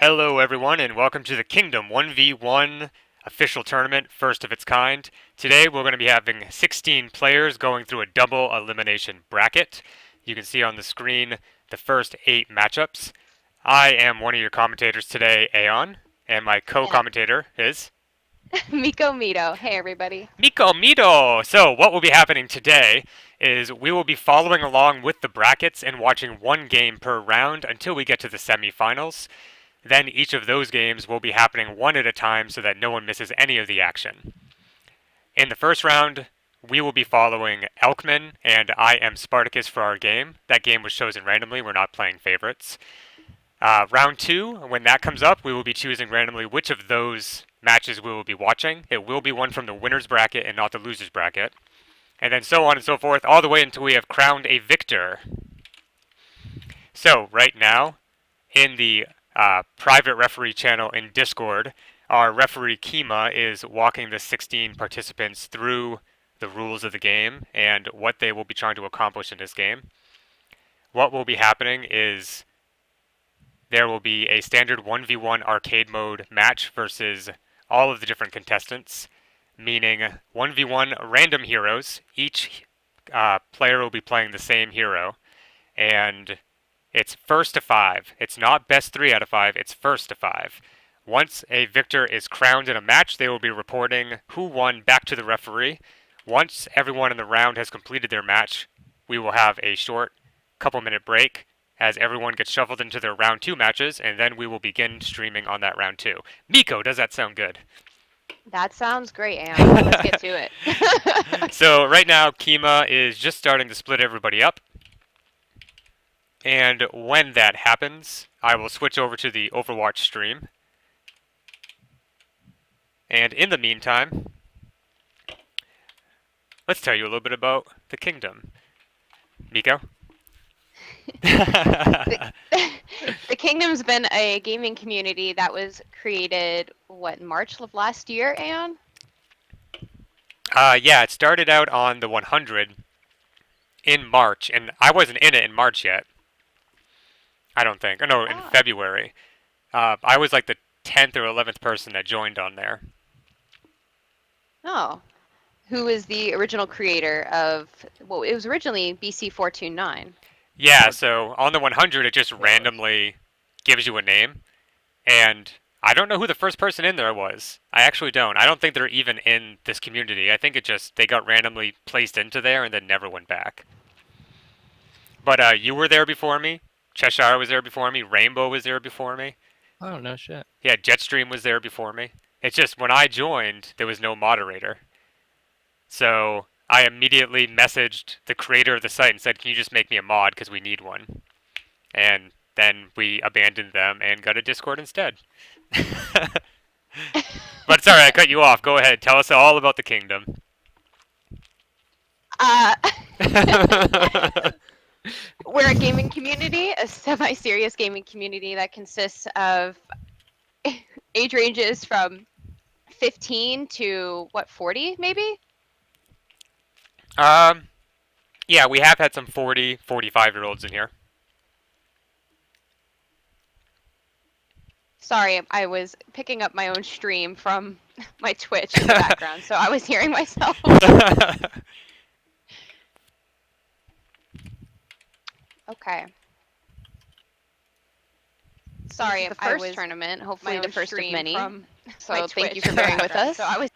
Hello, everyone, and welcome to the Kingdom 1v1 official tournament, first of its kind. Today, we're going to be having 16 players going through a double elimination bracket. You can see on the screen the first 8 matchups. I am one of your commentators today, Aeon, and my And co-commentator is Miko Mito. Hey, everybody. Miko Mito! So, what will be happening today is we will be following along with the brackets and watching one game per round until we get to the semifinals. Then each of those games will be happening one at a time so that no one misses any of the action. In the first round, we will be following Elkman and I am Spartacus for our game. That game was chosen randomly, we're not playing favorites. Round 2, when that comes up, we will be choosing randomly which of those matches we will be watching. It will be one from the winner's bracket and not the loser's bracket. And then so on and so forth, all the way until we have crowned a victor. So, right now, in the private referee channel in Discord, our referee Kima is walking the 16 participants through the rules of the game and what they will be trying to accomplish in this game. What will be happening is there will be a standard 1v1 arcade mode match versus all of the different contestants, meaning 1v1 random heroes. Each player will be playing the same hero, and it's first to 5. It's not best 3 out of 5, it's first to 5. Once a victor is crowned in a match, they will be reporting who won back to the referee. Once everyone in the round has completed their match, we will have a short couple-minute break as everyone gets shuffled into their round 2 matches, and then we will begin streaming on that round 2. Miko, does that sound good? That sounds great, Am. Let's get to it. So right now, Kima is just starting to split everybody up. And when that happens, I will switch over to the Overwatch stream. And in the meantime, let's tell you a little bit about the kingdom. Miko? the, the Kingdom's been a gaming community that was created, in March of last year, Am? Yeah, it started out on the 100 in March, and I wasn't in it in March yet. I don't think. Oh, no, in Oh. February. I was like the 10th or 11th person that joined on there. Oh. Who is the original creator of, well, it was originally BC429. Yeah, so on the 100, it just randomly gives you a name, and I don't know who the first person in there was. I actually don't. I don't think they're even in this community. I think it just, they got randomly placed into there and then never went back. But you were there before me. Cheshire was there before me. Rainbow was there before me. Oh, no shit. Yeah, Jetstream was there before me. It's just when I joined, there was no moderator. So I immediately messaged the creator of the site and said, "Can you just make me a mod because we need one?" And then we abandoned them and got a Discord instead. But sorry, I cut you off. Go ahead. Tell us all about the kingdom. Uh, we're a gaming community, a semi-serious gaming community that consists of age ranges from 15 to, 40 maybe? um, yeah, we have had some 40, 45-year-olds in here. Sorry, I was picking up my own stream from my Twitch in the background, so I was hearing myself. Okay. Sorry, the first tournament, hopefully the first of many. So thank you for bearing with us. So I was.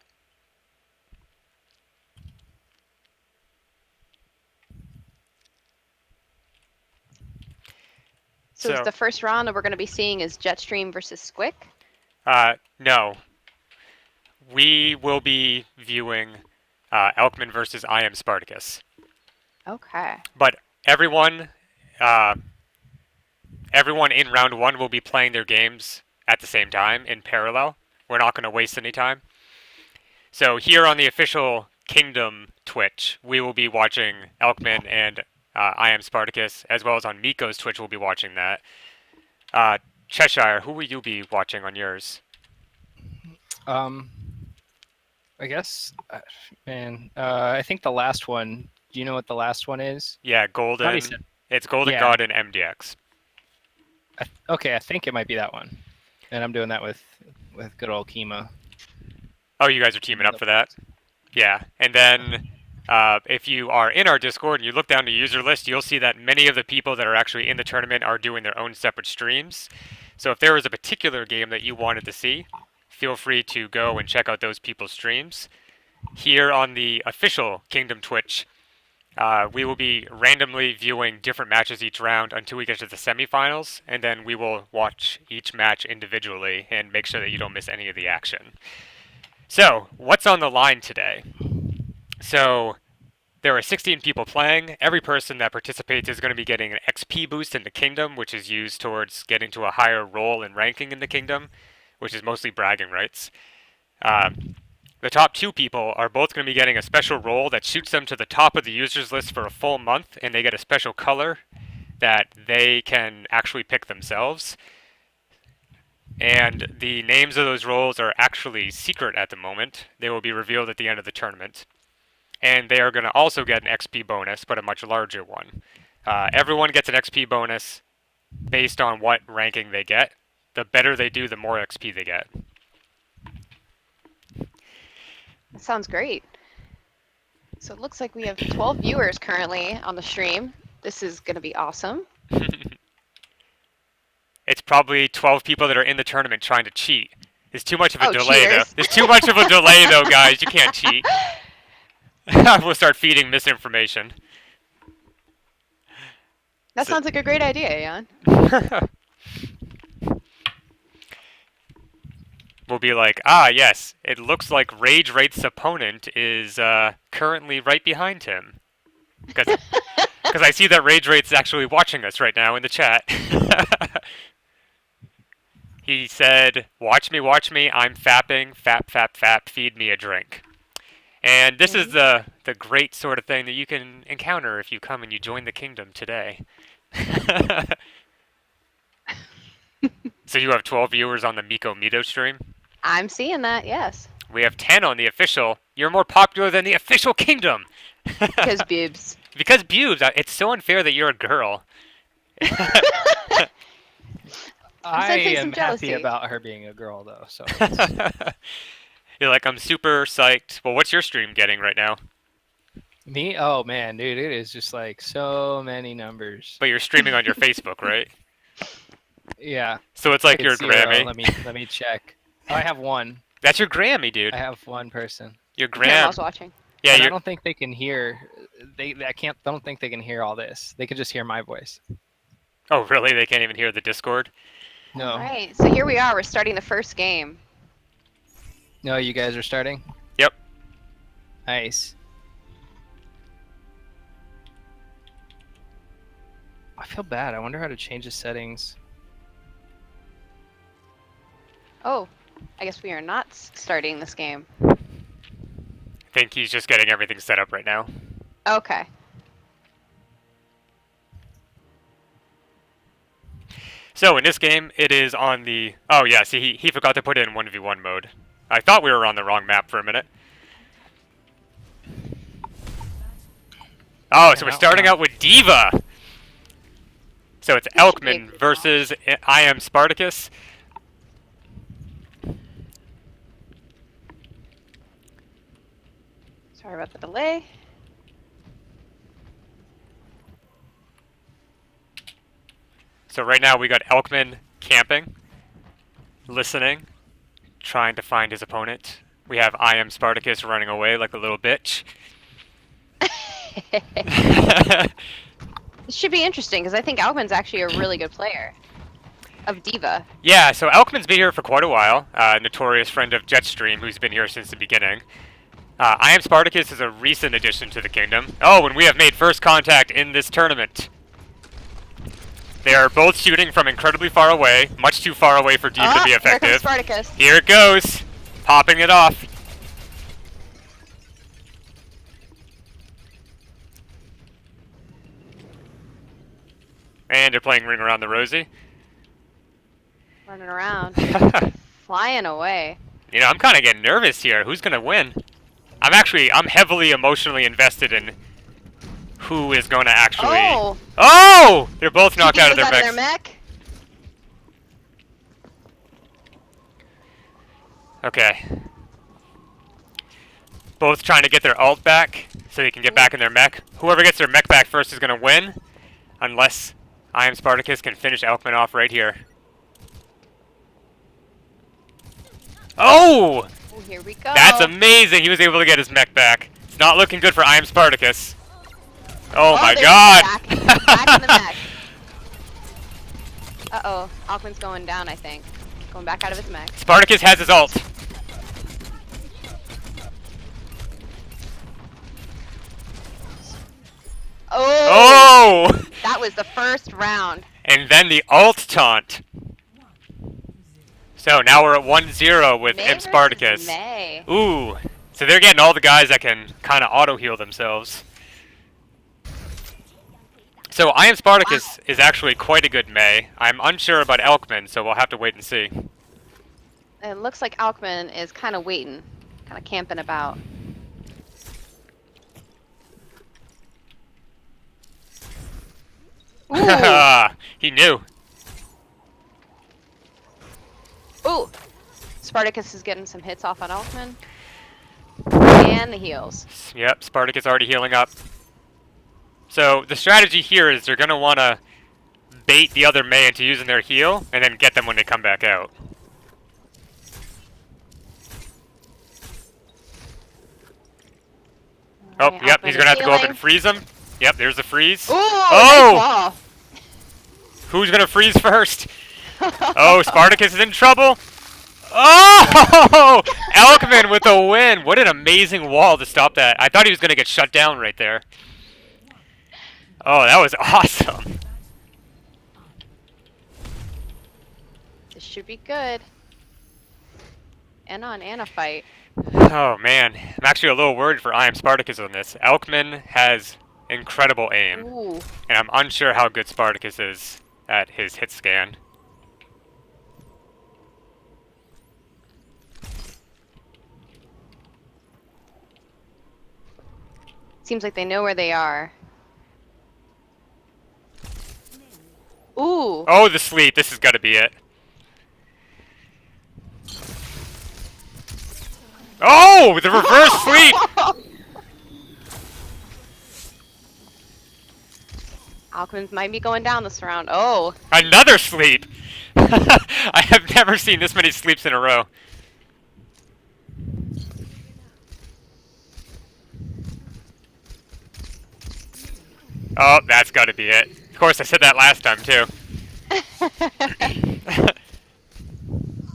So the first round that we're going to be seeing is Jetstream versus Squick. No. We will be viewing Elkman versus I am Spartacus. Okay. But everyone in round 1 will be playing their games at the same time in parallel. We're not going to waste any time. So here on the official Kingdom Twitch, we will be watching Elkman and I am Spartacus, as well as on Miko's Twitch, we'll be watching that. Cheshire, who will you be watching on yours? I guess, man, I think the last one. Do you know what the last one is? Yeah, Golden. It's Golden Yeah. God and MDX. Okay, I think it might be that one. And I'm doing that with good old Kima. Oh, you guys are teaming up for that? Yeah. And then if you are in our Discord and you look down the user list, you'll see that many of the people that are actually in the tournament are doing their own separate streams. So if there was a particular game that you wanted to see, feel free to go and check out those people's streams. Here on the official Kingdom Twitch, we will be randomly viewing different matches each round until we get to the semifinals, and then we will watch each match individually and make sure that you don't miss any of the action. So, what's on the line today? So, there are 16 people playing. Every person that participates is going to be getting an XP boost in the kingdom, which is used towards getting to a higher role and ranking in the kingdom, which is mostly bragging rights. The top 2 people are both going to be getting a special role that shoots them to the top of the users list for a full month, and they get a special color that they can actually pick themselves. And the names of those roles are actually secret at the moment. They will be revealed at the end of the tournament. And they are going to also get an XP bonus, but a much larger one. Everyone gets an XP bonus based on what ranking they get. The better they do, the more XP they get. That sounds great. So it looks like we have 12 viewers currently on the stream. This is going to be awesome. It's probably 12 people that are in the tournament trying to cheat. There's too much of a delay, cheaters. though. There's too much of a delay, though, guys. You can't cheat. We'll start feeding misinformation. That sounds like a great idea, Jan. We'll be like, ah, yes, it looks like Rage Rate's opponent is currently right behind him. Because I see that Rage Rate's actually watching us right now in the chat. He said, watch me, I'm fapping, fap, feed me a drink. And this is the great sort of thing that you can encounter if you come and you join the kingdom today. So you have 12 viewers on the Miko Mito stream? I'm seeing that, yes. We have 10 on the official. You're more popular than the official kingdom! Because boobs. Because boobs. It's so unfair that you're a girl. I sensing am some happy jealousy. about her being a girl, though. So You're like, I'm super psyched. Well, what's your stream getting right now? me, oh man, dude, it is just like so many numbers. But you're streaming on your Facebook, right? Yeah. So it's like your It's 0. Grammy. Let me check. Oh, I have one. That's your Grammy, dude. I have one person. Your Grandma's Gram. watching. Yeah, And I you're... don't think they can hear. I don't think they can hear all this. They can just hear my voice. Oh, really? They can't even hear the Discord? No. All right, so here we are. We're starting the first game. No, you guys are starting. Yep. Nice. I feel bad. I wonder how to change the settings. Oh, I guess we are not starting this game. I think he's just getting everything set up right now. Okay. So in this game, it is on the... Oh, yeah, see, he forgot to put it in 1v1 mode. I thought we were on the wrong map for a minute. Oh, so we're starting out with Diva! So it's Elkman versus I Am Spartacus. Sorry about the delay. So right now we got Elkman camping, listening, trying to find his opponent. We have I Am Spartacus running away like a little bitch. This should be interesting because I think Alvin's actually a really good player of Diva. Yeah, so Elkman's been here for quite a while. Notorious friend of Jetstream, who's been here since the beginning. I Am Spartacus is a recent addition to the kingdom. Oh, and we have made first contact in this tournament. They are both shooting from incredibly far away, much too far away for Diva to be Here comes effective. Spartacus. Here it goes, popping it off. And they're playing Ring Around the Rosie. Running around, flying away. You know, I'm kind of getting nervous here. Who's gonna win? I'm heavily emotionally invested in who is going to actually... Oh! Oh! They're both knocked out of Diva's their mechs. mech. Okay. Both trying to get their ult back so they can get back in their mech. Whoever gets their mech back first is going to win. Unless I Am Spartacus can finish Elkman off right here. Oh! Oh, here we go. That's amazing. He was able to get his mech back. It's not looking good for I Am Spartacus. Oh my there's god! Back in the mech. Uh-oh. Alkman's going down, I think. Going back out of his mech. Spartacus has his ult. Oh! Oh! That was the first round. And then the ult taunt. So now we're at 1-0 with May M. versus Spartacus. May. Ooh. So they're getting all the guys that can kind of auto-heal themselves. So I Am Spartacus is actually quite a good May. I'm unsure about Elkman, so we'll have to wait and see. It looks like Alkman is kind of waiting. Kind of camping about. Ooh. He knew. Ooh! Spartacus is getting some hits off on Alkman. And the heals. Yep, Spartacus already healing up. So the strategy here is they're going to want to bait the other May into using their heal, and then get them when they come back out. Oh, Alright, yep, Alkman he's is going to have to go up healing. and freeze them. Yep, there's the freeze. Ooh! Oh! Nice wall. Who's going to freeze first? Oh, Spartacus is in trouble. Oh! Elkman with a win. What an amazing wall to stop that. I thought he was going to get shut down right there. Oh, that was awesome. This should be good. And on Anna fight. Oh, man. I'm actually a little worried for I Am Spartacus on this. Elkman has incredible aim. Ooh. And I'm unsure how good Spartacus is at his hit scan. Seems like they know where they are. Ooh. Oh, the sleep. This has got to be it. Oh, the reverse sleep. Alkman's might be going down this round. Oh. Another sleep. I have never seen this many sleeps in a row. Oh, that's got to be it. Of course, I said that last time, too.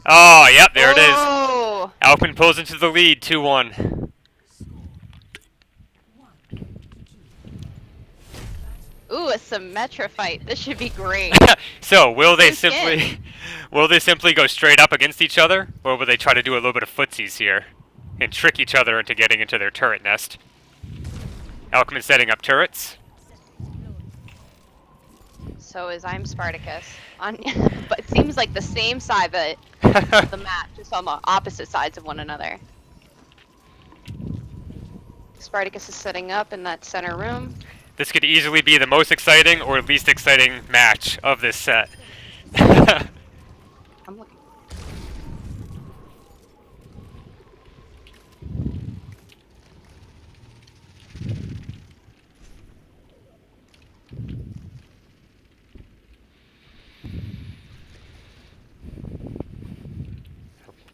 Oh, yep, there it is. Oh. Alkman pulls into the lead, 2-1. Ooh, a Symmetra fight. This should be great. So, will they Who's simply go straight up against each other, or will they try to do a little bit of footsies here and trick each other into getting into their turret nest? Alkman setting up turrets. So is I'm Spartacus. On, but it seems like the same side of the map, just on the opposite sides of one another. Spartacus is setting up in that center room. This could easily be the most exciting or least exciting match of this set. I'm looking.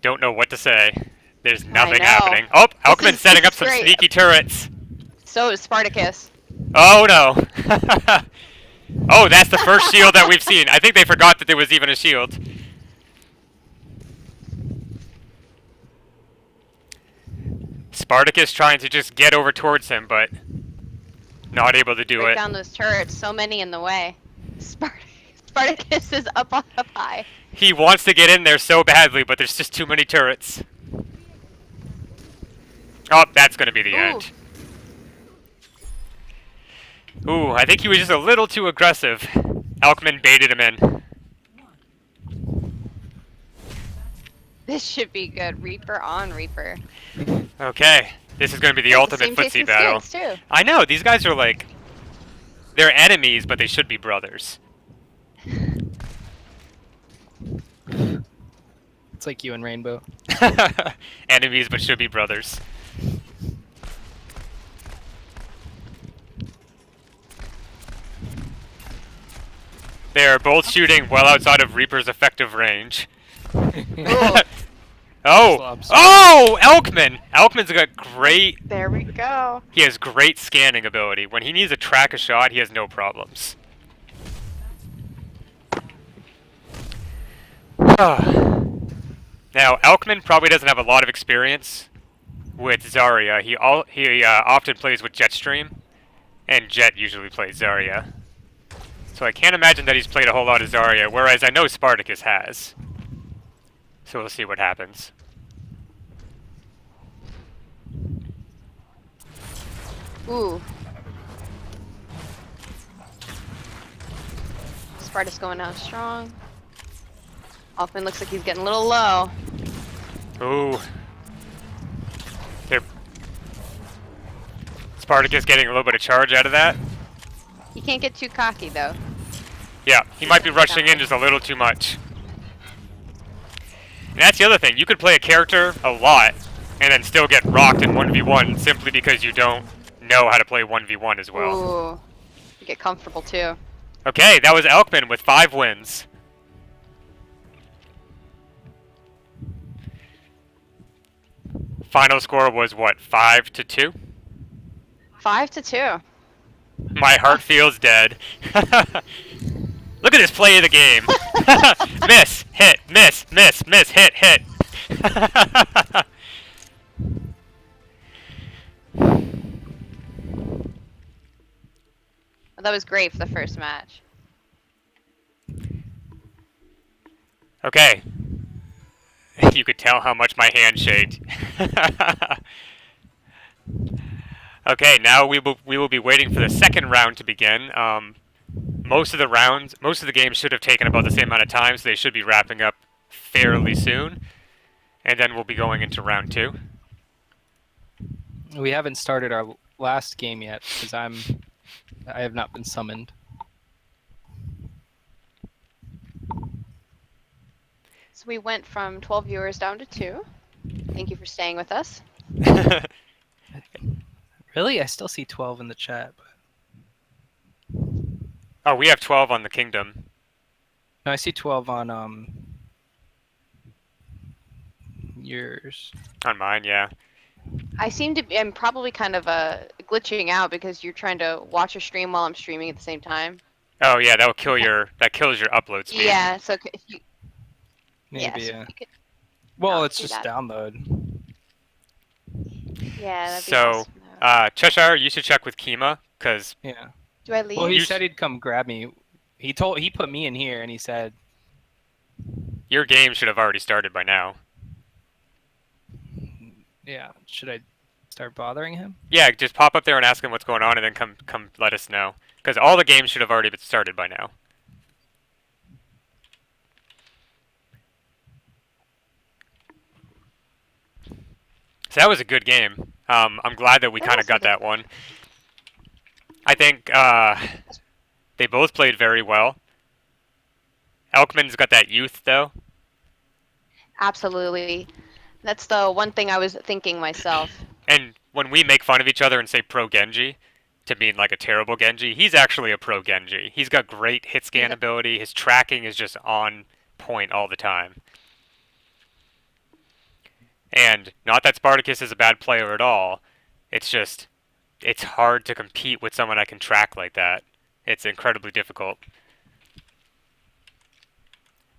Don't know what to say. There's nothing know. happening. Oh, Alkman's is- setting this up is some great. sneaky turrets. So is Spartacus. Oh no. Oh, that's the first shield that we've seen. I think they forgot that there was even a shield. Spartacus trying to just get over towards him, but not able to do Break it. down those turrets. So many in the way. Spartacus is up high. He wants to get in there so badly, but there's just too many turrets. Oh, that's going to be the Ooh. end. Ooh, I think he was just a little too aggressive. Alkman baited him in. This should be good. Reaper on Reaper. Okay, this is going to be the ultimate Same footsie tasting battle. skins, too. I know, these guys are like... They're enemies, but they should be brothers. It's It's like you and Rainbow. Enemies but should be brothers. They are both shooting well outside of Reaper's effective range. Ooh, Oh! Slobs. Oh! Elkman! Elkman's got great... there we go. He has great scanning ability. When he needs to track a shot, he has no problems. Now, Elkman probably doesn't have a lot of experience with Zarya. He often plays with Jetstream, and Jet usually plays Zarya. So I can't imagine that he's played a whole lot of Zarya, whereas I know Spartacus has. So we'll see what happens. Ooh. Spartus going out strong. Hoffman looks like he's getting a little low. Ooh. They're... Spartacus getting a little bit of charge out of that. He can't get too cocky though. Yeah, he might be rushing in just a little too much. And that's the other thing. You could play a character a lot and then still get rocked in 1v1 simply because you don't know how to play 1v1 as well. Ooh. You get comfortable too. Okay, that was Elkman with 5 wins. Final score was what, 5-2? 5-2. My heart feels dead. Look at this play of the game. Miss, hit, miss, miss, miss, hit, hit. That was great for the first match. Okay. You could tell how much my hand shaked. Okay, now we will be waiting for the second round to begin. Most of the games should have taken about the same amount of time, so they should be wrapping up fairly soon. And then we'll be going into round 2. We haven't started our last game yet because I have not been summoned. So we went from 12 viewers down to 2. Thank you for staying with us. Really? I still see 12 in the chat. But... Oh, we have 12 on the Kingdom. No, I see 12 on yours. On mine, yeah. I seem to be, I'm probably kind of glitching out because you're trying to watch a stream while I'm streaming at the same time. Oh yeah, that kills your upload speed. Yeah, so if you, Maybe, yeah, so yeah. if you could, Well, no, it's do just that. download. Yeah, that'd be So, awesome. though. Cheshire, you should check with Kima, because Yeah. Do I leave? Well, he You said he'd come grab me. He put me in here, and he said, your game should have already started by now. "Yeah, should I start bothering him?" Yeah, just pop up there and ask him what's going on, and then come let us know. Because all the games should have already been started by now. So that was a good game. I'm glad that we That kind was of a got good that one. I think they both played very well. Elkman's got that youth, though. Absolutely. That's the one thing I was thinking myself. And when we make fun of each other and say pro Genji to mean like a terrible Genji, he's actually a pro Genji. He's got great hit scan ability. His tracking is just on point all the time. And not that Spartacus is a bad player at all. It's just, it's hard to compete with someone that can track like that. It's incredibly difficult.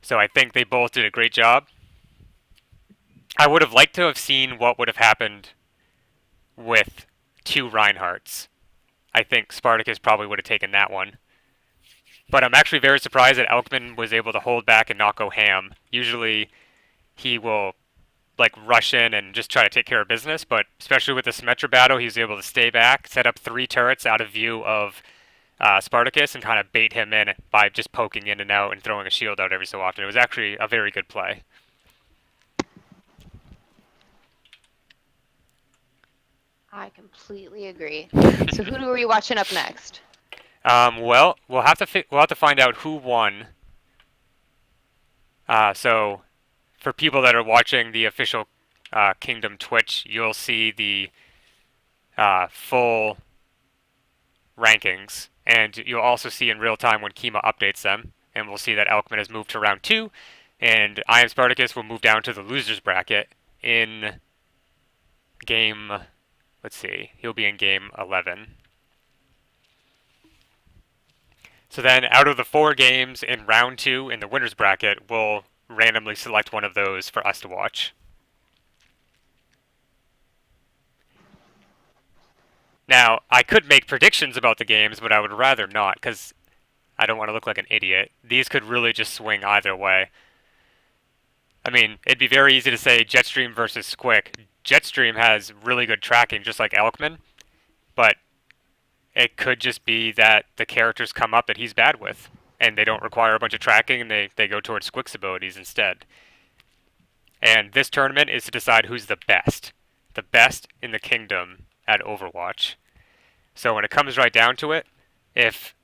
So I think they both did a great job. I would have liked to have seen what would have happened with 2 Reinhardts. I think Spartacus probably would have taken that one. But I'm actually very surprised that Elkman was able to hold back and not go ham. Usually he will like rush in and just try to take care of business, but especially with the Symmetra battle, he was able to stay back, set up 3 turrets out of view of Spartacus, and kind of bait him in by just poking in and out and throwing a shield out every so often. It was actually a very good play. I completely agree. So who are we watching up next? Well, we'll have to find out who won. So for people that are watching the official Kingdom Twitch, you'll see the full rankings, and you'll also see in real time when Kima updates them. And we'll see that Elkman has moved to round 2, and I Am Spartacus will move down to the losers bracket in game. Let's see, he'll be in game 11. So then, out of the 4 games in round 2 in the winners bracket, we'll randomly select one of those for us to watch. Now, I could make predictions about the games, but I would rather not, because I don't want to look like an idiot. These could really just swing either way. I mean, it'd be very easy to say Jetstream versus Squick. Jetstream has really good tracking, just like Elkman, but it could just be that the characters come up that he's bad with, and they don't require a bunch of tracking, and they go towards Squick's abilities instead. And this tournament is to decide who's the best in the kingdom at Overwatch. So when it comes right down to it, if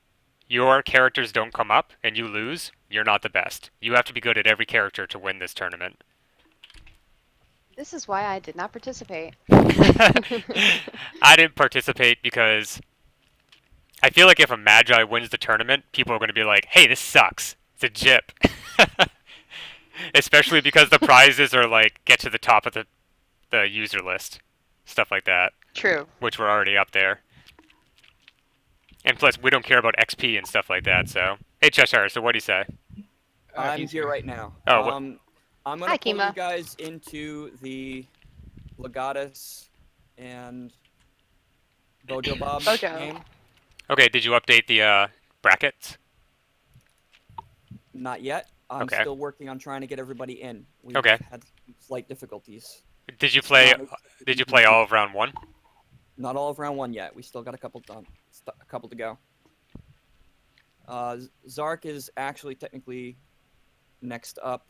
your characters don't come up and you lose, you're not the best. You have to be good at every character to win this tournament. This is why I did not participate. I didn't participate because I feel like if a Magi wins the tournament, people are going to be like, hey, this sucks. It's a jip. Especially because the prizes are like, get to the top of the user list. Stuff like that. True. Which were already up there. And plus, we don't care about XP and stuff like that, so. Hey, Cheshire, so what do you say? I'm here right now. Oh, I'm going Hi, to pull Kima. you guys into the Legatus and Bojo Bob Bojo. game. Okay, did you update the brackets? Not yet. I'm Okay. still working on trying to get everybody in. We've Okay. had slight difficulties. Did you play all of round 1? Not all of round 1 yet. We still got a couple done. A couple to go. Zark is actually technically next up.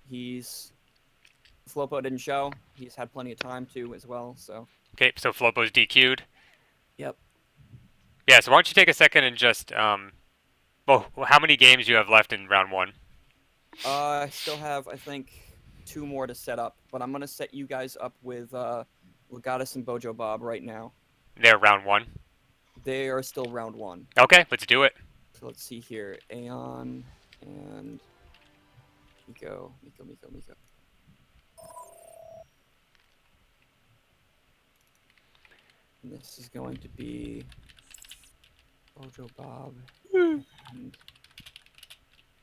Flopo didn't show. He's had plenty of time to as well, so. Okay, so Flopo's DQ'd. Yep. Yeah, so why don't you take a second and just, well, how many games do you have left in round 1? I still have, I think, 2 more to set up, but I'm going to set you guys up with Legatus and Bojo Bob right now. They're round 1. They are still round 1. Okay, let's do it. So let's see here. Aeon and Miko. And this is going to be Bojo Bob.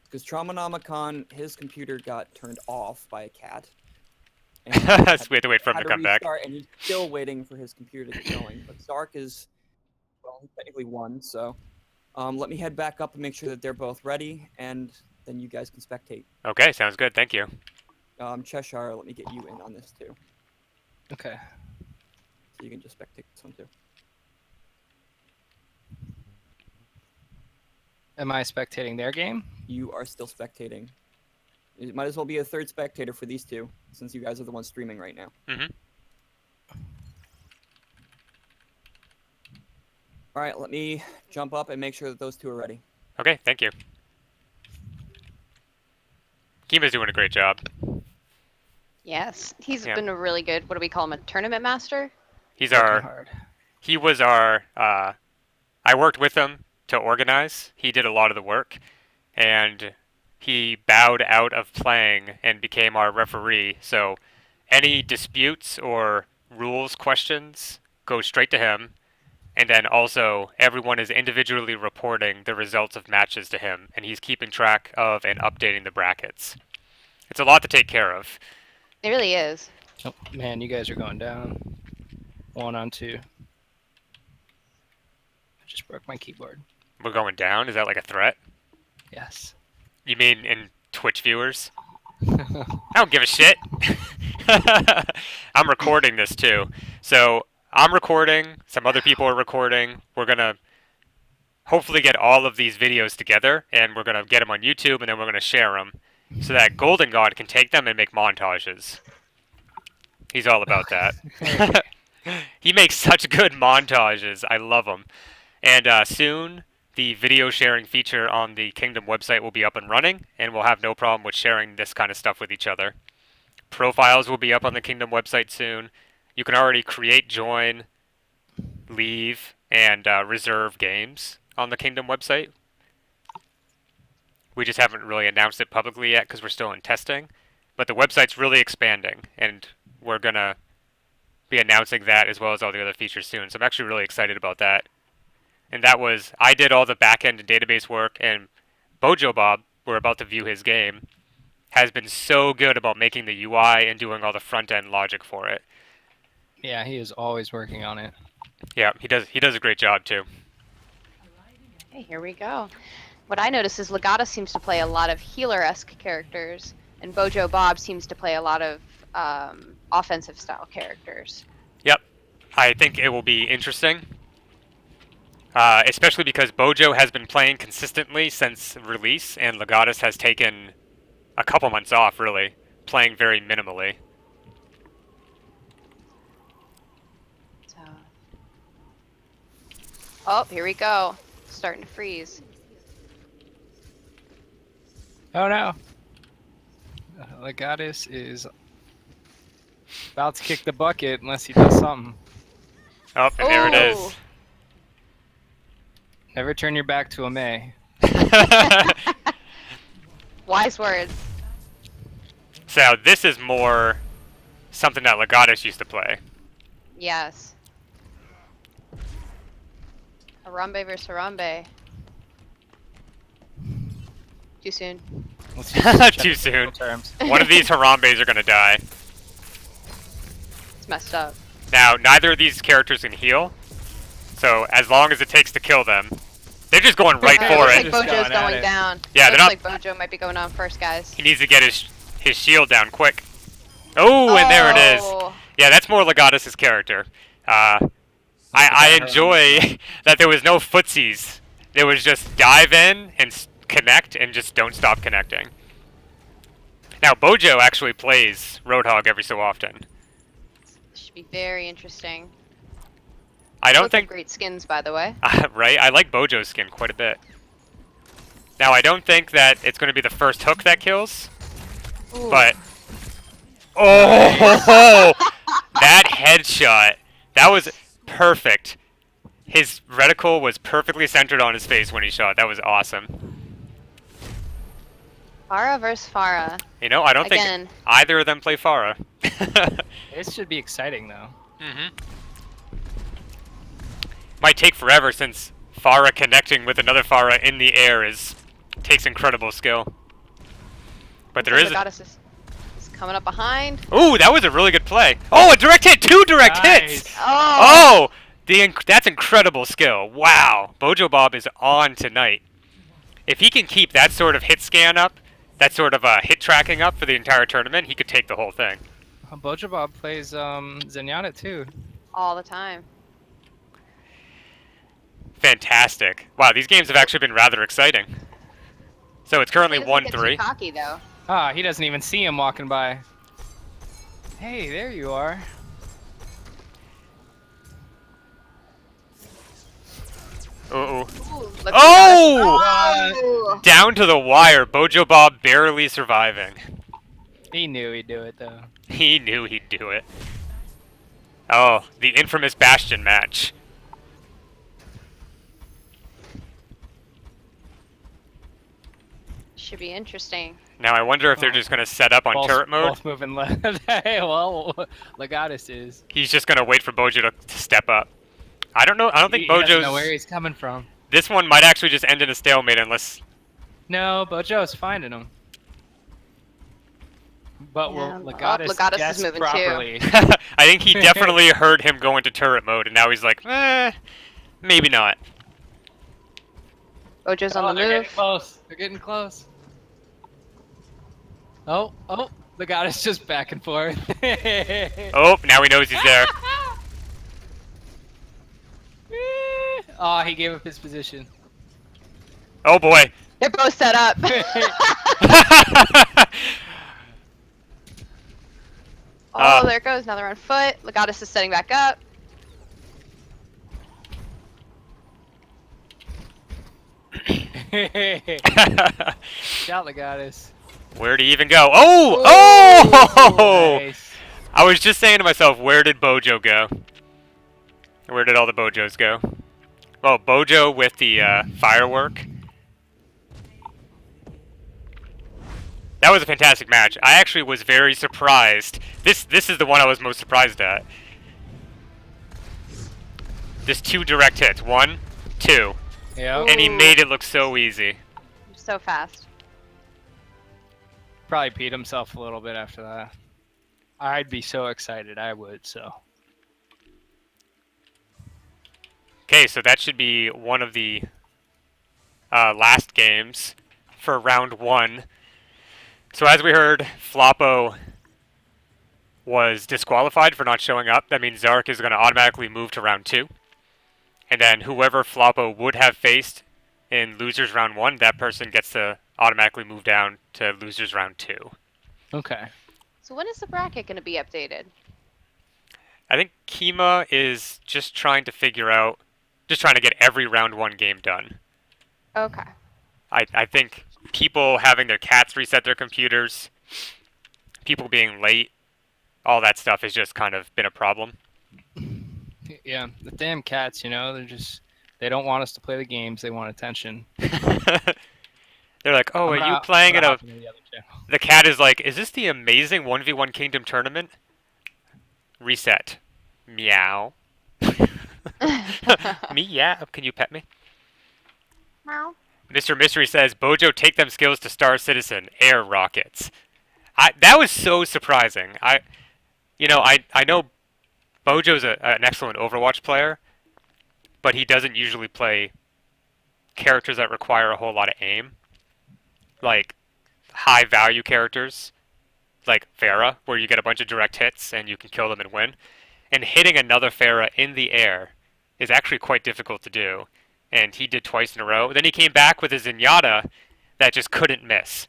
Because Traumanomicon, his computer got turned off by a cat. And So we have to wait for him had to come back. restart, and he's still waiting for his computer to get going. But Zark is, well, he technically won, so let me head back up and make sure that they're both ready, and then you guys can spectate. Okay, sounds good. Thank you. Cheshire, let me get you in on this too. Okay. So you can just spectate this one too. Am I spectating their game? You are still spectating. It might as well be a third spectator for these two, since you guys are the ones streaming right now. Mm-hmm. All right, let me jump up and make sure that those two are ready. Okay, thank you. Kima's doing a great job. Yes, he's Yeah. been a really good. What do we call him? A tournament master. He's Working our. hard. He was our. I worked with him to organize. He did a lot of the work, and he bowed out of playing and became our referee. So, any disputes or rules questions go straight to him, and then also everyone is individually reporting the results of matches to him, and he's keeping track of and updating the brackets. It's a lot to take care of. It really is. Oh, man, you guys are going down. 1 on 2. I just broke my keyboard. We're going down. Is that like a threat? Yes. You mean in Twitch viewers? I don't give a shit. I'm recording this too. So I'm recording. Some other people are recording. We're going to hopefully get all of these videos together, and we're going to get them on YouTube, and then we're going to share them so that Golden God can take them and make montages. He's all about that. He makes such good montages. I love them. And soon, the video sharing feature on the Kingdom website will be up and running, and we'll have no problem with sharing this kind of stuff with each other. profiles will be up on the Kingdom website soon. You can already create, join, leave, and reserve games on the Kingdom website. We just haven't really announced it publicly yet because we're still in testing. But the website's really expanding, and we're going to be announcing that as well as all the other features soon. So I'm actually really excited about that. And that was, I did all the backend and database work, and Bojo Bob, we're about to view his game, has been so good about making the UI and doing all the front end logic for it. Yeah, he is always working on it. Yeah, he does a great job too. Okay, here we go. What I notice is Legata seems to play a lot of healer-esque characters, and Bojo Bob seems to play a lot of offensive style characters. Yep, I think it will be interesting. Especially because Bojo has been playing consistently since release, and Legatus has taken a couple months off, really, playing very minimally. So. Oh, here we go. Starting to freeze. Oh no! Legatus is about to kick the bucket unless he does something. Oh, and there it Ooh. is. Never turn your back to a May. Wise words. So this is more something that Legatus used to play. Yes. Harambe versus Harambe. Too soon. Let's just check Too the soon. terms. One of these Harambes are going to die. It's messed up. Now, neither of these characters can heal, so as long as it takes to kill them, they're just going right for looks it. like Just Bojo's going at going it. down. Yeah, they're looks not- like Bojo might be going on first, guys. He needs to get his shield down quick. Oh, and there it is. Oh. Yeah, that's more Legatus' character. I enjoy that there was no footsies. There was just dive in and connect and just don't stop connecting. Now, Bojo actually plays Roadhog every so often. Should be very interesting. I don't Both have think... great skins, by the way. Right? I like Bojo's skin quite a bit. Now, I don't think that it's going to be the first hook that kills, Ooh. but... Oh! That headshot! That was perfect. His reticle was perfectly centered on his face when he shot. That was awesome. Farah versus Farah. You know, I don't Again. think either of them play Farah. This should be exciting though. Might take forever since Farah connecting with another Farah in the air takes incredible skill. But there is... Legatus is coming up behind. Ooh, that was a really good play. Oh, a direct hit! 2 direct hits! Nice. Oh! That's incredible skill. Wow. Bojo Bob is on tonight. If he can keep that sort of hit scan up, that sort of hit tracking up for the entire tournament, he could take the whole thing. Bojo Bob plays Zenyatta too. All the time. Fantastic. Wow, these games have actually been rather exciting. So it's currently He doesn't get too 1-3. cocky though. Ah, he doesn't even see him walking by. Hey, there you are. Uh-oh. Ooh, look Oh! at Legatus. Oh! Down to the wire. Bojo Bob barely surviving. He knew he'd do it though. He knew he'd do it. Oh, the infamous Bastion match. Should be interesting. Now I wonder if they're just going to set up on turret mode. Both moving left. Hey, well, Legatus is. He's just going to wait for Bojo to step up. I don't know. I don't think He doesn't Bojo's... know where he's coming from. This one might actually just end in a stalemate unless... No, Bojo's finding him. But Yeah, will oh, Legatus Legatus is guess moving too. properly? I think he definitely heard him go into turret mode, and now he's like, maybe not. Bojo's Oh, on the they're move. getting close. They're getting close. Oh, Legatus just back and forth. Oh, now he knows he's there. Oh, he gave up his position. Oh boy. They're both set up. Oh, there it goes. Now they're on foot. Legatus is setting back up. Shout Legatus. Where'd he even go? Oh! Oh! Nice. I was just saying to myself, where did Bojo go? Where did all the Bojos go? Well, Bojo with the firework. That was a fantastic match. I actually was very surprised. This is the one I was most surprised at. Just 2 direct hits. 1, 2. Yeah. And he Ooh. made it look so easy. So fast. Probably peed himself a little bit after that. I'd be so excited. I would. So. Okay, so that should be one of the last games for round 1. So as we heard, Floppo was disqualified for not showing up. That means Zark is going to automatically move to round 2. And then whoever Floppo would have faced in losers round 1, that person gets to automatically move down to losers round 2. Okay. So when is the bracket going to be updated? I think Kima is just trying to get every round 1 game done. Okay. I think people having their cats reset their computers, people being late, all that stuff has just kind of been a problem. Yeah, the damn cats. They don't want us to play the games. They want attention. They're like, oh, I'm are gonna- you playing I'm at gonna a... hop into the other channel. The cat is like, is this the amazing 1v1 Kingdom tournament? Reset. Meow. Meow. Can you pet me? Meow. Mr. Mystery says, Bojo, take them skills to Star Citizen. Air rockets. That was so surprising. I know Bojo's an excellent Overwatch player, but he doesn't usually play characters that require a whole lot of aim. Like, high-value characters, like Pharah, where you get a bunch of direct hits and you can kill them and win. And hitting another Pharah in the air is actually quite difficult to do. And he did twice in a row. Then he came back with his Zenyatta that just couldn't miss.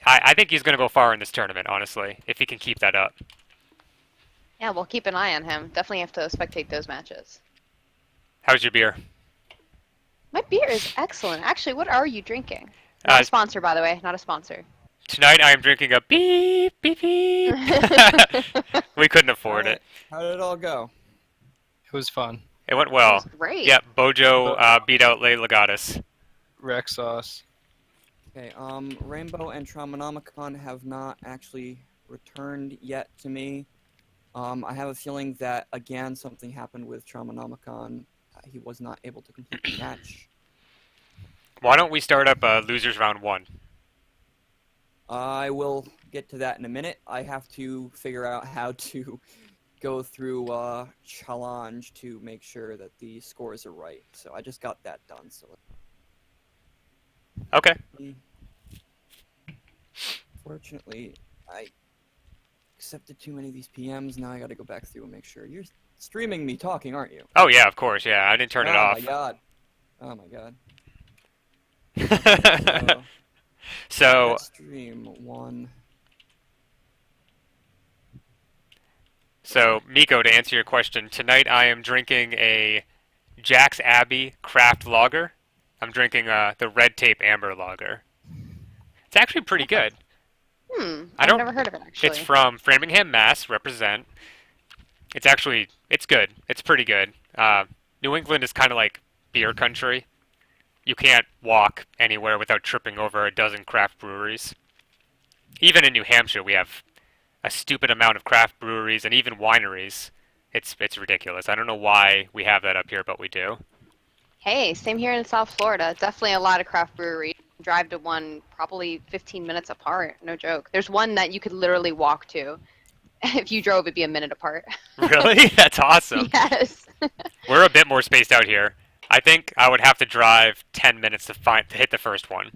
I think he's going to go far in this tournament, honestly, if he can keep that up. Yeah, we'll keep an eye on him. Definitely have to spectate those matches. How's your beer? My beer is excellent. Actually, what are you drinking? Not a sponsor, by the way. Not a sponsor. Tonight I am drinking a beep, beep, beep. We couldn't afford it. How did it all go? It was fun. It went well. That was great. Yep, Bojo beat out Le Legatus. Rex sauce. Okay, Rainbow and Traumanomicon have not actually returned yet to me. I have a feeling that, again, something happened with Traumanomicon. He was not able to complete the match. Why don't we start up losers round 1? I will get to that in a minute. I have to figure out how to go through challenge to make sure that the scores are right. So I just got that done. So Okay. fortunately, I accepted too many of these PMs. Now I got to go back through and make sure. You're streaming me talking, aren't you? Oh yeah, of course. Yeah, I didn't turn it Oh off. my god. Oh my god. So let's stream 1. So, Miko, to answer your question, tonight I am drinking a Jack's Abbey craft lager. I'm drinking the Red Tape Amber lager. It's actually pretty good. I've never heard of it, actually. It's from Framingham, Mass. Represent. It's good. It's pretty good. New England is kind of like beer country. You can't walk anywhere without tripping over a dozen craft breweries. Even in New Hampshire, we have a stupid amount of craft breweries and even wineries. It's ridiculous. I don't know why we have that up here, but we do. Hey, same here in South Florida. Definitely a lot of craft breweries. Drive to one probably 15 minutes apart. No joke. There's one that you could literally walk to. If you drove, it'd be a minute apart. Really? That's awesome. Yes. We're a bit more spaced out here. I think I would have to drive 10 minutes to hit the first one.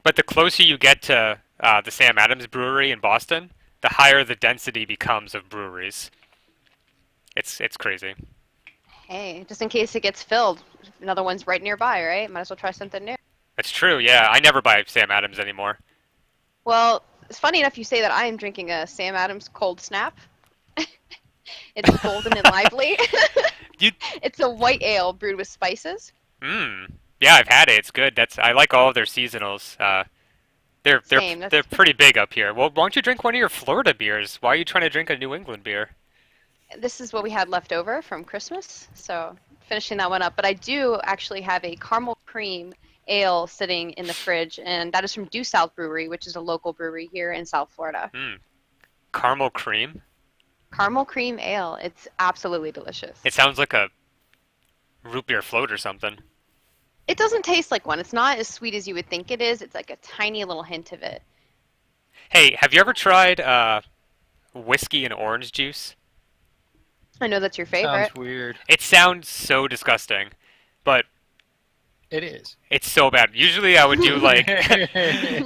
But the closer you get to the Sam Adams Brewery in Boston, the higher the density becomes of breweries. It's crazy. Hey, just in case it gets filled, another one's right nearby, right? Might as well try something new. It's true, yeah. I never buy Sam Adams anymore. Well, it's funny enough you say that. I am drinking a Sam Adams Cold Snap. It's golden and lively. It's a white ale brewed with spices. Yeah, I've had it. It's good. I like all of their seasonals. They're they're Same. they're That's pretty big up here. Well, why don't you drink one of your Florida beers? Why are you trying to drink a New England beer? This is what we had left over from Christmas, so finishing that one up. But I do actually have a caramel cream ale sitting in the fridge, and that is from Due South Brewery, which is a local brewery here in South Florida. Caramel cream? Caramel cream ale. It's absolutely delicious. It sounds like a root beer float or something. It doesn't taste like one. It's not as sweet as you would think it is. It's like a tiny little hint of it. Hey, have you ever tried whiskey and orange juice? I know that's your favorite. Sounds weird. It sounds so disgusting, but It is. it's so bad. Usually I would do like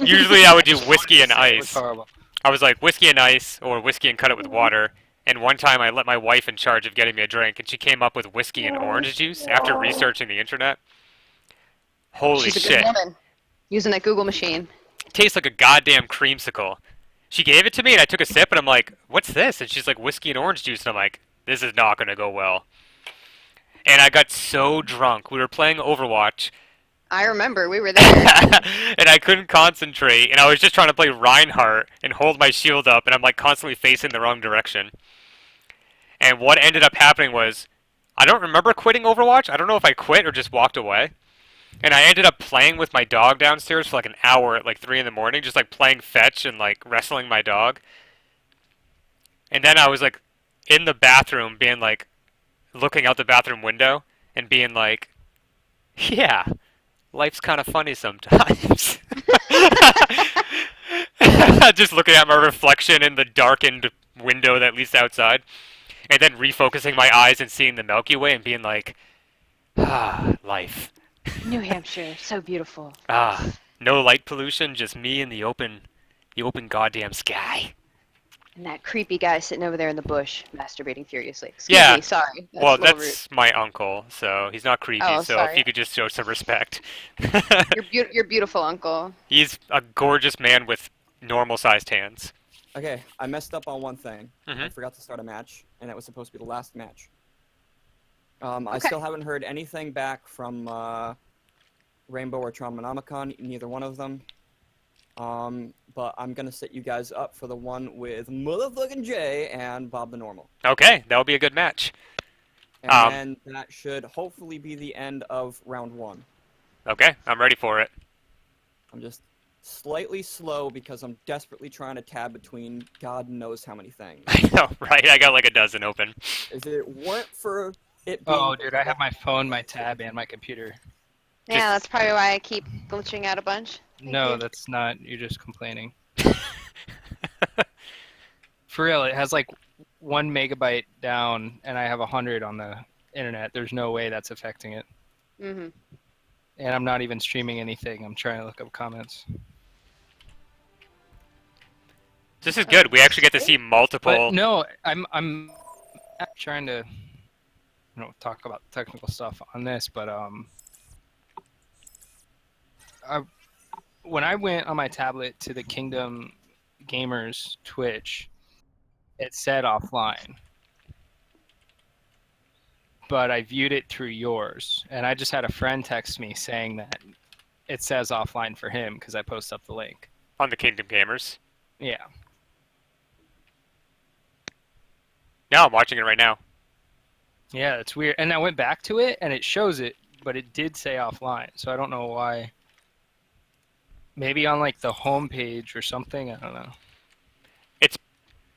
usually I would do whiskey and It was ice. horrible. I was like whiskey and ice or whiskey and cut it with water. And one time I let my wife in charge of getting me a drink, and she came up with whiskey and orange juice after researching the internet. Holy She's a shit. good woman. Using that Google machine. It tastes like a goddamn creamsicle. She gave it to me and I took a sip and I'm like, what's this? And she's like, whiskey and orange juice. And I'm like, this is not going to go well. And I got so drunk. We were playing Overwatch. I remember we were there. And I couldn't concentrate. And I was just trying to play Reinhardt and hold my shield up. And I'm like constantly facing the wrong direction. And what ended up happening was, I don't remember quitting Overwatch. I don't know if I quit or just walked away. And I ended up playing with my dog downstairs for like an hour at like 3 in the morning, just like playing fetch and like wrestling my dog. And then I was like in the bathroom being like, looking out the bathroom window and being like, yeah, life's kind of funny sometimes. Just looking at my reflection in the darkened window that leads outside. And then refocusing my eyes and seeing the Milky Way and being like, ah, life. New Hampshire, so beautiful. Ah, no light pollution, just me and the open goddamn sky. And that creepy guy sitting over there in the bush, masturbating furiously. Excuse Yeah. me, sorry. Well, a little that's my uncle, so he's not creepy, Oh, so if sorry. you could just show some respect. rude. Your beautiful uncle. He's a gorgeous man with normal-sized hands. Okay, I messed up on one thing. I Mhm. forgot to start a match, and it was supposed to be the last match. I Okay. still haven't heard anything back from Rainbow or Traumanomicon, neither one of them. But I'm gonna set you guys up for the one with motherfucking Jay and Bob the Normal. Okay, that'll be a good match. And then that should hopefully be the end of round one. Okay, I'm ready for it. I'm just slightly slow because I'm desperately trying to tab between God knows how many things. I know, right? I got like a dozen open. If it weren't for it being... Oh, dude, I have my phone, my tab, and my computer. Yeah, that's probably why I keep glitching out a bunch. Thank No, you. that's not. You're just complaining. For real, it has like 1 megabyte down, and I have 100 on the internet. There's no way that's affecting it. Mm-hmm. And I'm not even streaming anything. I'm trying to look up comments. This is good. We actually get to see multiple. But no, I'm trying to, talk about technical stuff on this, but when I went on my tablet to the Kingdom Gamers Twitch, it said offline. But I viewed it through yours, and I just had a friend text me saying that it says offline for him because I post up the link. On the Kingdom Gamers. Yeah. No, I'm watching it right now. Yeah, it's weird. And I went back to it, and it shows it, but it did say offline. So I don't know why. Maybe on like the home page or something. I don't know.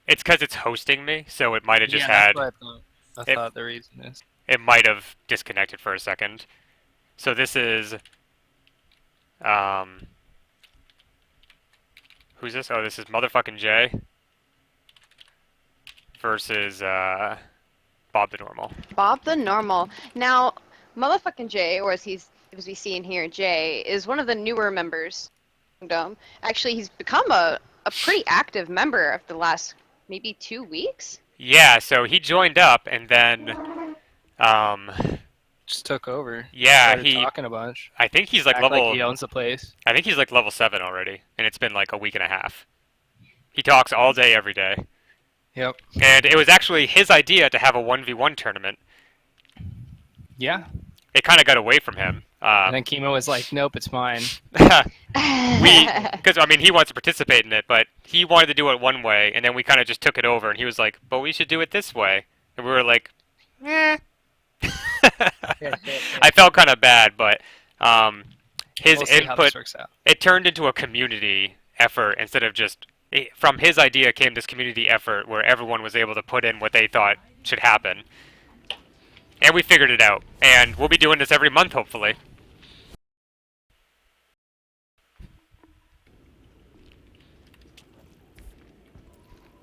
It's because it's hosting me, so it might have just yeah, had. that's what I thought the reason is. It might have disconnected for a second. So this is. Who's this? Oh, this is motherfucking Jay. Versus Bob the Normal. Bob the Normal. Now, motherfucking Jay, or as we see in here, Jay, is one of the newer members. Actually, he's become a pretty active member of the last maybe 2 weeks. Yeah, so he joined up and then. Just took over. Yeah, Started he. talking a bunch. I think he's like Act level. like he owns the place. I think he's like level 7 already, and it's been like a week and a half. He talks all day, every day. Yep. And it was actually his idea to have a 1v1 tournament. Yeah. It kind of got away from him. And then Kima was like, "Nope, it's mine." because I mean he wants to participate in it, but he wanted to do it one way, and then we kind of just took it over, and he was like, "But we should do it this way," and we were like, "Eh." I felt kind of bad, but his We'll see how this input, works out. it turned into a community effort instead of just from his idea came this community effort where everyone was able to put in what they thought should happen, and we figured it out, and we'll be doing this every month hopefully.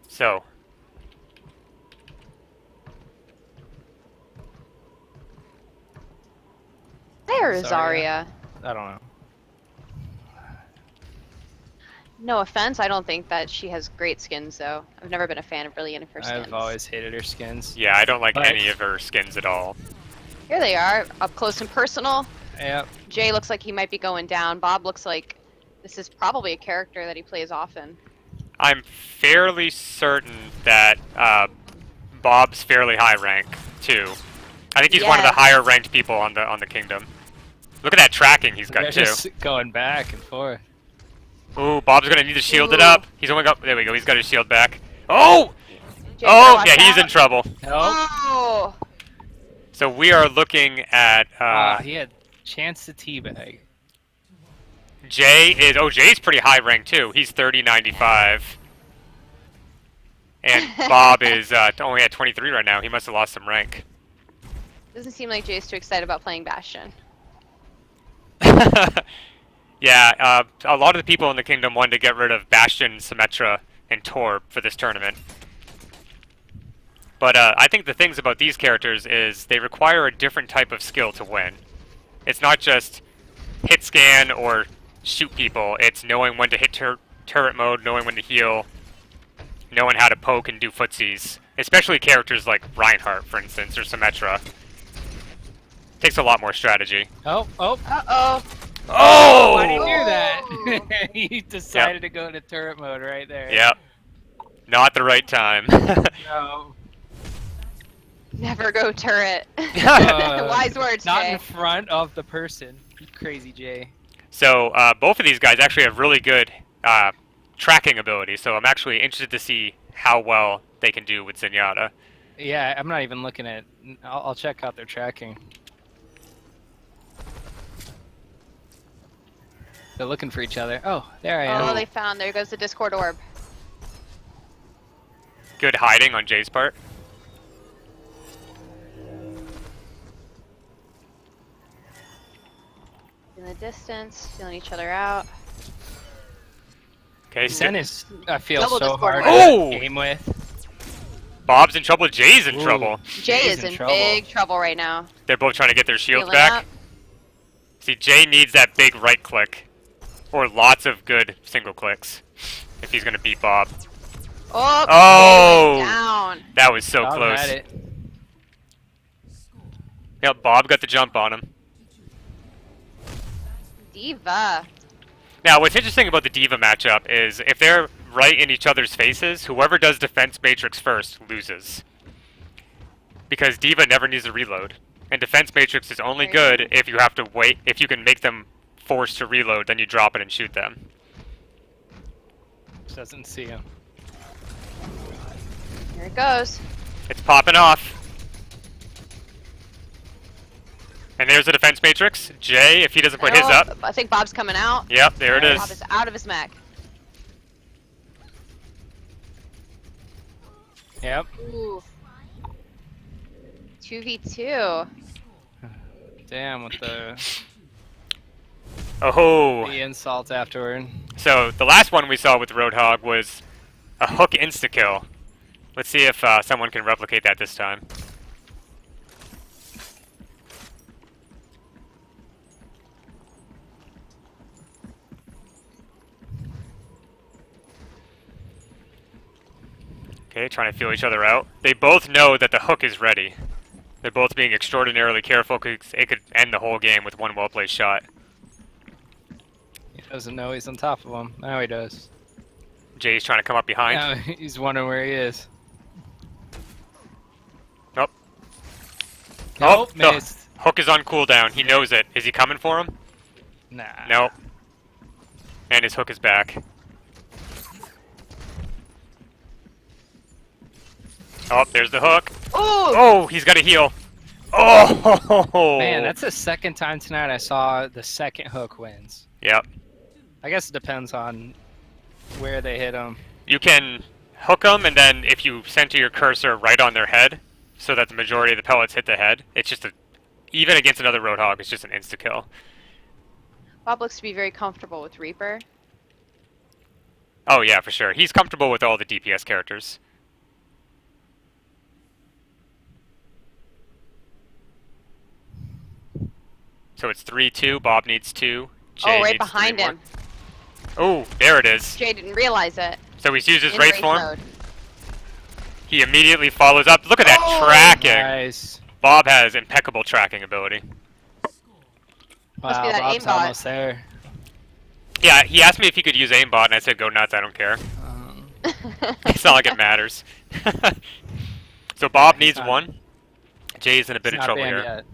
So There's Zarya. Zarya. I don't know. No offense, I don't think that she has great skins though. I've never been a fan of really any of her skins. I've always hated her skins. yeah, I don't like But- any of her skins at all. Here they are, up close and personal. Yep. Jay looks like he might be going down. Bob looks like this is probably a character that he plays often. I'm fairly certain that Bob's fairly high rank too. I think he's one of the Yes. higher ranked people on the kingdom. Look at that tracking he's They're got too. just going back and forth. Ooh, Bob's gonna need to shield it Ooh. up. He's only got. There we go. He's got his shield back. Oh! Jay, Oh, watch yeah, he's out. in trouble. Nope. Oh! So we are looking at He had chance to teabag. Jay is. Oh, Jay's pretty high rank too. He's 3095. And Bob is only at 23 right now. He must have lost some rank. Doesn't seem like Jay's too excited about playing Bastion. Yeah, a lot of the people in the kingdom wanted to get rid of Bastion, Symmetra, and Torb for this tournament. But I think the things about these characters is they require a different type of skill to win. It's not just hit scan or shoot people. It's knowing when to hit turret mode, knowing when to heal, knowing how to poke and do footsies. Especially characters like Reinhardt, for instance, or Symmetra. Takes a lot more strategy. Oh. Uh-oh. Oh! Why did you do Oh. that? He decided to go into turret mode right there. Yep. Not the right time. No. Never go turret. Uh, Wise words, Not Jay. in front of the person. You crazy Jay. So both of these guys actually have really good tracking ability, so I'm actually interested to see how well they can do with Zenyatta. Yeah, I'm not even looking at. I'll check out their tracking. They're looking for each other. Oh, there I am. Oh, they found. There goes the Discord orb. Good hiding on Jay's part. In the distance, feeling each other out. Okay, Zen is, I feel, Double so Discord hard orb. to Oh! game with. Bob's in trouble, Jay's in Ooh. trouble. Jay Jay's is in in trouble. big trouble right now. They're both trying to get their shields Healing back. up. See, Jay needs that big right click. Or lots of good single clicks. If he's gonna beat Bob. Oh! Oh! Jay went down. That was so Bob close. had it. Yep, Bob got the jump on him. Diva. Now, what's interesting about the Diva matchup is if they're right in each other's faces, whoever does defense matrix first loses. Because Diva never needs to reload. And defense matrix is only Very good if you have to wait, if you can make them forced to reload, then you drop it and shoot them. Doesn't see him. Here it goes. It's popping off. And there's the defense matrix. Jay, if he doesn't put his Oh, up. I think Bob's coming out. Yep, there it Bob is. is out of his mech. Yep. Ooh. 2v2. Damn, with the Oh. insult afterward. So the last one we saw with Roadhog was a hook insta-kill. Let's see if someone can replicate that this time. Okay, trying to feel each other out. They both know that the hook is ready. They're both being extraordinarily careful because it could end the whole game with one well-placed shot. He doesn't know he's on top of him. Now he does. Jay's trying to come up behind. Now he's wondering where he is. Nope. Nope, no. missed. Hook is on cooldown. He knows it. Is he coming for him? Nah. Nope. And his hook is back. Oh, there's the hook. Ooh! Oh, he's got a heal. Oh! Man, that's the second time tonight I saw the second hook wins. Yep. I guess it depends on where they hit them. You can hook them, and then if you center your cursor right on their head, so that the majority of the pellets hit the head, it's just a... Even against another Roadhog, it's just an insta-kill. Bob looks to be very comfortable with Reaper. Oh yeah, for sure. He's comfortable with all the DPS characters. So it's 3-2. Bob needs 2. Jay Oh, right needs behind 3 more. him. Oh, there it is. Jay didn't realize it. So he's used his In race race form. mode. He immediately follows up. Look at that Oh, tracking. Nice. Bob has impeccable tracking ability. Must be Wow, that Bob's aimbot. almost there. Yeah, he asked me if he could use aimbot, and I said, go nuts, I don't care. It's not like it matters. So Bob needs not- 1. Jay's in a bit It's of not trouble banned here. yet.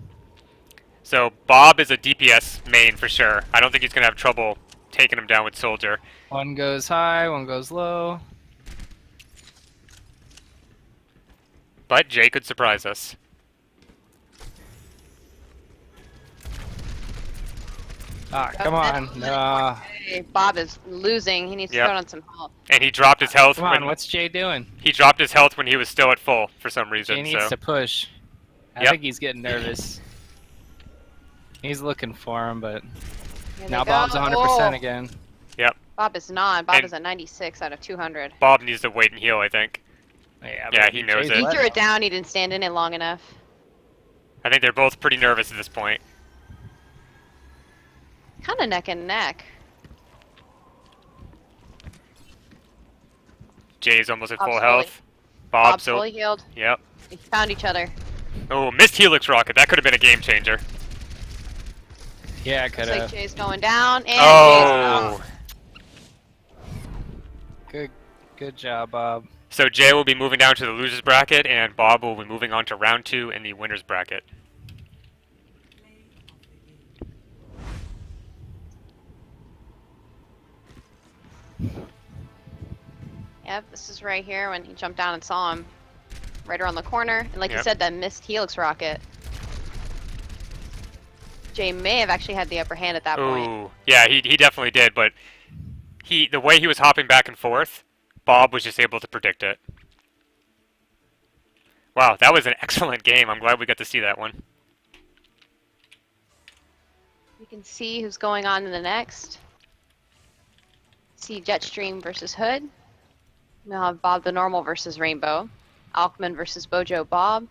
So Bob is a DPS main for sure. I don't think he's going to have trouble taking him down with Soldier. One goes high, one goes low. But Jay could surprise us. Ah, come on. No. Hey, Bob is losing. He needs to Yep. throw on some help. And he dropped his health Come when on, what's Jay doing? he dropped his health when he was still at full for some reason. Jay needs So to push. I Yep. think he's getting nervous. He's looking for him, but Here now they Bob's go. 100% Oh, again. Bob is not. Bob And- is at 96 out of 200. Bob needs to wait and heal, I think. Yeah, Yeah, but he knows Jay's it. He letting threw him. it down. He didn't stand in it long enough. I think they're both pretty nervous at this point. Kind of neck and neck. Jay's almost at Bob's full fully- health. Bob's Bob's still. fully healed. Yep. They found each other. Oh, missed Helix Rocket. That could have been a game changer. Yeah, I Looks could like have. Jay's going down. And Jay's Oh. Good job, Bob. So Jay will be moving down to the losers bracket, and Bob will be moving on to round 2 in the winners bracket. Yep, this is right here when he jumped down and saw him. Right around the corner. And like you Yep. said, that missed Helix rocket. Jay may have actually had the upper hand at that point. Ooh, yeah, he definitely did, but the way he was hopping back and forth, Bob was just able to predict it. Wow, that was an excellent game. I'm glad we got to see that one. You can see who's going on in the next. See Jetstream versus Hood. We'll have Bob the Normal versus Rainbow. Alkman versus Bojo Bob.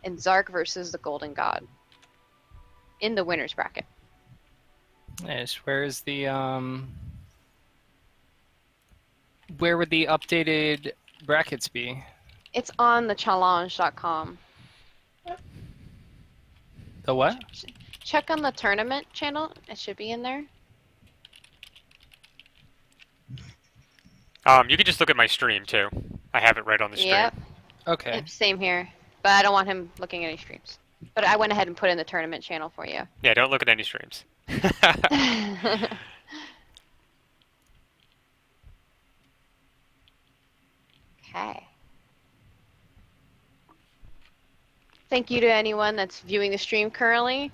And Zark versus the Golden God. In the winners bracket. Nice. Where's the Where would the updated brackets be? It's on the challenge.com. The what? Check on the tournament channel. It should be in there. You can just look at my stream too. I have it right on the stream. Yep. Okay. Yep, same here. But I don't want him looking at any streams. But I went ahead and put in the tournament channel for you. Yeah, don't look at any streams. Okay. Thank you to anyone that's viewing the stream currently.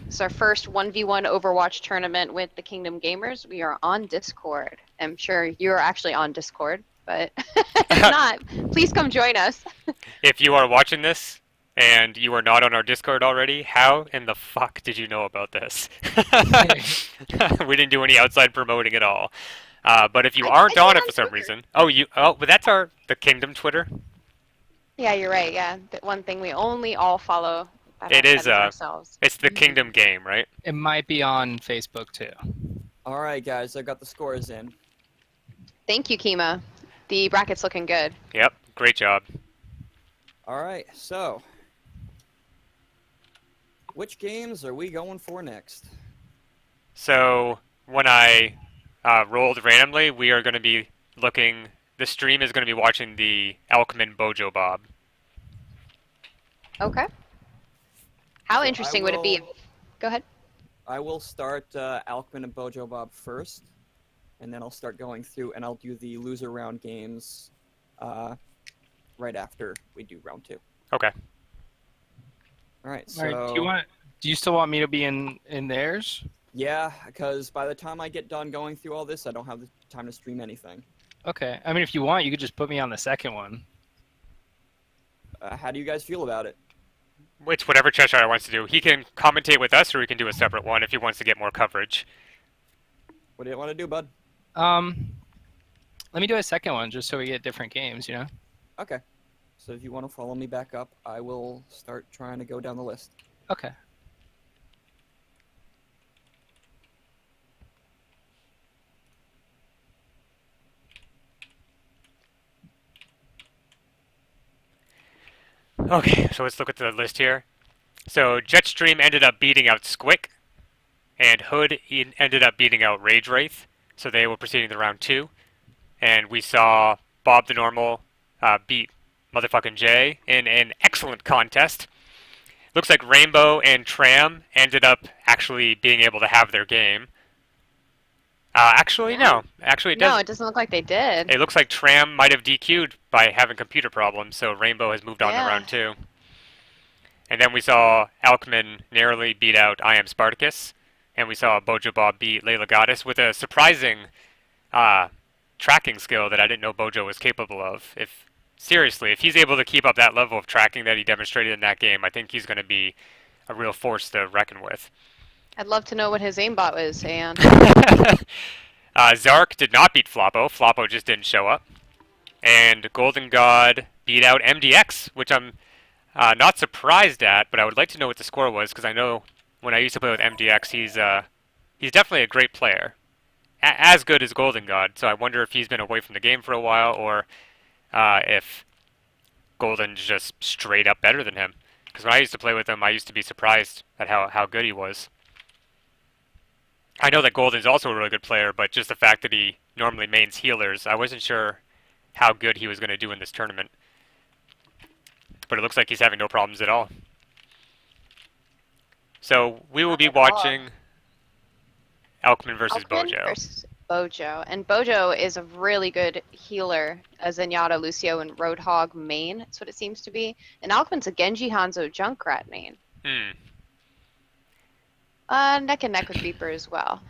It's our first 1v1 Overwatch tournament with the Kingdom Gamers. We are on Discord. I'm sure you're actually on Discord, but if not, please come join us. If you are watching this and you are not on our Discord already, how in the fuck did you know about this? We didn't do any outside promoting at all. But if you I aren't did on it on for some Twitter. reason, but that's the Kingdom Twitter. Yeah, you're right. Yeah, the one thing we only all follow. It is, ourselves. It's the Kingdom game, right? It might be on Facebook too. All right, guys, I got the scores in. Thank you, Kima. The bracket's looking good. Yep, great job. All right, so which games are we going for next? So when I rolled randomly, we are going to be looking. The stream is going to be watching the Alkman Bojo Bob. Okay. How So interesting would it be? Go ahead. I will start Alkman and Bojo Bob first, and then I'll start going through, and I'll do the loser round games right after we do round 2. Okay. All right. So All right, do you still want me to be in theirs? yeah, because by the time I get done going through all this, I don't have the time to stream anything. Okay. I mean, if you want, you could just put me on the second one. How do you guys feel about it? It's whatever Cheshire wants to do. He can commentate with us, or he can do a separate one if he wants to get more coverage. What do you want to do, bud? Let me do a second one just so we get different games, you know? Okay. So if you want to follow me back up, I will start trying to go down the list. Okay. Okay, so let's look at the list here. So Jetstream ended up beating out Squick, and Hood ended up beating out Rage Wraith. So they were proceeding to round 2. And we saw Bob the Normal beat motherfucking Jay in an excellent contest. Looks like Rainbow and Tram ended up actually being able to have their game. Actually, no. Actually, it No, doesn't. it doesn't look like they did. It looks like Tram might have DQ'd by having computer problems, so Rainbow has moved on to Yeah. round 2. And then we saw Alkman narrowly beat out I Am Spartacus, and we saw Bojo Bob beat Layla Goddess with a surprising tracking skill that I didn't know Bojo was capable of. Seriously, if he's able to keep up that level of tracking that he demonstrated in that game, I think he's going to be a real force to reckon with. I'd love to know what his aimbot was, Ayan. Zark did not beat Floppo. Floppo just didn't show up. And Golden God beat out MDX, which I'm not surprised at, but I would like to know what the score was, because I know when I used to play with MDX, he's definitely a great player. As good as Golden God, so I wonder if he's been away from the game for a while, or if Golden's just straight up better than him. Because when I used to play with him, I used to be surprised at how good he was. I know that Golden's also a really good player, but just the fact that he normally mains healers, I wasn't sure how good he was going to do in this tournament. But it looks like he's having no problems at all. So we will be watching Alkman versus Alkman Bojo. versus Bojo. And Bojo is a really good healer, as Zenyatta, Lucio, and Roadhog main. That's what it seems to be. And Alkman's a Genji Hanzo Junkrat main. Neck and neck with Beeper as well.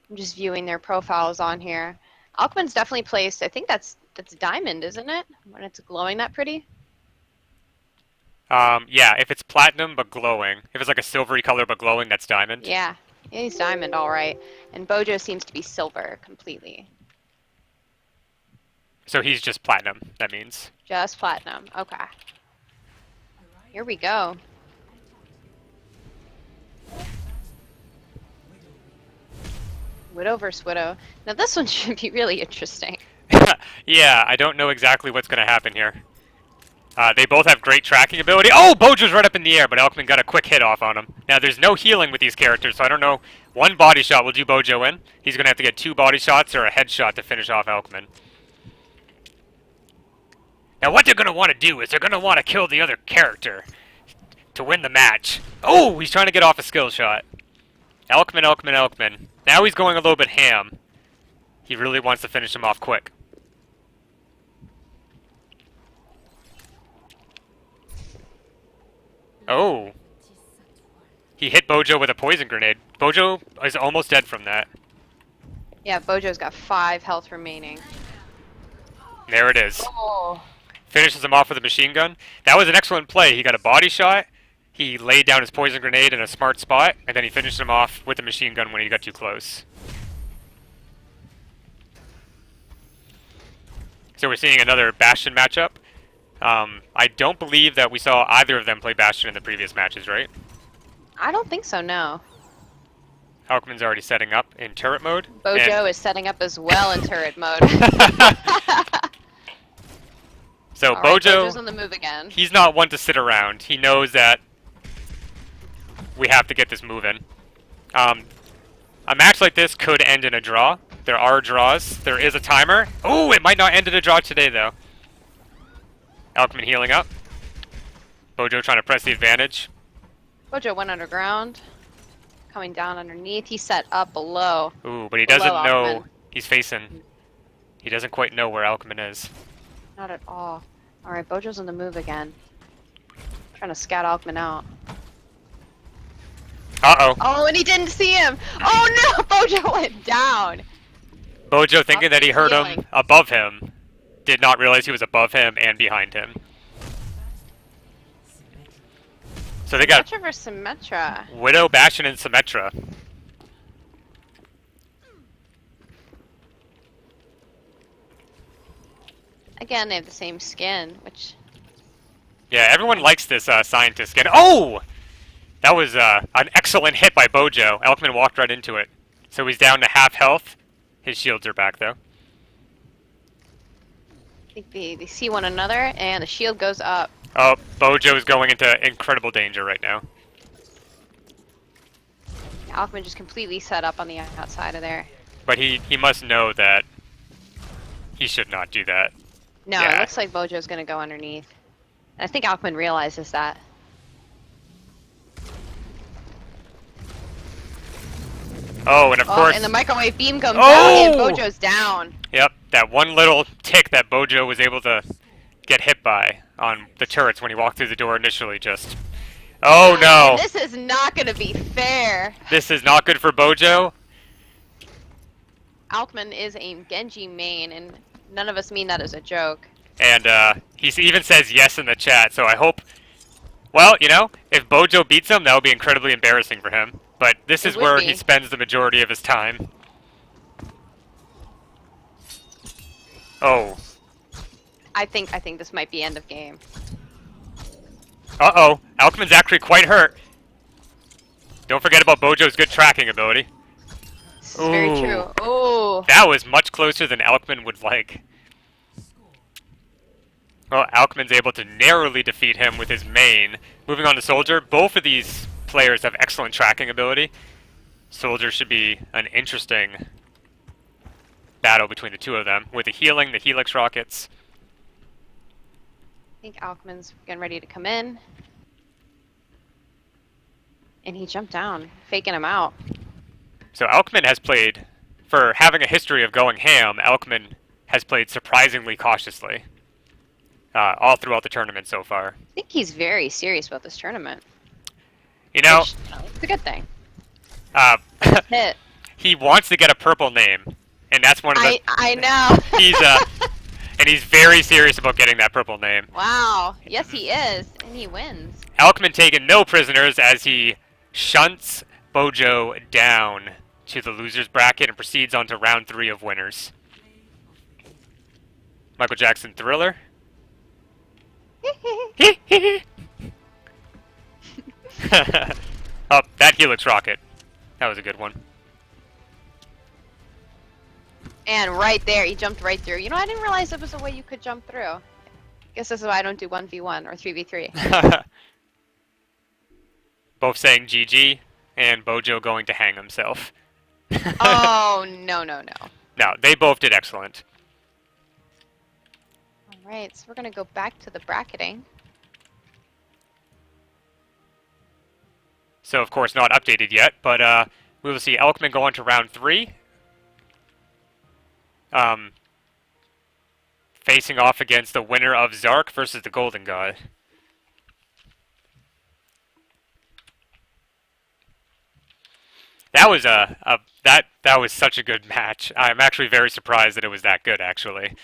I'm just viewing their profiles on here. Alkman's definitely placed, I think that's diamond, isn't it? When it's glowing that pretty? Yeah, if it's platinum but glowing. If it's like a silvery color but glowing, that's diamond. Yeah, he's diamond, all right. And Bojo seems to be silver completely. So he's just platinum, that means. Just platinum. Okay. Here we go. Widow versus Widow. Now this one should be really interesting. Yeah, I don't know exactly what's going to happen here. They both have great tracking ability. Oh, Bojo's right up in the air, but Alkman got a quick hit off on him. Now, there's no healing with these characters, so I don't know. One body shot will do Bojo in. He's going to have to get 2 body shots or a headshot to finish off Alkman. Now, what they're going to want to do is they're going to want to kill the other character to win the match. Oh, he's trying to get off a skill shot. Alkman. Now he's going a little bit ham. He really wants to finish him off quick. Oh. He hit Bojo with a poison grenade. Bojo is almost dead from that. Yeah, Bojo's got 5 health remaining. There it is. Oh. Finishes him off with a machine gun. That was an excellent play. He got a body shot. He laid down his poison grenade in a smart spot, and then he finished him off with a machine gun when he got too close. So we're seeing another Bastion matchup. I don't believe that we saw either of them play Bastion in the previous matches, right? I don't think so, no. Alkman's already setting up in turret mode. Bojo is setting up as well in turret mode. So All right, Bojo, Bojo's on the move again. he's not one to sit around. He knows that we have to get this moving. A match like this could end in a draw. There are draws. There is a timer. Oh, it might not end in a draw today, though. Alkman healing up. Bojo trying to press the advantage. Bojo went underground. Coming down underneath. He set up below. Ooh, but he Below doesn't know Alchman. he's facing. He doesn't quite know where Alchman is. Not at all. Alright, Bojo's on the move again. Trying to scout Alchman out. Uh-oh. Oh, and he didn't see him! Oh no! Bojo went down! Bojo, thinking that he heard him Healing. above him, did not realize he was above him and behind him. So they got Symmetra versus Symmetra. Widow, Bastion, and Symmetra. Again, they have the same skin, which... Yeah, everyone likes this scientist skin. Oh! That was an excellent hit by Bojo. Elkman walked right into it. So he's down to half health. His shields are back, though. I think they see one another, and the shield goes up. Oh, Bojo is going into incredible danger right now. Alchman just completely set up on the outside of there. But he must know that he should not do that. No, Yeah. it looks like Bojo's gonna go underneath. And I think Alchman realizes that. Oh, and of course... And the microwave beam comes Oh! down, and Bojo's down. Yep, that one little tick that Bojo was able to get hit by on the turrets when he walked through the door initially just... Oh no! And this is not gonna be fair. This is not good for Bojo. Alchman is a Genji main, and none of us mean that as a joke. And he even says yes in the chat, so I hope... Well, you know, if Bojo beats him, that would be incredibly embarrassing for him. But this It is would where be. he spends the majority of his time. Oh. I think this might be end of game. Uh-oh. Alchman's actually quite hurt. Don't forget about Bojo's good tracking ability. This is very Ooh. true. Oh, That was much closer than Alchman would like. Well, Alchman's able to narrowly defeat him with his main. Moving on to Soldier, both of these players have excellent tracking ability. Soldier should be an interesting battle between the two of them, with the healing, the Helix rockets. I think Alchman's getting ready to come in. And he jumped down, faking him out. So Alchman has played, for having a history of going ham, Alchman has played surprisingly cautiously. All throughout the tournament so far. I think he's very serious about this tournament. You know, Which, it's a good thing. Hit. he wants to get a purple name, and that's one of the... I know. He's and he's very serious about getting that purple name. Wow. Yes, he is. And he wins. Alchman taking no prisoners as he shunts Bojo down to the loser's bracket and proceeds on to round 3 of winners. Michael Jackson Thriller. Oh, that Helix rocket. That was a good one. And right there, he jumped right through. You know, I didn't realize there was a way you could jump through. Guess this is why I don't do 1v1 or 3v3. Both saying GG, and Bojo going to hang himself. Oh, no. No, they both did excellent. Alright, so we're going to go back to the bracketing. So, of course, not updated yet, but we will see Elkman go on to round 3. Facing off against the winner of Zark versus the Golden God. That was that was such a good match. I'm actually very surprised that it was that good, actually.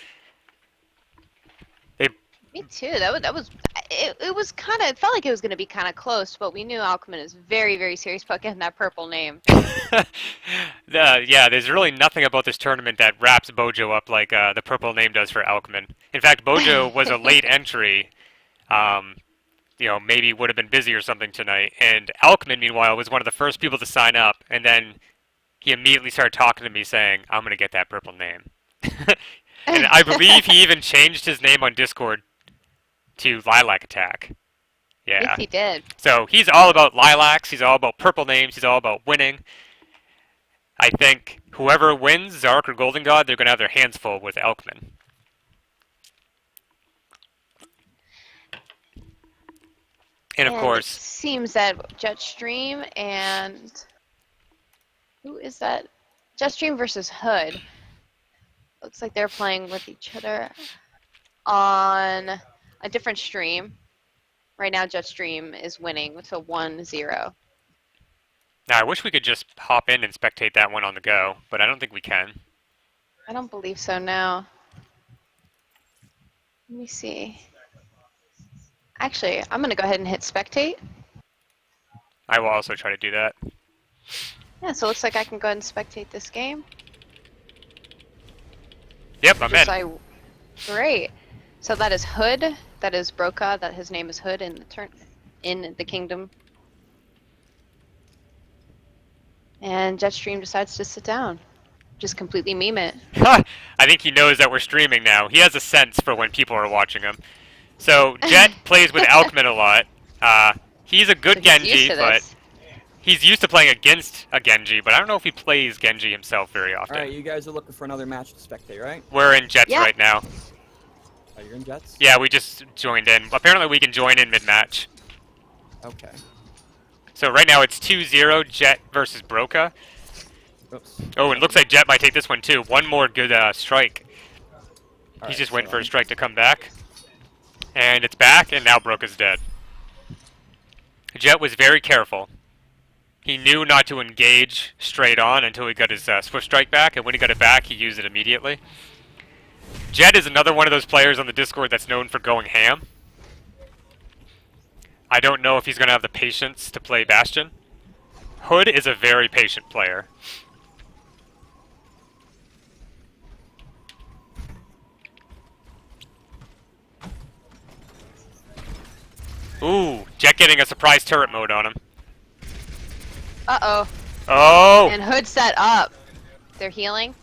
Me too. That was it was kind of, it felt like it was going to be kind of close, but we knew Alchman is very, very serious about getting that purple name. Yeah, there's really nothing about this tournament that wraps Bojo up like the purple name does for Alchman. In fact, Bojo was a late entry. You know, maybe would have been busy or something tonight. And Alchman, meanwhile, was one of the first people to sign up. And then he immediately started talking to me saying, I'm going to get that purple name. And I believe he even changed his name on Discord to Lilac Attack. Yeah. Yes, he did. So he's all about lilacs, he's all about purple names, he's all about winning. I think whoever wins, Zark or Golden God, they're going to have their hands full with Elkman. And of It course, seems that Jetstream and who is that? Jetstream versus Hood. Looks like they're playing with each other on a different stream. Right now, Jetstream is winning with a 1-0. now I wish we could just hop in and spectate that one on the go, but I don't think we can. I don't believe so now. Let me see. Actually, I'm going to go ahead and hit spectate. I will also try to do that. Yeah, so it looks like I can go ahead and spectate this game. Yep, I'm in. Great. So that is Hood. That is Broca. That his name is Hood in the kingdom. And Jetstream decides to sit down. Just completely meme it. I think he knows that we're streaming now. He has a sense for when people are watching him. So Jet plays with Alkman a lot. He's a good So he's Genji, used to but this. he's used to playing against a Genji, but I don't know if he plays Genji himself very often. Alright, you guys are looking for another match to spectate, right? We're in Jets Yeah. right now. Oh, you're in Jets? Yeah, we just joined in. Apparently we can join in mid-match. Okay. So right now it's 2-0, Jet versus Broca. Oops. Oh, and it looks like Jet might take this one too. One more good strike. He's Alright, just waiting so for a strike to come back. And it's back, and now Broca's dead. Jet was very careful. He knew not to engage straight on until he got his swift strike back, and when he got it back, he used it immediately. Jet is another one of those players on the Discord that's known for going ham. I don't know if he's going to have the patience to play Bastion. Hood is a very patient player. Ooh, Jet getting a surprise turret mode on him. Uh-oh. Oh! And Hood set up. They're healing.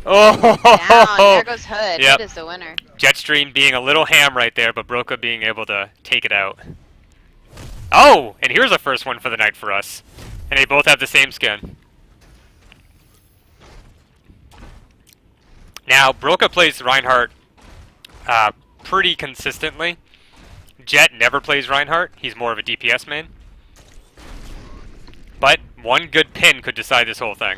Oh! Down. There goes Hood. Yep. Hood is the winner. Jetstream being a little ham right there, but Broca being able to take it out. Oh! And here's a first one for the night for us. And they both have the same skin. Now, Broca plays Reinhardt pretty consistently. Jet never plays Reinhardt. He's more of a DPS main. But one good pin could decide this whole thing.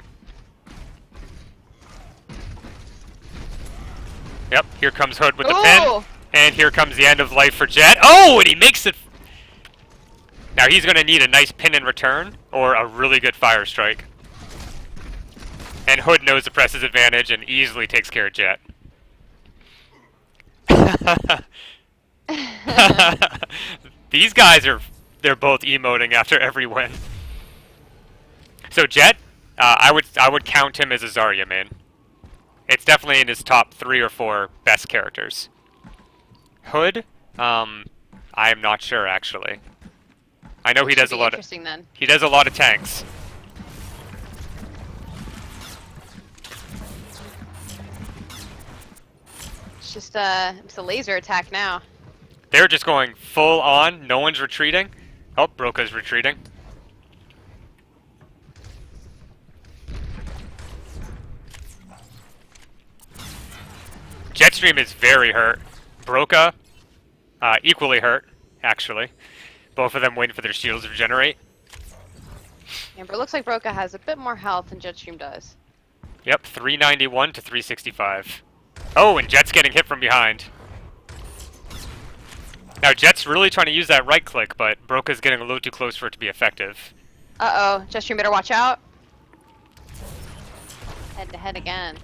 Yep, here comes Hood with the pin. Ooh! And here comes the end of life for Jet. Oh, and he makes it. Now he's going to need a nice pin in return or a really good fire strike. And Hood knows the press his advantage and easily takes care of Jet. These guys they're both emoting after every win. So Jet, I would count him as a Zarya main. It's definitely in his top 3 or 4 best characters. Hood, I am not sure actually. I know he Should does a be lot of interesting then. he does a lot of tanks. It's just it's a laser attack now. They're just going full on. No one's retreating. Oh, Broca's retreating. Jetstream is very hurt. Broca, equally hurt, actually. Both of them waiting for their shields to regenerate. Yeah, but it looks like Broca has a bit more health than Jetstream does. Yep, 391 to 365. Oh, and Jet's getting hit from behind. Now Jet's really trying to use that right click, but Broca's getting a little too close for it to be effective. Uh-oh. Jetstream better watch out. Head to head again.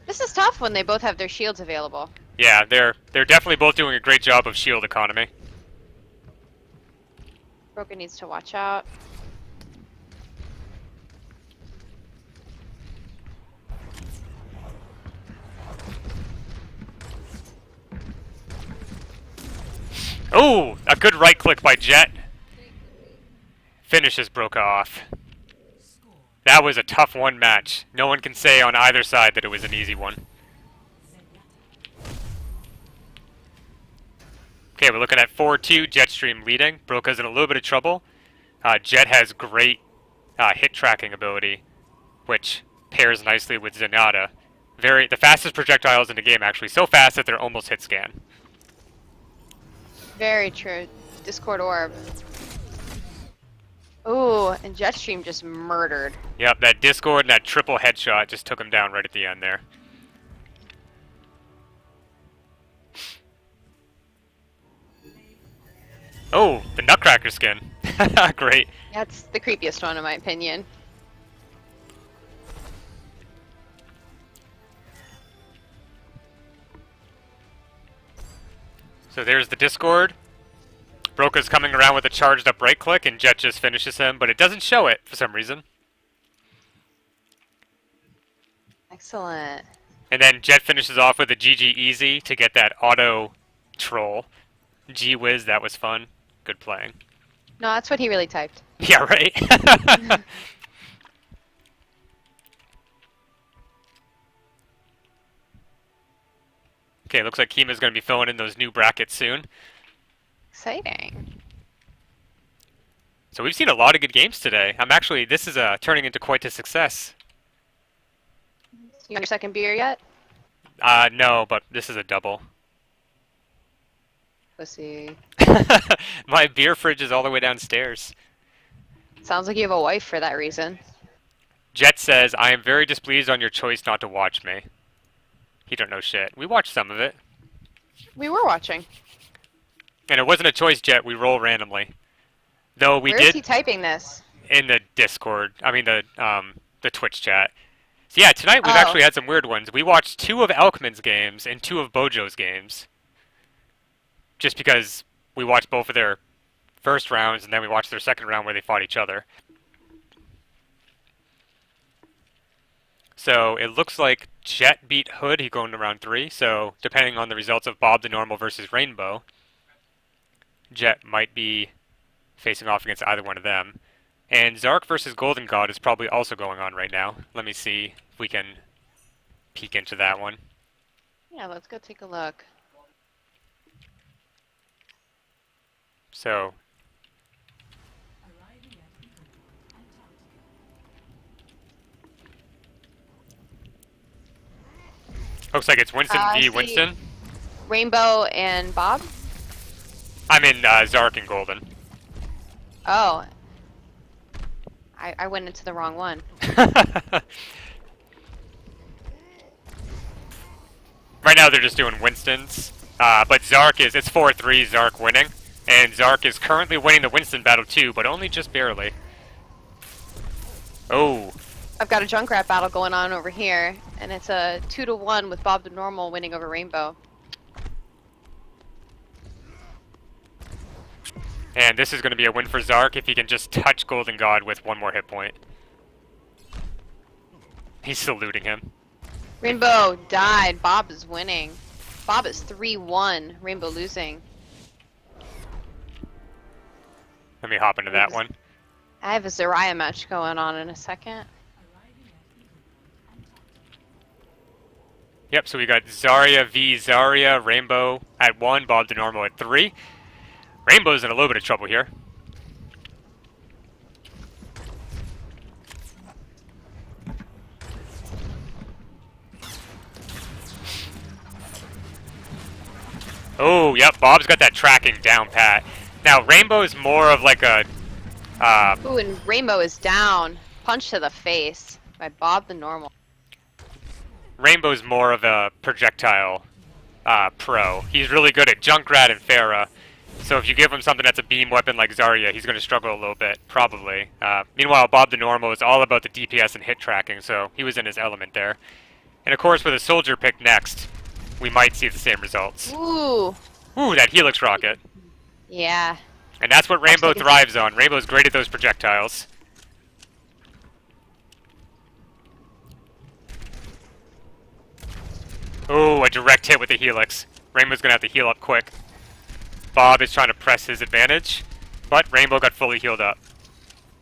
This is tough when they both have their shields available. Yeah, they're definitely both doing a great job of shield economy. Broca needs to watch out. Oh, a good right click by Jet. Finishes Broca off. That was a tough one match. No one can say on either side that it was an easy one. Okay, we're looking at 4-2, Jetstream leading. Broca's in a little bit of trouble. Jet has great hit tracking ability, which pairs nicely with Zenyatta. The fastest projectiles in the game, actually. So fast that they're almost hit scan. Very true. Discord orb. Ooh, and Jetstream just murdered. Yep, that Discord and that triple headshot just took him down right at the end there. Oh, the Nutcracker skin. Great. That's the creepiest one in my opinion. So there's the Discord. Broca's coming around with a charged up right click, and Jet just finishes him, but it doesn't show it for some reason. Excellent. And then Jet finishes off with a GG easy to get that auto troll. Gee whiz, that was fun. Good playing. No, that's what he really typed. Yeah, right? Okay, looks like Kima's going to be filling in those new brackets soon. Exciting. So we've seen a lot of good games today. This is turning into quite a success. You on your second beer yet? No, but this is a double. Pussy. My beer fridge is all the way downstairs. Sounds like you have a wife for that reason. Jet says, I am very displeased on your choice not to watch me. He don't know shit. We watched some of it. We were watching. And it wasn't a choice, Jet. We roll randomly. Though we Where did is he typing this? in the Discord. I mean the Twitch chat. So yeah, tonight we've Oh. actually had some weird ones. We watched 2 of Elkman's games and 2 of Bojo's games. Just because we watched both of their first rounds and then we watched their second round where they fought each other. So it looks like Jet beat Hood. He's going to round 3. So depending on the results of Bob the Normal versus Rainbow, Jet might be facing off against either one of them. And Zark versus Golden God is probably also going on right now. Let me see if we can peek into that one. Yeah, let's go take a look. So looks like it's Winston I v. see. Winston. Rainbow and Bob? I'm in Zark and Golden. Oh. I went into the wrong one. Right now they're just doing Winston's. But Zark it's 4-3 Zark winning. And Zark is currently winning the Winston battle too, but only just barely. Oh. I've got a Junkrat battle going on over here, and it's a 2-1 with Bob the Normal winning over Rainbow. And this is going to be a win for Zark if he can just touch Golden God with 1 more hit point. He's saluting him. Rainbow died. Bob is winning. Bob is 3-1. Rainbow losing. Let me hop into that one. I have a Zarya match going on in a second. Yep, so we got Zarya v Zarya, Rainbow at 1, Bob the Normal at 3. Rainbow's in a little bit of trouble here. Oh, yep, Bob's got that tracking down pat. Now, Rainbow's more of like a... Ooh, and Rainbow is down. Punch to the face by Bob the Normal. Rainbow's more of a projectile pro. He's really good at Junkrat and Pharah. So if you give him something that's a beam weapon like Zarya, he's going to struggle a little bit, probably. Meanwhile, Bob the Normal is all about the DPS and hit tracking, so he was in his element there. And of course, with a soldier pick next, we might see the same results. Ooh. Ooh, that Helix rocket. Yeah. And that's what Rainbow thrives on. Rainbow's great at those projectiles. Oh, a direct hit with the Helix. Rainbow's going to have to heal up quick. Bob is trying to press his advantage, but Rainbow got fully healed up.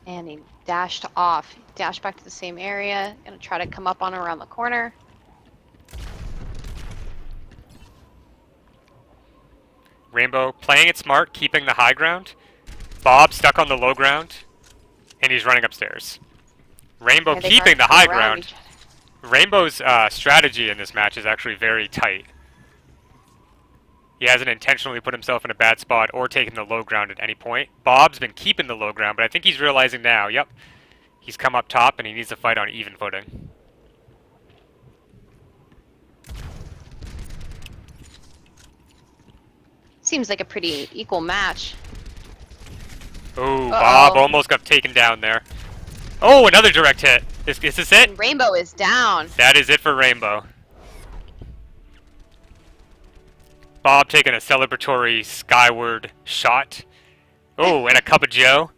And he dashed off. Dashed back to the same area. Gonna try to come up on him around the corner. Rainbow playing it smart, keeping the high ground. Bob stuck on the low ground, and he's running upstairs. Rainbow Yeah, they keeping the gotta high go around ground. each other. Rainbow's strategy in this match is actually very tight. He hasn't intentionally put himself in a bad spot or taken the low ground at any point. Bob's been keeping the low ground, but I think he's realizing now, yep, he's come up top and he needs to fight on even footing. Seems like a pretty equal match. Oh, Bob almost got taken down there. Oh, another direct hit. Is this it? And Rainbow is down. That is it for Rainbow. Bob taking a celebratory skyward shot. Oh, and a cup of Joe.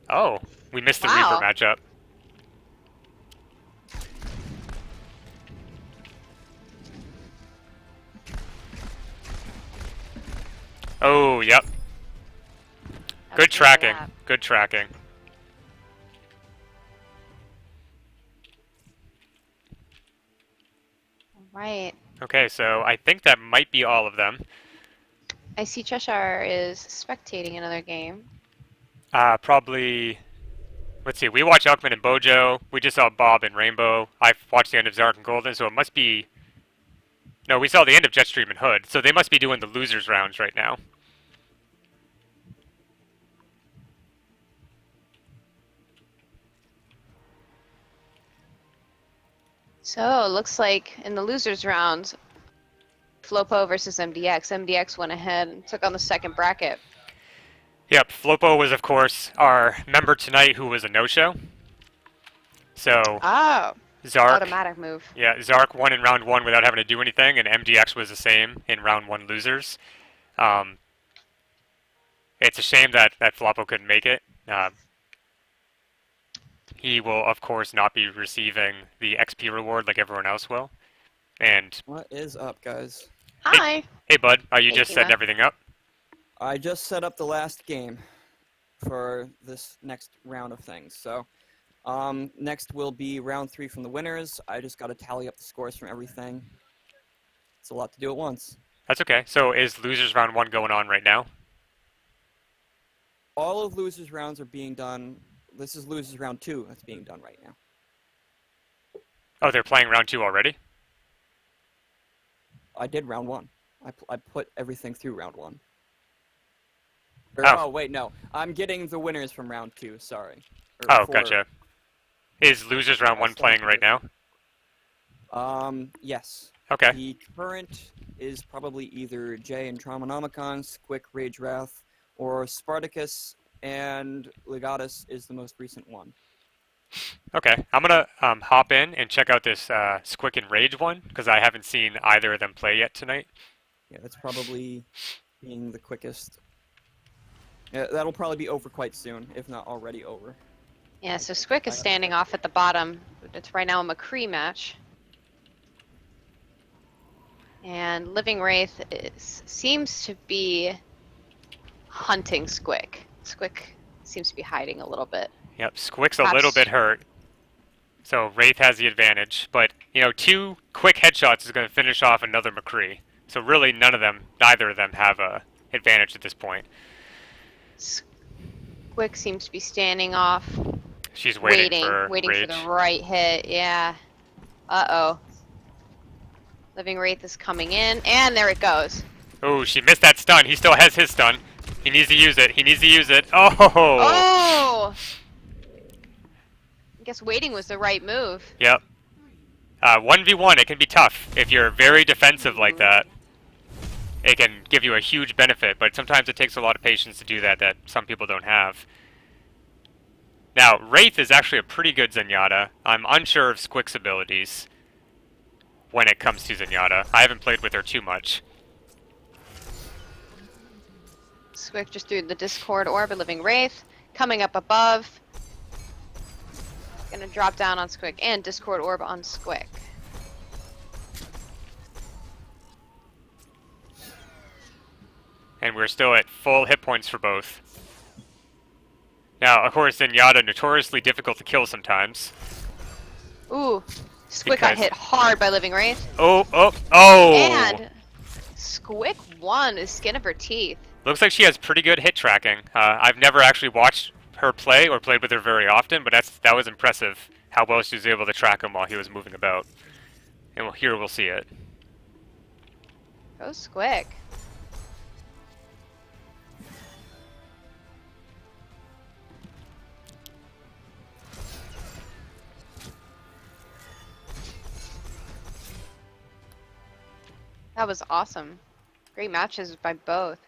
Oh, we missed the Wow. Reaper matchup. Oh, yep. Good tracking. Good tracking. Right. Okay, so I think that might be all of them. I see Cheshire is spectating another game. Probably. Let's see. We watched Elkman and Bojo. We just saw Bob and Rainbow. I watched the end of Zark and Golden, so it must be. No, we saw the end of Jetstream and Hood, so they must be doing the losers rounds right now. So it looks like in the losers round, Flopo versus MDX. MDX went ahead and took on the second bracket. Yep, Flopo was, of course, our member tonight who was a no-show. So, Oh, Zark. automatic move. Yeah, Zark won in round 1 without having to do anything, and MDX was the same in round 1 losers. It's a shame that Flopo couldn't make it. He will, of course, not be receiving the XP reward like everyone else will. And What is up, guys? Hi. hey, bud, you Hey, just Kima. setting everything up? I just set up the last game for this next round of things. So, next will be round 3 from the winners. I just got to tally up the scores from everything. It's a lot to do at once. That's okay. So is losers round 1 going on right now? All of losers rounds are being done. This is losers round 2 that's being done right now. Oh, they're playing round 2 already? I did round 1. I put everything through round 1. Oh. Wait, no. I'm getting the winners from round 2, sorry. Oh, gotcha. Is losers round 1 Last playing round. right now? Yes. Okay. The current is probably either Jay and Traumanomicon, Squick, Rage Wrath, or Spartacus and Legatus is the most recent one. Okay. I'm gonna hop in and check out this Squick and Rage one, because I haven't seen either of them play yet tonight. Yeah, that's probably being the quickest. Yeah, that'll probably be over quite soon, if not already over. Yeah, so Squick is standing off at the bottom. It's right now a McCree match. And Living Wraith seems to be hunting Squick. Squick seems to be hiding a little bit. Yep, Squick's a little bit hurt. So Wraith has the advantage, but, 2 quick headshots is going to finish off another McCree. So really neither of them have a advantage at this point. Squick seems to be standing off. She's waiting for waiting Rage. for the right hit, yeah. Uh-oh. Living Wraith is coming in, and there it goes. Oh, she missed that stun. He still has his stun. He needs to use it. He needs to use it. Oh! Oh! I guess waiting was the right move. Yep. 1v1, it can be tough if you're very defensive like that. It can give you a huge benefit, but sometimes it takes a lot of patience to do that some people don't have. Now, Wraith is actually a pretty good Zenyatta. I'm unsure of Squick's abilities when it comes to Zenyatta. I haven't played with her too much. Squick just threw the Discord Orb at Living Wraith. Coming up above. Gonna drop down on Squick and Discord Orb on Squick. And we're still at full hit points for both. Now, of course, Zenyatta notoriously difficult to kill sometimes. Ooh, Squick got Because- hit hard by Living Wraith. Oh! And Squick won the skin of her teeth. Looks like she has pretty good hit tracking. I've never actually watched her play or played with her very often, but that was impressive how well she was able to track him while he was moving about. And here we'll see it. Go Squick. That was awesome. Great matches by both.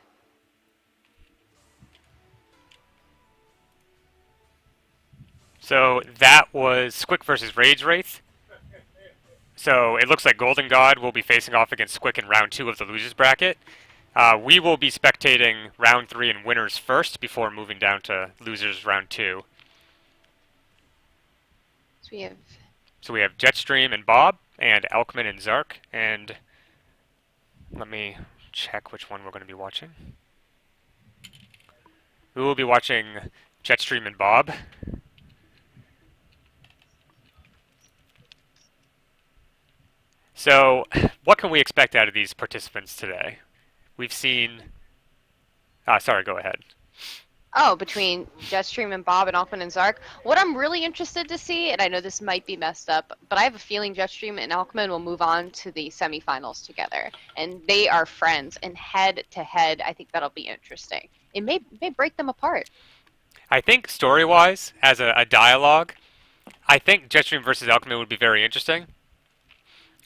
So that was Squick versus Rage Wraith. So it looks like Golden God will be facing off against Squick in round 2 of the losers bracket. We will be spectating round 3 and winners first before moving down to losers round 2. So we have Jetstream and Bob, and Alkman and Zark, and let me check which one we're going to be watching. We will be watching Jetstream and Bob. So, what can we expect out of these participants today? We've seen... sorry, go ahead. Oh, between Jetstream and Bob and Alkman and Zark. What I'm really interested to see, and I know this might be messed up, but I have a feeling Jetstream and Alkman will move on to the semifinals together. And they are friends, and head to head, I think that'll be interesting. It may break them apart. I think story-wise, as a dialogue, I think Jetstream versus Alkman would be very interesting.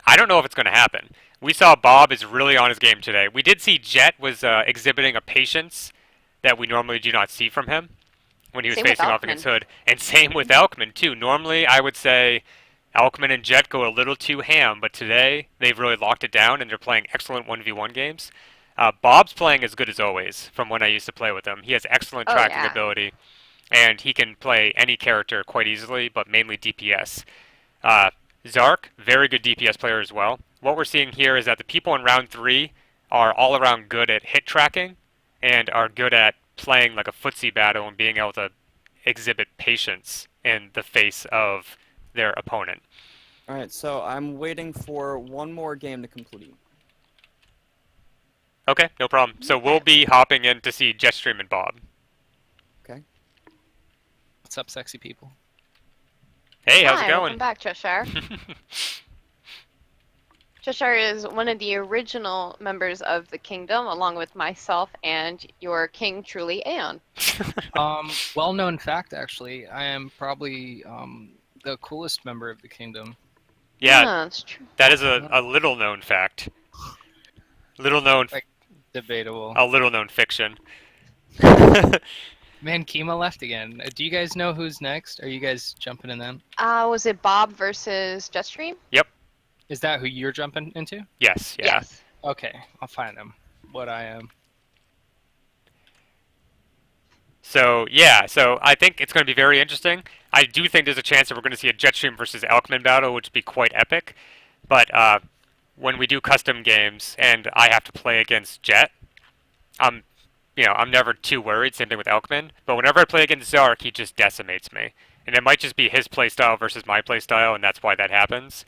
I don't know if it's going to happen. We saw Bob is really on his game today. We did see Jet was exhibiting a patience that we normally do not see from him when he was facing off against Hood. And same with Alkman, too. Normally, I would say Alkman and Jet go a little too ham, but today they've really locked it down and they're playing excellent 1v1 games. Bob's playing as good as always from when I used to play with him. He has excellent tracking ability, and he can play any character quite easily, but mainly DPS. Zark, very good DPS player as well. What we're seeing here is that the people in round 3 are all around good at hit tracking and are good at playing like a footsie battle and being able to exhibit patience in the face of their opponent. All right, so I'm waiting for one more game to complete. Okay, no problem. So we'll be hopping in to see Jetstream and Bob. Okay. What's up, sexy people? Hey, how's it going? Welcome back, Cheshire. Cheshire is one of the original members of the kingdom, along with myself and your king, truly, Aeon. Well-known fact, actually. I am probably the coolest member of the kingdom. Yeah, that's true. That is a little-known fact. Little-known... Like, debatable. A little-known fiction. Man, Kima left again. Do you guys know who's next? Are you guys jumping in them? Was it Bob versus Jetstream? Yep. Is that who you're jumping into? Yes, yeah. Yes. Okay, I'll find him. What I am. So, yeah, so I think it's going to be very interesting. I do think there's a chance that we're going to see a Jetstream versus Alkman battle, which would be quite epic. But when we do custom games and I have to play against Jet, I'm never too worried. Same thing with Alkman. But whenever I play against Zark, he just decimates me. And it might just be his playstyle versus my playstyle, and that's why that happens.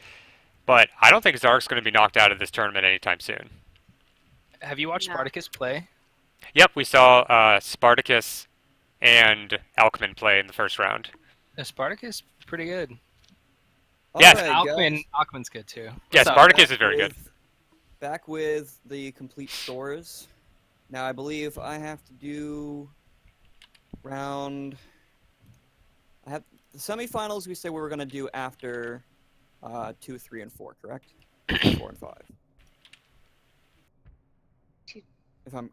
But I don't think Zark's going to be knocked out of this tournament anytime soon. Have you watched Spartacus play? Yep, we saw Spartacus and Alkman play in the first round. Spartacus, pretty good. Yes, Alkman's good too. Yeah, Spartacus is very good. Back with the complete scores. Now I believe I have to do round. I have the semifinals. We say we were going to do after 2, 3, and 4, correct? 4 and 5.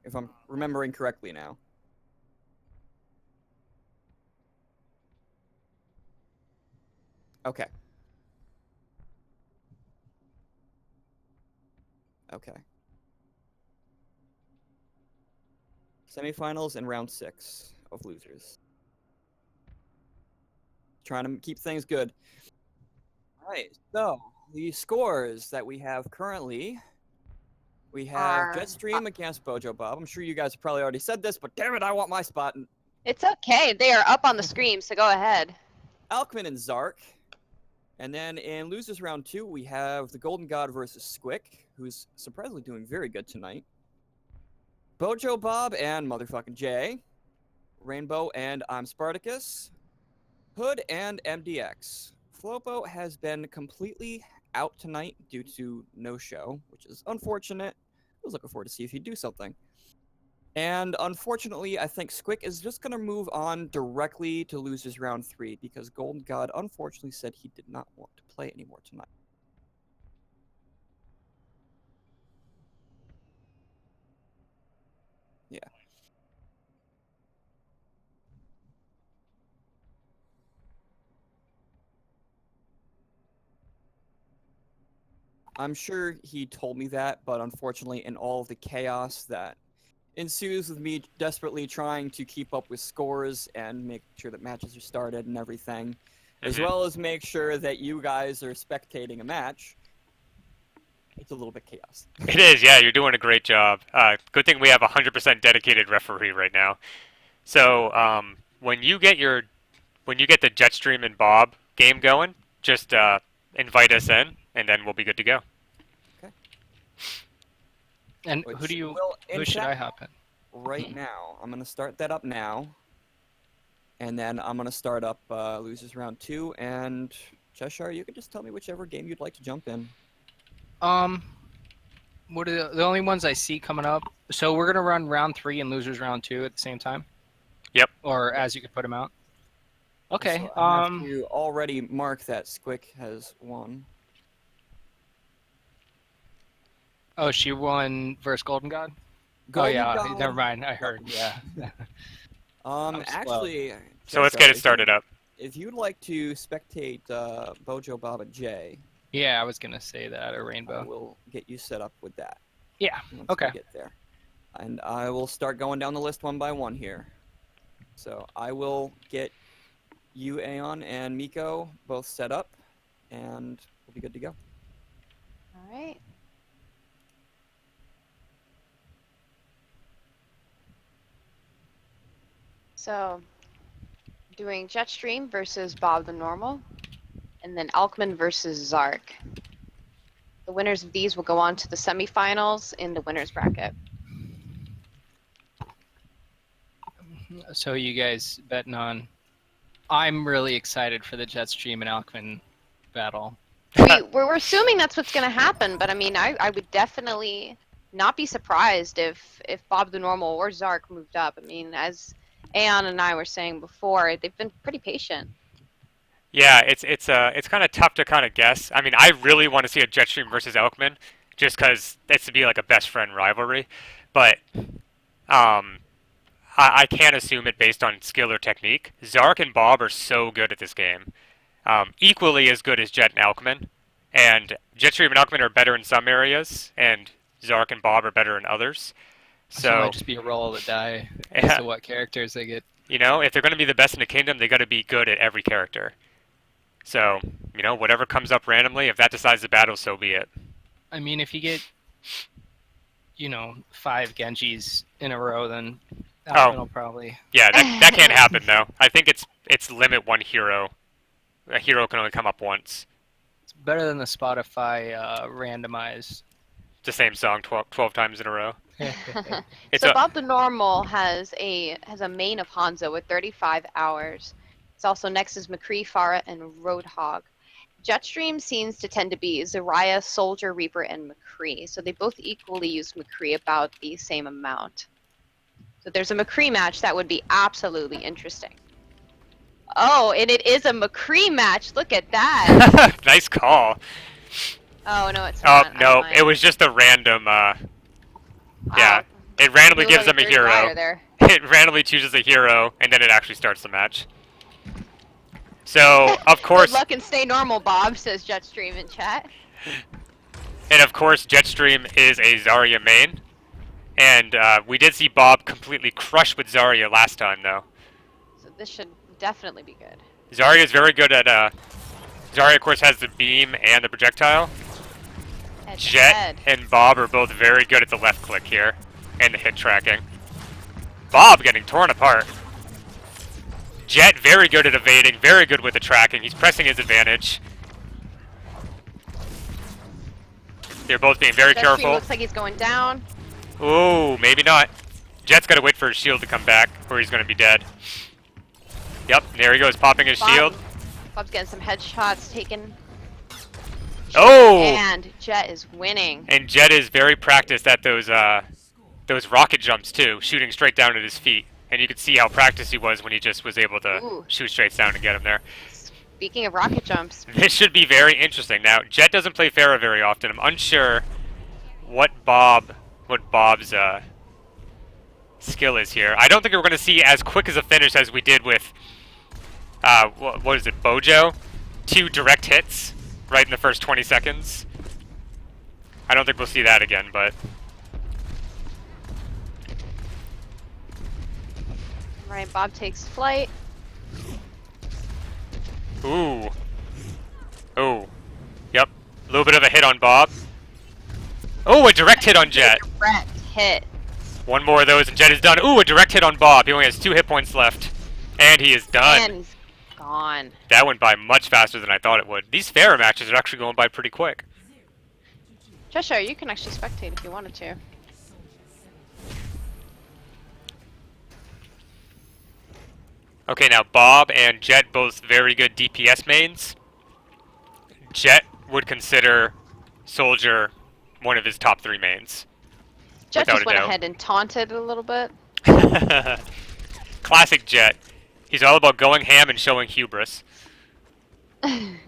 If I'm remembering correctly now. Okay. Okay. Semifinals and round 6 of losers. Trying to keep things good. All right, so the scores that we have currently, we have Jetstream against Bojo Bob. I'm sure you guys have probably already said this, but damn it, I want my spot. It's okay. They are up on the screen, so go ahead. Alkman and Zark. And then in losers round 2, we have the Golden God versus Squick, who's surprisingly doing very good tonight. Bojo Bob and motherfucking Jay. Rainbow and I'm Spartacus. Hood and MDX. Flobo has been completely out tonight due to no show, which is unfortunate. was looking forward to see if he'd do something. And unfortunately, I think Squick is just going to move on directly to losers round 3 because Golden God unfortunately said he did not want to play anymore tonight. Yeah. I'm sure he told me that, but unfortunately, in all of the chaos that ensues with me desperately trying to keep up with scores and make sure that matches are started and everything, as well as make sure that you guys are spectating a match, it's a little bit chaos. It is, yeah. You're doing a great job. Good thing we have a 100% dedicated referee right now. So when you get the Jetstream and Bob game going, just invite us in, and then we'll be good to go. Okay. And Which who should I hop in? Right now, I'm gonna start that up now, and then I'm gonna start up losers round 2. And Cheshire, you can just tell me whichever game you'd like to jump in. What are the only ones I see coming up? So we're gonna run round 3 and losers round 2 at the same time. Yep. Or as you could put them out. Okay. So I have to already mark that Squick has won. Oh, she won versus Golden God. Golden oh yeah, God. never mind. I heard. Yeah. Actually, So let's Cheshire, get it started up. If you'd like to spectate Bojo, Bob, and Jay, Yeah, I was gonna say that, or I Rainbow. will get you set up with that. Yeah. Once Okay. we get there. And I will start going down the list one by one here. So I will get you, Aeon, and Miko both set up, and we'll be good to go. All right. So, doing Jetstream versus Bob the Normal, and then Alkman versus Zark. The winners of these will go on to the semifinals in the winners bracket. So you guys betting on? I'm really excited for the Jetstream and Alkman battle. We're assuming that's what's going to happen, but I mean, I would definitely not be surprised if Bob the Normal or Zark moved up. I mean, as Aeon and I were saying before, they've been pretty patient. Yeah, it's kind of tough to kind of guess. I mean, I really want to see a Jetstream versus Elkman, just because it's to be like a best friend rivalry. But I can't assume it based on skill or technique. Zark and Bob are so good at this game, equally as good as Jet and Elkman. And Jetstream and Elkman are better in some areas, and Zark and Bob are better in others. So it So might just be a roll of the die as Yeah. to what characters they get. you know, if they're going to be the best in the kingdom, they got to be good at every character. So you know, whatever comes up randomly, if that decides the battle, so be it. I mean, if you get, 5 Genjis in a row, then Alkman will probably. Yeah, that can't happen though. I think it's limit one hero. A hero can only come up once. It's better than the Spotify randomized. It's the same song 12 times in a row. It's So a, Bob the Normal has a main of Hanzo with 35 hours. It's also next is McCree, Farah, and Roadhog. Jetstream seems to tend to be Zarya, Soldier, Reaper, and McCree. So they both equally use McCree about the same amount. So there's a McCree match that would be absolutely interesting. Oh, and it is a McCree match. Look at that. nice call. Oh, no, it's Oh not. no, it was just a random. Yeah, Wow. it randomly You gives look them a like a dirty liar hero. there. It randomly chooses a hero, and then it actually starts the match. So of course, Good luck and stay normal, Bob, says Jetstream in chat. and of course, Jetstream is a Zarya main, and we did see Bob completely crush with Zarya last time, though. So this should definitely be good. Zarya is very good at. Zarya, of course, has the beam and the projectile. Head to Jet head. and Bob are both very good at the left click here, and the hit tracking. Bob getting torn apart. Jet very good at evading, very good with the tracking. He's pressing his advantage. They're both being very Jetstream careful. looks like he's going down. Ooh, maybe not. Jet's got to wait for his shield to come back, or he's going to be dead. Yep, there he goes, popping his shield. Bob's getting some headshots taken. Oh! And Jet is winning. And Jet is very practiced at those rocket jumps too, shooting straight down at his feet. And you could see how practiced he was when he just was able to Ooh. shoot straight down and get him there. Speaking of rocket jumps, This should be very interesting. Now, Jet doesn't play Pharah very often. I'm unsure what Bob's skill is here. I don't think we're going to see as quick as a finish as we did with what is it, Bojo? 2 direct hits right in the first 20 seconds. I don't think we'll see that again, but right, Bob takes flight. ooh. Ooh. Yep. A little bit of a hit on Bob. Oh, a direct hit on Jet. Direct hit. One more of those and Jet is done. Ooh, a direct hit on Bob. He only has 2 hit points left. And he is done. And he's gone. That went by much faster than I thought it would. These Pharah matches are actually going by pretty quick. Joshua, you can actually spectate if you wanted to. Okay, now Bob and Jet both very good DPS mains. Jet would consider Soldier one of his top 3 mains. Jet Without just a went doubt. ahead and taunted a little bit. Classic Jet. He's all about going ham and showing hubris. Okay,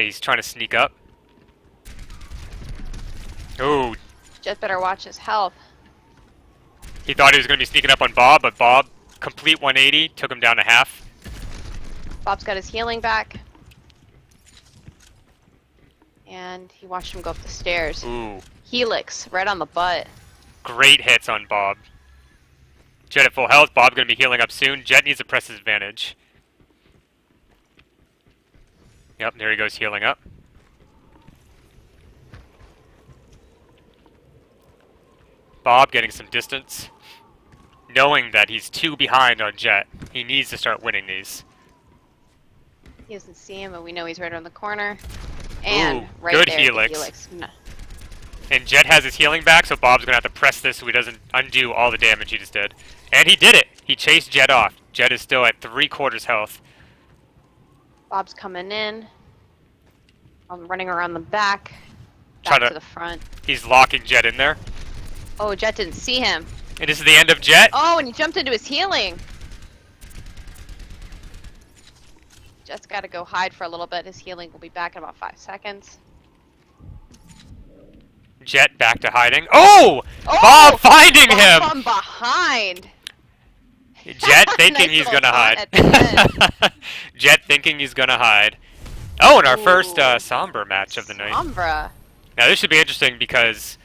he's trying to sneak up. Ooh, Jet better watch his health. he thought he was going to be sneaking up on Bob, but Bob, complete 180, took him down to half. Bob's got his healing back. And he watched him go up the stairs. Ooh, Helix, right on the butt. great hits on Bob. Jet at full health, Bob going to be healing up soon. Jet needs to press his advantage. Yep, there he goes healing up. Bob getting some distance. Knowing that he's 2 behind on Jet. He needs to start winning these. He doesn't see him, but we know he's right around the corner. And Ooh, right good there, the helix. No. And Jet has his healing back, so Bob's going to have to press this so he doesn't undo all the damage he just did. And he did it! He chased Jet off. Jet is still at 3/4 health. Bob's coming in. I'm running around the back. Try Back to- to the front. He's locking Jet in there. Oh, Jet didn't see him. And this is the end of Jet. Oh, and he jumped into his healing. Jet's got to go hide for a little bit. His healing will be back in about 5 seconds. Jet back to hiding. Oh! Oh! Bob finding Bob him! from behind. Jet thinking Nice he's little gonna taunt hide. at the Jet thinking he's gonna hide. Oh, and our first Ooh. Somber match of the night. Sombra. Now this should be interesting because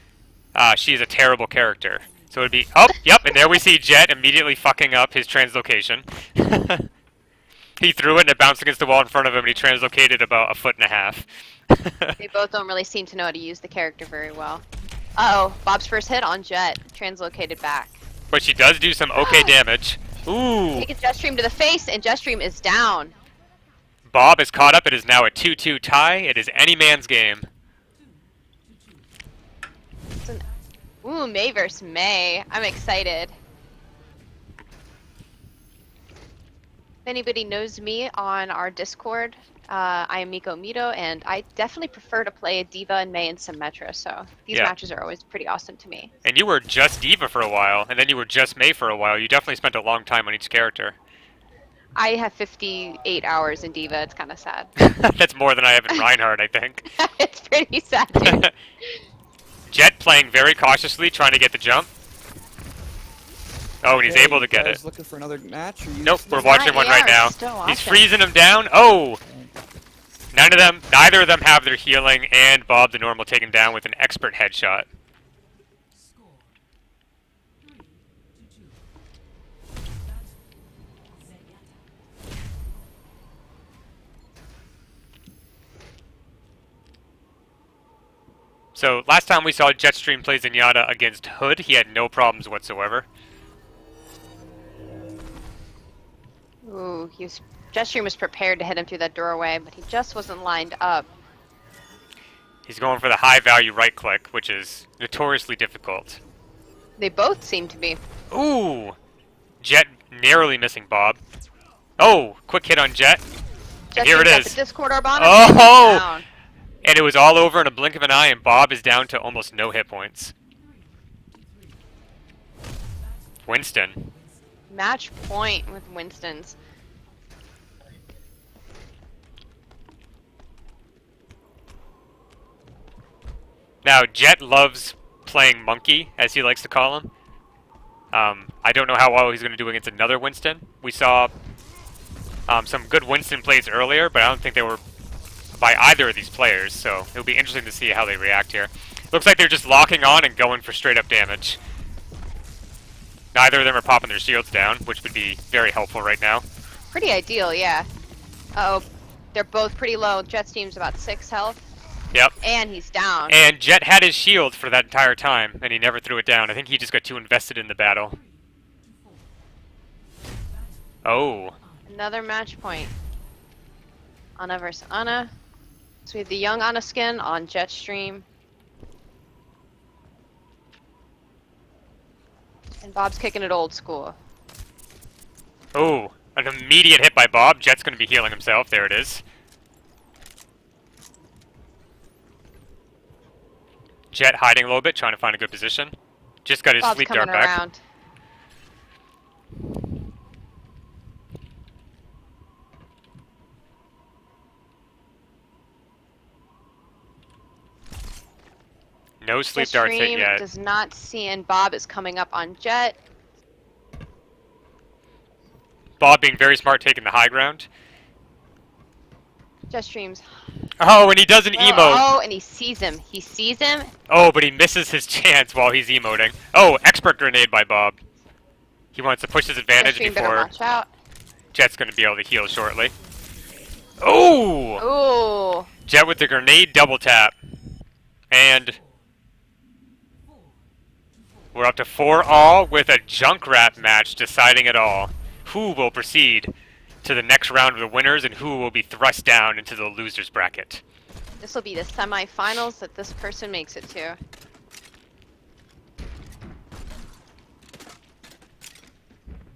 she is a terrible character. So it'd be, oh, yep, and there we see Jet immediately fucking up his translocation. He threw it and it bounced against the wall in front of him and he translocated about 1.5 feet. They both don't really seem to know how to use the character very well. Uh-oh, Bob's first hit on Jet. Translocated back. But she does do some okay damage. Ooh, Take a Jetstream to the face, and Jetstream is down. Bob is caught up. It is now a 2-2 tie. It is any man's game. Ooh, May versus May. I'm excited. If anybody knows me on our Discord, I am Miko Mito, and I definitely prefer to play D.Va and May in Symmetra, so these Yeah. matches are always pretty awesome to me. And you were just D.Va for a while, and then you were just May for a while. You definitely spent a long time on each character. I have 58 hours in D.Va, it's kind of sad. That's more than I have in Reinhardt, I think. It's pretty sad, dude. Jet playing very cautiously, trying to get the jump. Oh, and he's Okay, able to you get guys it. Looking for another match? Or you Nope, we're still- watching one we right are now. still He's watching. freezing him down. Oh! Neither of them have their healing, and Bob the normal taken down with an expert headshot. So last time we saw Jetstream play Zenyatta against Hood, he had no problems whatsoever. Ooh, Jetstream was prepared to hit him through that doorway, but he just wasn't lined up. He's going for the high value right click, which is notoriously difficult. They both seem to be. Ooh! Jet narrowly missing Bob. Oh, quick hit on Jet. Jet here it Stream's got is. the Discord orb on him. Oh! He's down. And it was all over in a blink of an eye, and Bob is down to almost no hit points. Winston. Match point with Winston's. Now, Jet loves playing Monkey, as he likes to call him. I don't know how well he's going to do against another Winston. We saw some good Winston plays earlier, but I don't think they were by either of these players, so it'll be interesting to see how they react here. Looks like they're just locking on and going for straight up damage. Neither of them are popping their shields down, which would be very helpful right now. Pretty ideal, yeah. Uh oh, they're both pretty low. Jet Stream's about 6 health. Yep. And he's down. And Jet had his shield for that entire time, and he never threw it down. I think he just got too invested in the battle. Oh. Another match point. Ana versus Ana. So we have the young Ana skin on Jetstream. And Bob's kicking it old school. Oh, an immediate hit by Bob. Jet's going to be healing himself. There it is. Jet hiding a little bit, trying to find a good position. Just got his Bob's sleep coming dart back. around. No sleep darts hit Jetstream yet. does not see, and Bob is coming up on Jet. Bob being very smart, taking the high ground. Jetstream's. Oh, and he does an emote. Oh, and he sees him. He sees him. Oh, but he misses his chance while he's emoting. Oh, expert grenade by Bob. He wants to push his advantage Jetstream better before watch out. Jet's going to be able to heal shortly. Oh! Ooh. Jet with the grenade double tap. And we're up to 4-all with a Junkrat match deciding it all. Who will proceed to the next round of the winners and who will be thrust down into the losers bracket? This will be the semifinals that this person makes it to.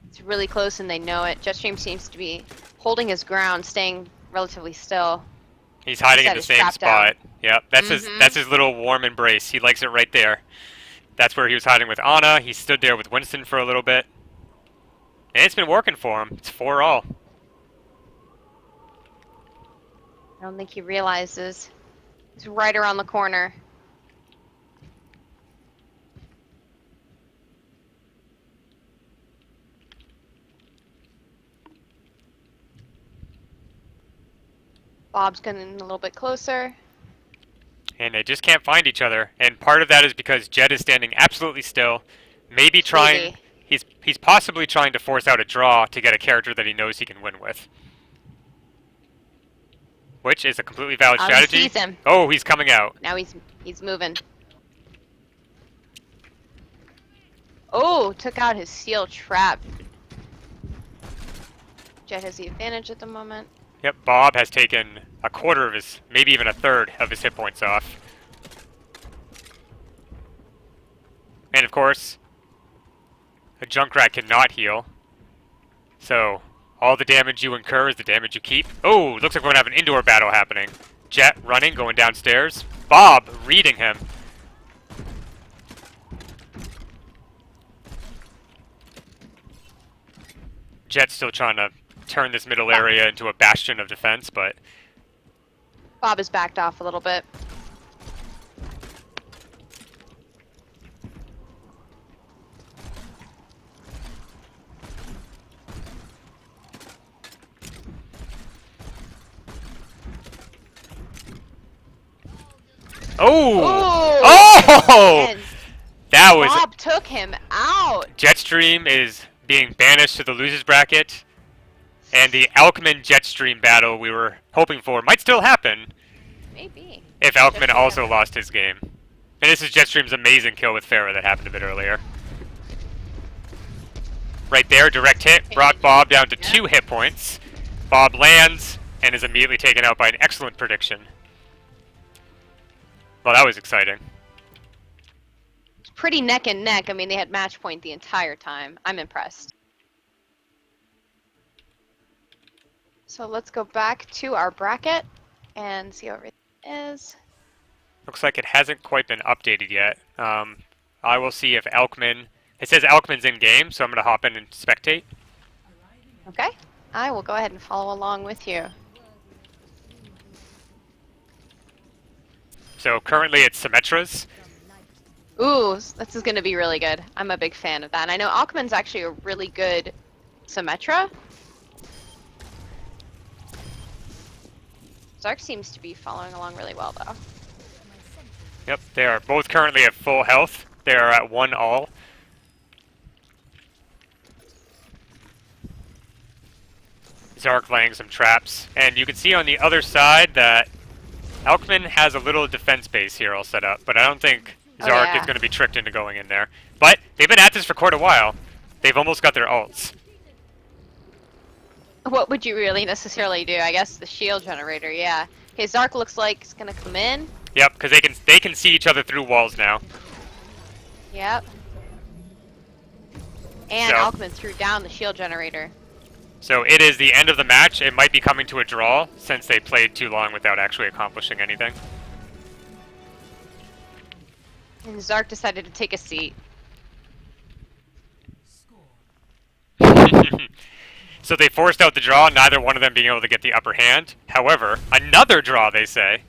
It's really close and they know it. Jetstream seems to be holding his ground, staying relatively still. He's hiding He's in got the his same trap spot. down. Yep, that's his little warm embrace. He likes it right there. That's where he was hiding with Ana. He stood there with Winston for a little bit. And it's been working for him. It's 4-all. I don't think he realizes. He's right around the corner. Bob's getting a little bit closer. And they just can't find each other. And part of that is because Jet is standing absolutely still. Maybe trying... He's possibly trying to force out a draw to get a character that he knows he can win with. Which is a completely valid strategy. He sees him. Oh, he's coming out. Now he's moving. Oh, took out his steel trap. Jet has the advantage at the moment. Yep, Bob has taken a quarter of his, maybe even a third of his hit points off. And of course, a Junkrat cannot heal. So, all the damage you incur is the damage you keep. Oh, looks like we're gonna have an indoor battle happening. Jet running, going downstairs. Bob reading him. Jet's still trying to turn this middle area into a bastion of defense, but Bob has backed off a little bit. oh! Ooh! Oh! And That was Bob took him out. Jetstream is being banished to the losers bracket, and the Alckmin Jetstream battle we were hoping for might still happen Maybe. if Alckmin Jetstream also has- lost his game. And this is Jetstream's amazing kill with Farah that happened a bit earlier. Right there, direct hit, brought Bob down to 2 hit points. Bob lands and is immediately taken out by an excellent prediction. Well, that was exciting. It's pretty neck and neck. I mean, they had match point the entire time. I'm impressed. So let's go back to our bracket and see how everything is. Looks like it hasn't quite been updated yet. I will see if Elkman... It says Elkman's in game, so I'm going to hop in and spectate. Okay. I will go ahead and follow along with you. So currently it's Symmetra's. Ooh, this is going to be really good. I'm a big fan of that. And I know Alkman's actually a really good Symmetra. Zark seems to be following along really well, though. Yep, they are both currently at full health. They are at 1 all. Zark laying some traps. And you can see on the other side that Elkman has a little defense base here all set up, but I don't think Zark is going to be tricked into going in there. But they've been at this for quite a while. They've almost got their ults. What would you really necessarily do? I guess the shield generator, yeah. Okay, Zark looks like it's going to come in. Yep, because they can see each other through walls now. Yep. And So- Alkman threw down the shield generator. So it is the end of the match. It might be coming to a draw since they played too long without actually accomplishing anything. And Zark decided to take a seat. So they forced out the draw, neither one of them being able to get the upper hand. However, another draw, they say.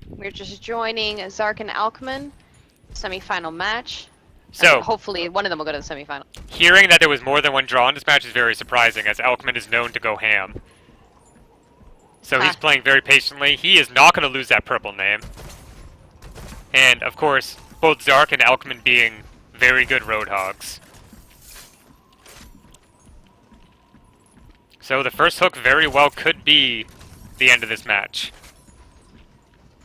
We're just joining Zark and Alkman. Semi-final match. So, And hopefully one of them will go to the semi-final. hearing that there was more than one draw in this match is very surprising, as Elkman is known to go ham. So he's Huh. playing very patiently. He is not going to lose that purple name. And, of course, both Zark and Elkman being very good Roadhogs. So the first hook very well could be the end of this match.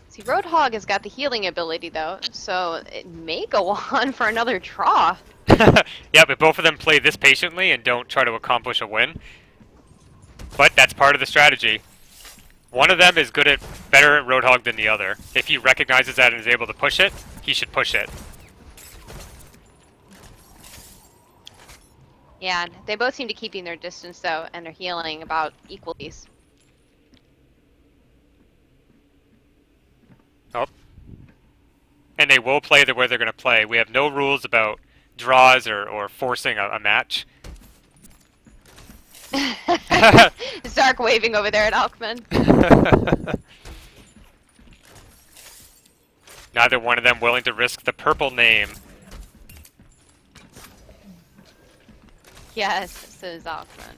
See, Roadhog has got the healing ability, though, so it may go on for another draw. Yeah, but both of them play this patiently and don't try to accomplish a win. But that's part of the strategy. One of them is better at Roadhog than the other. If he recognizes that and is able to push it, he should push it. Yeah, they both seem to keeping their distance, though, and they're healing about equally. Oh. And they will play the way they're going to play. We have no rules about draws or forcing a match. Zark waving over there at Alkman. Neither one of them willing to risk the purple name. Yes, this is Alkman.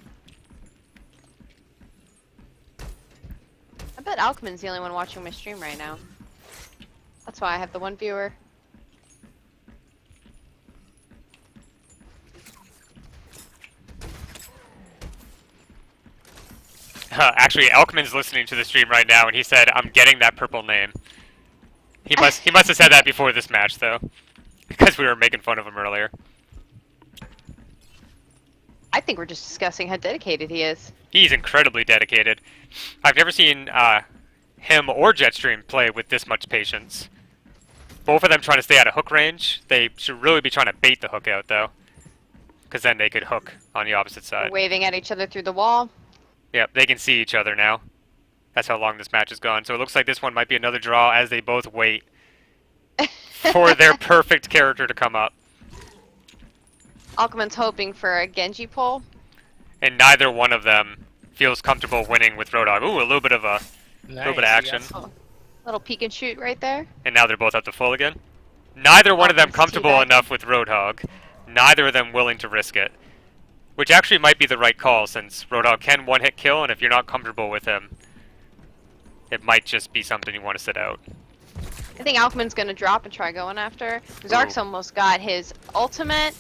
I bet Alkman's the only one watching my stream right now. That's why I have the one viewer. Actually, Elkman's listening to the stream right now, and he said, "I'm getting that purple name." He must have said that before this match, though, because we were making fun of him earlier. I think we're just discussing how dedicated he is. He's incredibly dedicated. I've never seen him or Jetstream play with this much patience. Both of them trying to stay out of hook range. They should really be trying to bait the hook out, though, because then they could hook on the opposite side. Waving at each other through the wall. Yep, they can see each other now. That's how long this match has gone. So it looks like this one might be another draw as they both wait for their perfect character to come up. Alkman's hoping for a Genji pull. And neither one of them feels comfortable winning with Roadhog. Ooh, a little bit of action. Oh, little peek and shoot right there. And now they're both up to full again. Neither one of them Alkman's comfortable teabagging. enough with Roadhog. Neither of them willing to risk it. Which actually might be the right call, since Roadhog can one-hit kill, and if you're not comfortable with him, it might just be something you want to sit out. I think Alkman's gonna drop and try going after. Zark's almost got his ultimate.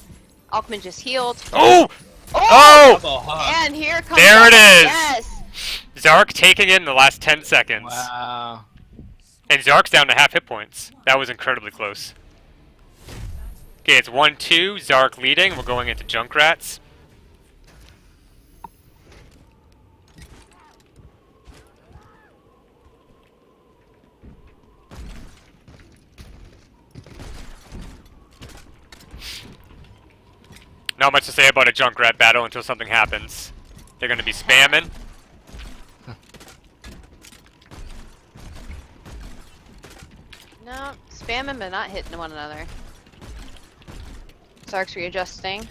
Alkman just healed. Oh! Oh! Oh! And here comes There it is! Yes! Zark taking it in the last 10 seconds. Wow. And Zark's down to half hit points. That was incredibly close. Okay, it's 1-2. Zark leading. We're going into Junkrats. Not much to say about a Junkrat battle until something happens. They're going to be spamming. No, spamming but not hitting one another. Zark's readjusting.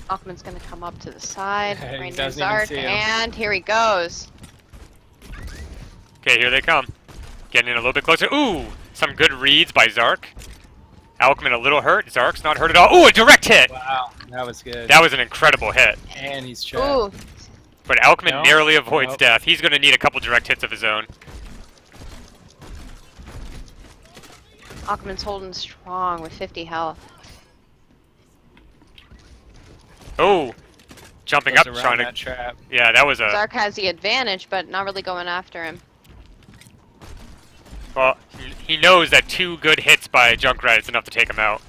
Alkman's gonna come up to the side, He right near doesn't even Zark, see him. and here he goes. Okay, here they come. Getting in a little bit closer. Ooh, some good reads by Zark. Alkman a little hurt. Zark's not hurt at all. Ooh, a direct hit! Wow, that was good. That was an incredible hit. And he's trapped. Ooh, But Alkman No. narrowly avoids Nope. death. He's going to need a couple direct hits of his own. Alkman's holding strong with 50 health. Oh, jumping Goes up, around trying that to... trap. Yeah, that was a... Zark has the advantage, but not really going after him. Well, he knows that 2 good hits by Junkrat is enough to take him out.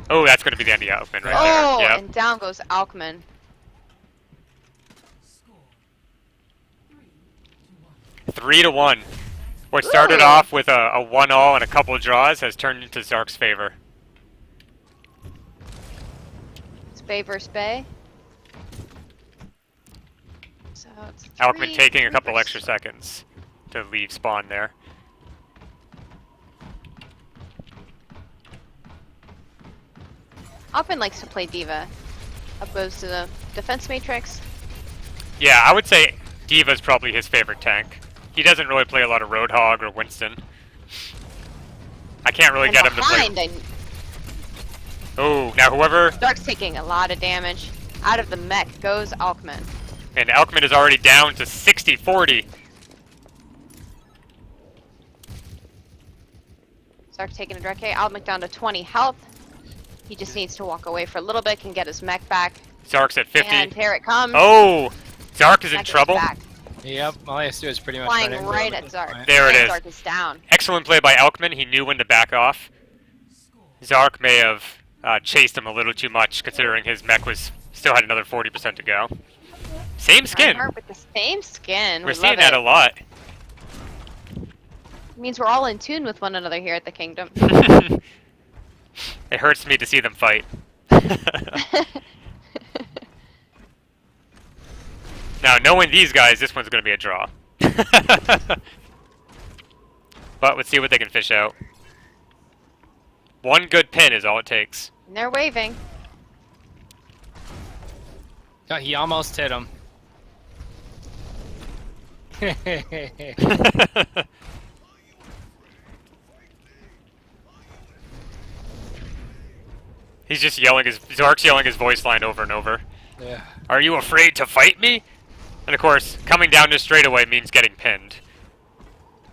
Oh, that's going to be the end of Alkman right Oh, there. Yep. and down goes Alkman. 3-1. What started Ooh. off with a 1-all and a couple of draws has turned into Zark's favor. It's Bay versus Bay. So it's Alkman taking a couple versus- extra seconds to leave spawn there. Alkman likes to play Diva, opposed to the defense matrix. Yeah, I would say Diva's probably his favorite tank. He doesn't really play a lot of Roadhog or Winston. I can't really And get him to play. behind, and Oh, now whoever... Dark's taking a lot of damage. Out of the mech goes Alkman. And Alkman is already down to 60-40. Zark taking a direct hit. Alkman down to 20 health. He just needs to walk away for a little bit, can get his mech back. Zark's at 50. And here it comes. Oh! Zark is in Mech is trouble. back. Yep, all he has to do is pretty much Flying run into right him at this Zark. point. There it And is. Zark is down. Excellent play by Alkman. He knew when to back off. Zark may have chased him a little too much, considering his mech was still had another 40% to go. Same skin. Reinhardt with the same skin. We're We seeing love that it. a lot. Means we're all in tune with one another here at the Kingdom. It hurts me to see them fight. Now, knowing these guys, this one's going to be a draw. But let's see what they can fish out. One good pin is all it takes. And they're waving. Oh, he almost hit him. He's just yelling Zark's yelling his voice line over and over. Yeah. Are you afraid to fight me? And of course, coming down this straightaway means getting pinned.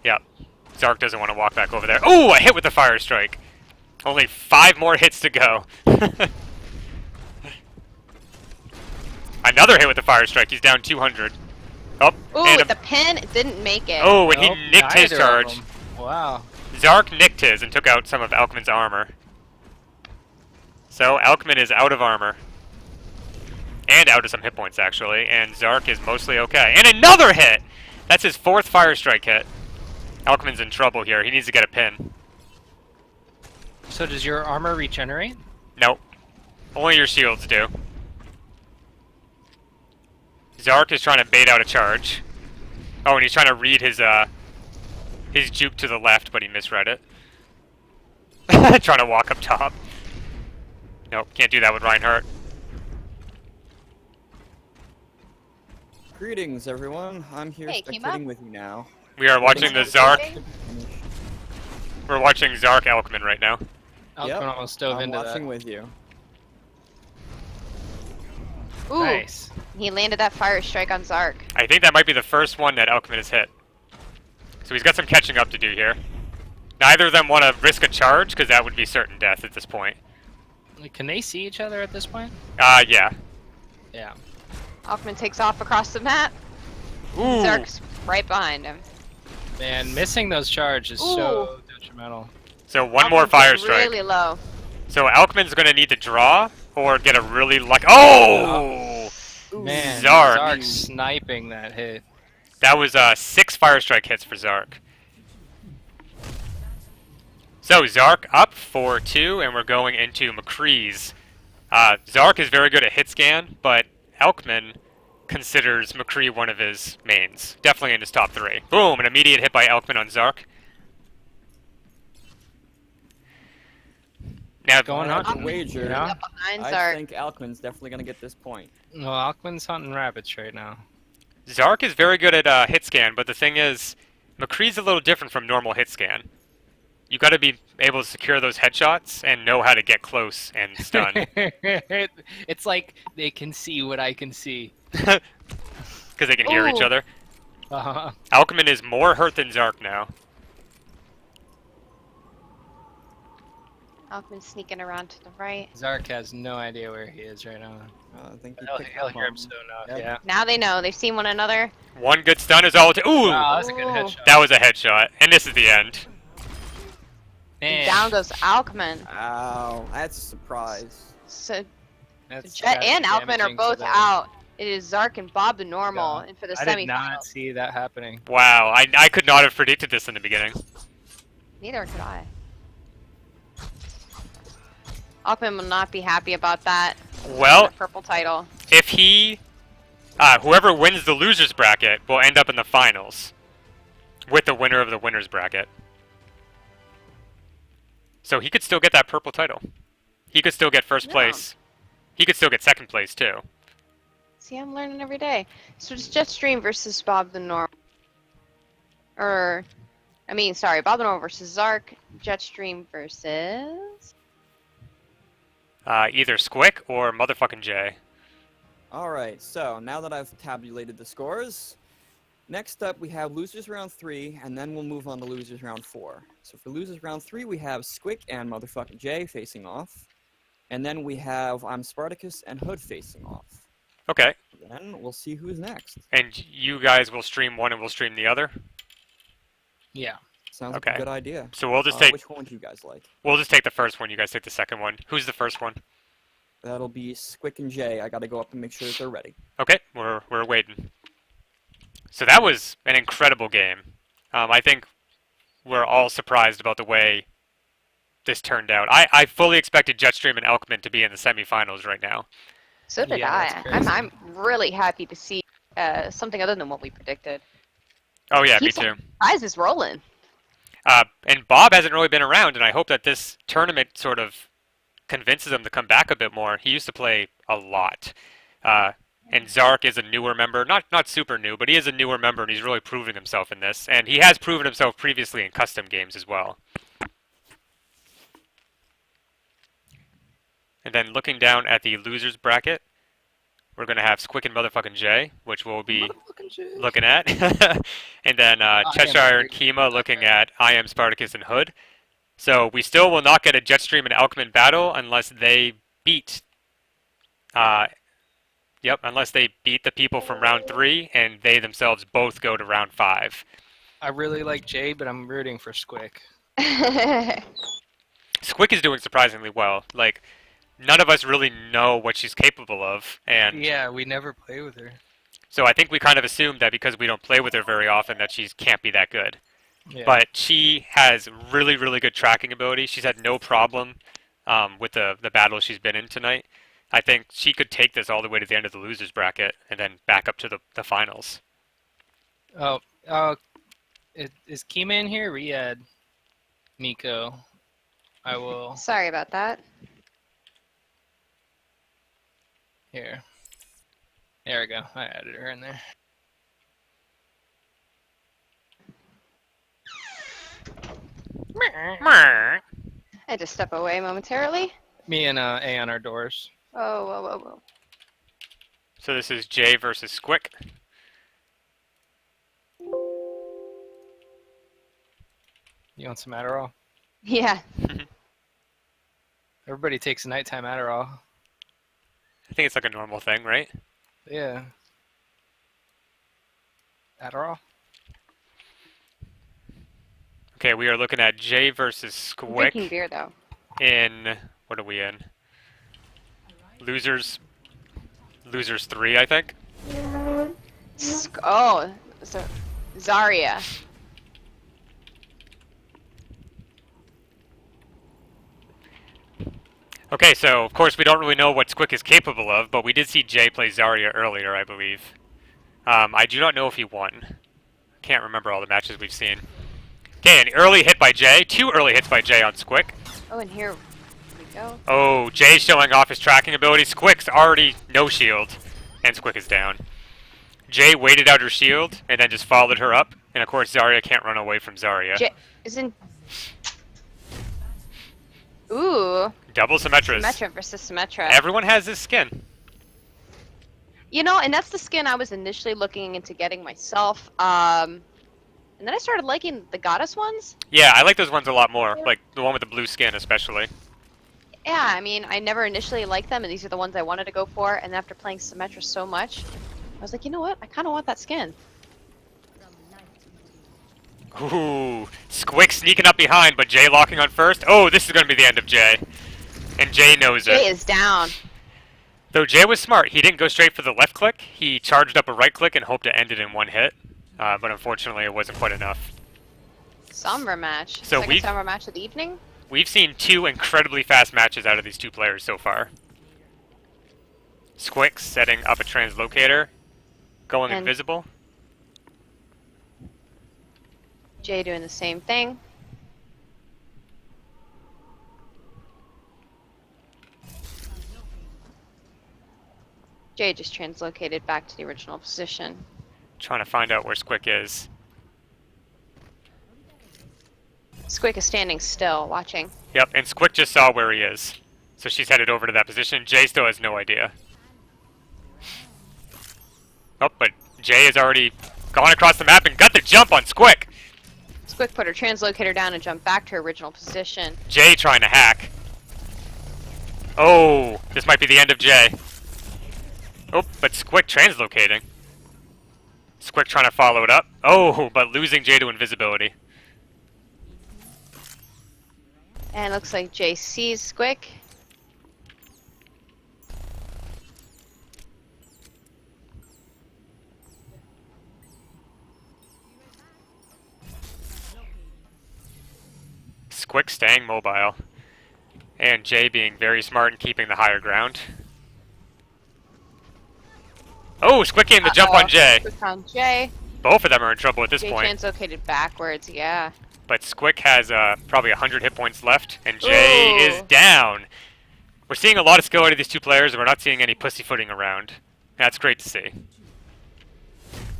Yep. Zark doesn't want to walk back over there. Ooh, a hit with the fire strike. Only 5 more hits to go. Another hit with the fire strike. He's down 200. Oh, Ooh, and with the pin, it didn't make it. oh, and Nope, he nicked his neither of charge. them. Wow. Zark nicked his and took out some of Alkman's armor. So Alkman is out of armor. And out of some hit points, actually. And Zark is mostly okay. And another hit! That's his 4th fire strike hit. Alkman's in trouble here. He needs to get a pin. So does your armor regenerate? Nope. Only your shields do. Zark is trying to bait out a charge. Oh, and he's trying to read his juke to the left, but he misread it. Trying to walk up top. Nope, can't do that with Reinhardt. Greetings, everyone. I'm here Hey, Kima. spectating with you now. We are watching the Thanks. Zark. We're watching Zark Alkman right now. Alkman Yep, almost dove I'm into watching that. with you. Ooh, Nice. he landed that fire strike on Zark. I think that might be the first one that Alkman has hit. So he's got some catching up to do here. Neither of them want to risk a charge, because that would be certain death at this point. Like, can they see each other at this point? Yeah. Yeah. Alkman takes off across the map. Ooh. Zark's right behind him. Man, missing those charges is so detrimental. So one more Alkman's fire strike. really low. So Alkman's going to need to draw, or get a really lucky... Oh! Man, Zark. Zark's sniping that hit. That was 6 fire strike hits for Zark. So Zark up 4-2, and we're going into McCree's Zark is very good at hit scan, but Elkman considers McCree one of his mains. Definitely in his top 3. Boom! An immediate hit by Elkman on Zark. Now, Going I'd hunting. wager. Yeah. Up behind I Zark. think Alkman's definitely gonna get this point. Well, Alkman's hunting rabbits right now. Zark is very good at hit scan, but the thing is, McCree's a little different from normal hit scan. You got to be able to secure those headshots and know how to get close and stun. It's like they can see what I can see. Because they can hear each Ooh. other. Uh-huh. Alchemist is more hurt than Zark now. Alkman sneaking around to the right. Zark has no idea where he is right now. I think he He'll picked hear up him on- soon enough, Yep. yeah. Now they know. They've seen one another. One good stun is all. Ooh! Wow, that's a good Ooh. headshot. That was a headshot. And this is the end. And Man, down goes Alkman. Ow, that's a surprise. So that's Jet and Alkman are damaging to both them. out. It is Zark and Bob the normal, Yeah. and for the I did not semifinals. see that happening. Wow, I could not have predicted this in the beginning. Neither could I. Alkman will not be happy about that. Well, The purple title. if he, whoever wins the losers bracket will end up in the finals with the winner of the winners bracket. So he could still get that purple title. He could still get first Yeah. place. He could still get second place too. See, I'm learning every day. So it's Jetstream versus Bob the normal. Bob the normal versus Zark. Jetstream versus. Either Squick or motherfucking Jay. Alright, so now that I've tabulated the scores, next up we have losers round 3, and then we'll move on to losers round 4. So for losers round 3, we have Squick and motherfucking Jay facing off. And then we have I'm Spartacus and Hood facing off. Okay. Then we'll see who's next. And you guys will stream one and we'll stream the other. Yeah. Sounds like Okay. a good idea. So we'll just take Which one would you guys like? the first one. You guys take the second one. Who's the first one? That'll be Squick and Jay. I gotta go up and make sure that they're ready. Okay, we're waiting. So that was an incredible game. I think we're all surprised about the way this turned out. I fully expected Jetstream and Elkman to be in the semifinals right now. So did Yeah, I. that's crazy. I'm really happy to see something other than what we predicted. Oh yeah, me Keeps too. Prize is rolling. And Bob hasn't really been around, and I hope that this tournament sort of convinces him to come back a bit more. He used to play a lot. And Zark is a newer member, not super new, but he is a newer member, and he's really proving himself in this. And he has proven himself previously in custom games as well. And then looking down at the losers bracket, we're going to have Squick and motherfucking Jay, which we'll be looking at. And then Cheshire and Kima looking at I Am Spartacus and Hood. So we still will not get a Jetstream and Elkman battle unless they beat unless they beat the people from round 3 and they themselves both go to round 5. I really like Jay, but I'm rooting for Squick. Squick is doing surprisingly well. Like, none of us really know what she's capable of, and Yeah, we never play with her. so I think we kind of assumed that because we don't play with her very often that she can't be that good. Yeah. But she has really, really good tracking ability. She's had no problem with the battles she's been in tonight. I think she could take this all the way to the end of the losers bracket and then back up to the finals. Is Kima in here? Riyadh. Nico. I will. Sorry about that. Here. There we go. I added her in there. I had to step away momentarily. Me and A on our doors. Oh, whoa, whoa, whoa. So this is Jay versus Squick. You want some Adderall? Yeah. Everybody takes a nighttime Adderall. I think it's like a normal thing, right? Yeah. Adderall? Okay, we are looking at Jay versus I'm drinking Squick beer, though. in, what are we in? Losers 3, I think. Oh, so Zarya. Okay, so of course we don't really know what Squick is capable of, but we did see Jay play Zarya earlier, I believe. I do not know if he won. Can't remember all the matches we've seen. Okay, an early hit by Jay. 2 early hits by Jay on Squick. Oh, and here we go. Oh, Jay showing off his tracking ability. Squick's already no shield, and Squick is down. Jay waited out her shield and then just followed her up, and of course Zarya can't run away from Zarya. Jay isn't. Ooh. Double Symmetras. Symmetra versus Symmetra. Everyone has this skin. You know, and that's the skin I was initially looking into getting myself. And then I started liking the goddess ones. Yeah, I like those ones a lot more, like the one with the blue skin especially. Yeah, I mean, I never initially liked them, and these are the ones I wanted to go for. And after playing Symmetra so much, I was like, you know what? I kind of want that skin. Ooh, Squick sneaking up behind, but Jay locking on first. Oh, this is going to be the end of Jay. And Jay knows Jay it. is down. Though Jay was smart, he didn't go straight for the left click. He charged up a right click and hoped to end it in one hit. But unfortunately, it wasn't quite enough. Sombra match. So Second Sombra match of the evening. We've seen 2 incredibly fast matches out of these 2 players so far. Squick setting up a translocator, going And- invisible. Jay doing the same thing. Jay just translocated back to the original position. Trying to find out where Squick is. Squick is standing still, watching. Yep, and Squick just saw where he is. So she's headed over to that position. Jay still has no idea. Oh, but Jay has already gone across the map and got the jump on Squick. Squick put her translocator down and jumped back to her original position. Jay trying to hack. Oh, this might be the end of Jay. Oh, but Squick translocating. Squick trying to follow it up. Oh, but losing Jay to invisibility. And it looks like Jay sees Squick. Squick staying mobile. And Jay being very smart and keeping the higher ground. Oh, Squick getting the jump on Jay. Squick on Jay. Both of them are in trouble at this Jay point. translocated backwards, yeah. But Squick has probably 100 hit points left, and Jay is Ooh. down. We're seeing a lot of skill out of these 2 players, and we're not seeing any pussyfooting around. That's great to see.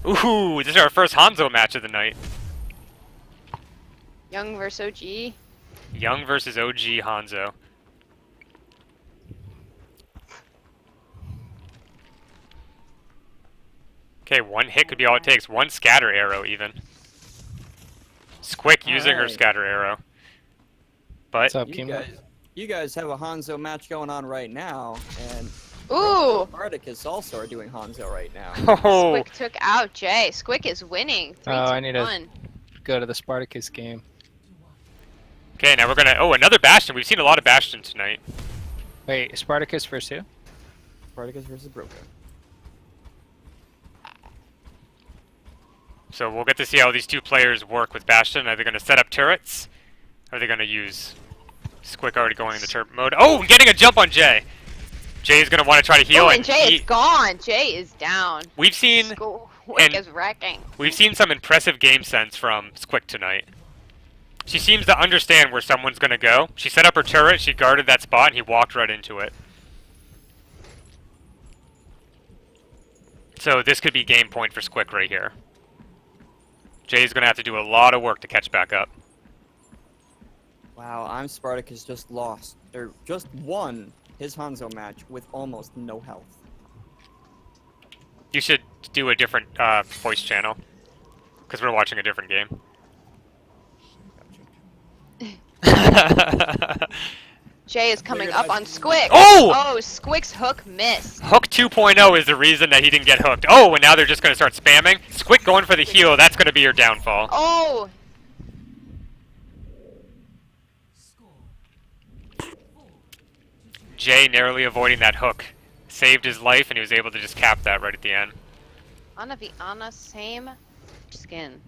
Ooh, this is our first Hanzo match of the night. Young versus OG. Young versus OG Hanzo. Okay, 1 hit could be all it takes. 1 scatter arrow, even. Squick using her Alright. scatter arrow. But What's up, You Kimo? guys have a Hanzo match going on right now, and Ooh! Spartacus also are doing Hanzo right now. oh, Squick took out Jay. Squick is winning. 3 Oh, to I need to- 1. Go to the Spartacus game. okay, now we're gonna. Oh, another Bastion. We've seen a lot of Bastion tonight. Wait, Spartacus versus who? Spartacus versus Broca. So we'll get to see how these 2 players work with Bastion. Are they gonna set up turrets? Or are they gonna use Squick already going into turret mode? Oh, getting a jump on Jay. Jay's gonna want to try to heal, Oh, and and Jay he, is gone. Jay is down. we've seen Squick is wrecking. some impressive game sense from Squick tonight. She seems to understand where someone's gonna go. She set up her turret, she guarded that spot, and he walked right into it. So this could be game point for Squick right here. Jay's gonna have to do a lot of work to catch back up. Wow, I'm Spartacus just lost, or just won his Hanzo match with almost no health. You should do a different voice channel, because we're watching a different game. Jay is coming Figured up I'd- on Squick. Oh! Oh, Squick's hook missed. Hook 2.0 is the reason that he didn't get hooked. Oh, and now they're just going to start spamming. Squick going for the heal. That's going to be your downfall. Oh! Jay narrowly avoiding that hook. Saved his life, and he was able to just cap that right at the end. Ana Viana, same skin.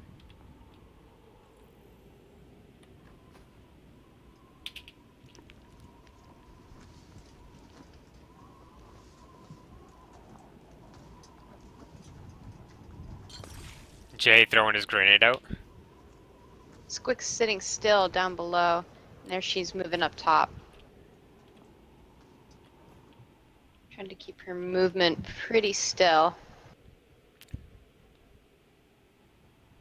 Jay throwing his grenade out. Squick's sitting still down below. And there she's moving up top. Trying to keep her movement pretty still.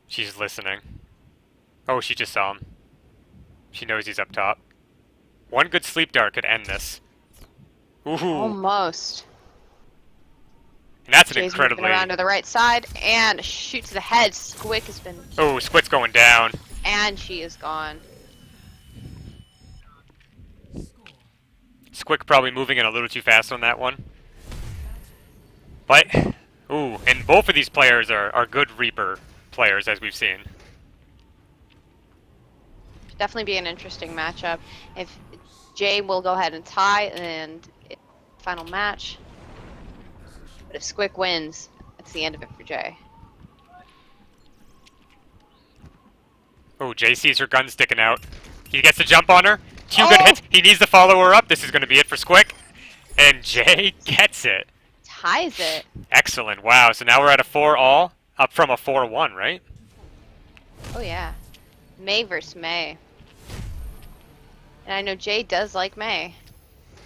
She's listening. Oh, she just saw him. She knows he's up top. One good sleep dart could end this. Ooh. Almost. And that's an Jay's incredibly... moving around to the right side and shoots the head. Squick has been... Oh, Squid's going down. And she is gone. Squick probably moving in a little too fast on that one. But, ooh, and both of these players are good Reaper players, as we've seen. Definitely be an interesting matchup. If Jay will go ahead and tie and final match. But if Squick wins, that's the end of it for Jay. Oh, Jay sees her gun sticking out. He gets to jump on her. Two good hits. He needs to follow her up. This is going to be it for Squick. And Jay gets it. Ties it. Excellent. Wow. So now we're at a 4-all, up from a 4-1, right? Oh yeah. May versus May. And I know Jay does like May.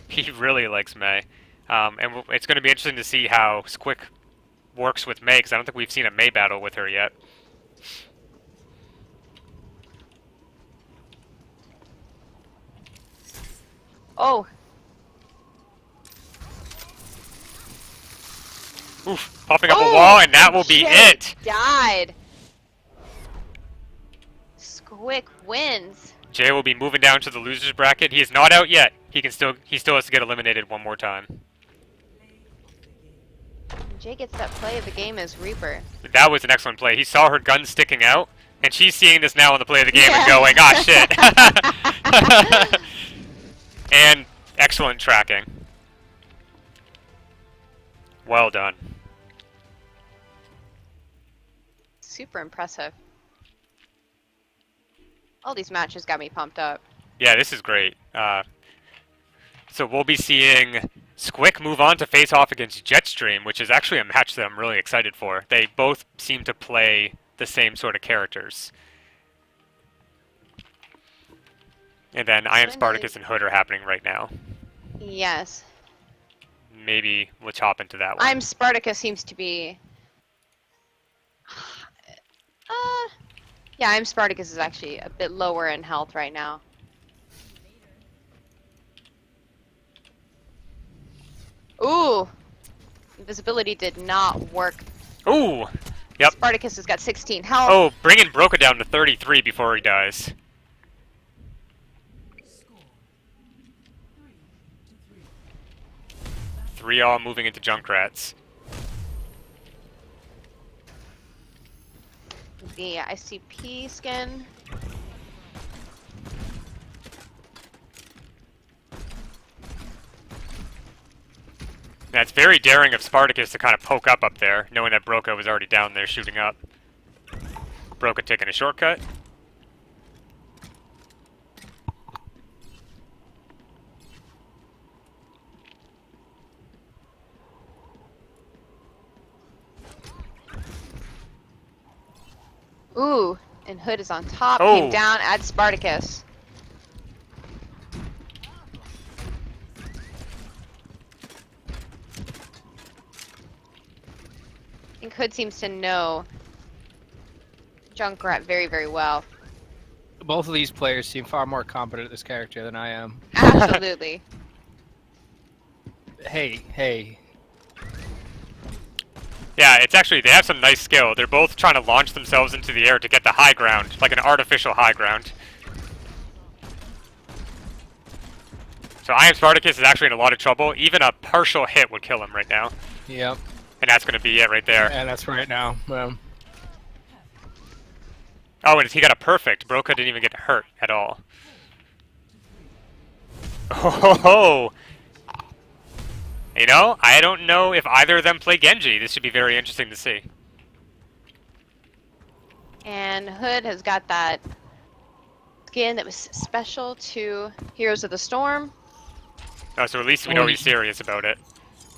He really likes May. And it's going to be interesting to see how Squick works with May, because I don't think we've seen a May battle with her yet. Oh. Oof, popping up a wall, and that will be Jay it. Died. Squick wins. Jay will be moving down to the losers bracket. He is not out yet. He still has to get eliminated one more time. Jay gets that play of the game as Reaper. That was an excellent play. He saw her gun sticking out, and she's seeing this now on the play of the game and going, ah, shit. And excellent tracking. Well done. Super impressive. All these matches got me pumped up. Yeah, this is great. So we'll be seeing Squick move on to face off against Jetstream, which is actually a match that I'm really excited for. They both seem to play the same sort of characters. And then I Am Spartacus and Hood are happening right now. Yes. Maybe let's hop into that one. I'm Spartacus seems to be... yeah, I'm Spartacus is actually a bit lower in health right now. Ooh! Invisibility did not work. Ooh! Yep. Spartacus has got 16 health. Oh, bringing Broca down to 33 before he dies. Three all moving into Junkrats. The ICP skin. That's very daring of Spartacus to kind of poke up there, knowing that Broca was already down there shooting up. Broca taking a shortcut. Ooh, and Hood is on top. Oh. Came down at Spartacus. I think Hood seems to know Junkrat very, very well. Both of these players seem far more competent at this character than I am. Absolutely. Hey. Yeah, it's actually, they have some nice skill. They're both trying to launch themselves into the air to get the high ground, like an artificial high ground. So I Am Spartacus is actually in a lot of trouble. Even a partial hit would kill him right now. Yep. And that's going to be it right there. And that's right now. Oh, and he got a perfect. Broca didn't even get hurt at all. Oh, you know, I don't know if either of them play Genji. This should be very interesting to see. And Hood has got that skin that was special to Heroes of the Storm. Oh, so at least we know he's serious about it.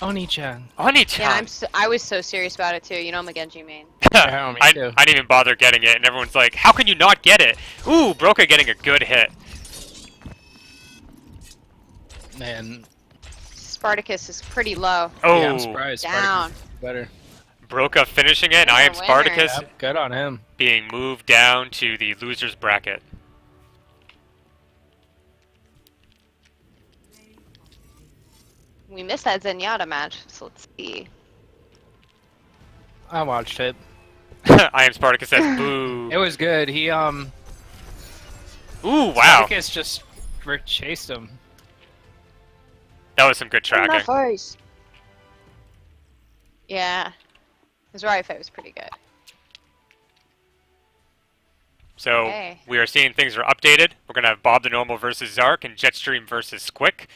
Oni-chan. Oni-chan. Yeah, I was so serious about it too. You know I'm a Genji main. Yeah, me too. I didn't even bother getting it, and everyone's like, "How can you not get it?" Ooh, Broca getting a good hit. Man, Spartacus is pretty low. Oh, yeah, I'm surprised. Down. Spartacus is better. Broca finishing it, and I am Winner, Spartacus Yep, good on him. being moved down to the losers bracket. We missed that Zenyatta match, so let's see. I watched it. I am Spartacus says boo. It was good. He Ooh, wow. Spartacus just chased him. That was some good tracking. face. Yeah. His riot fight was pretty good. So Okay. we are seeing things are updated. We're going to have Bob the Normal versus Zark and Jetstream versus Squick.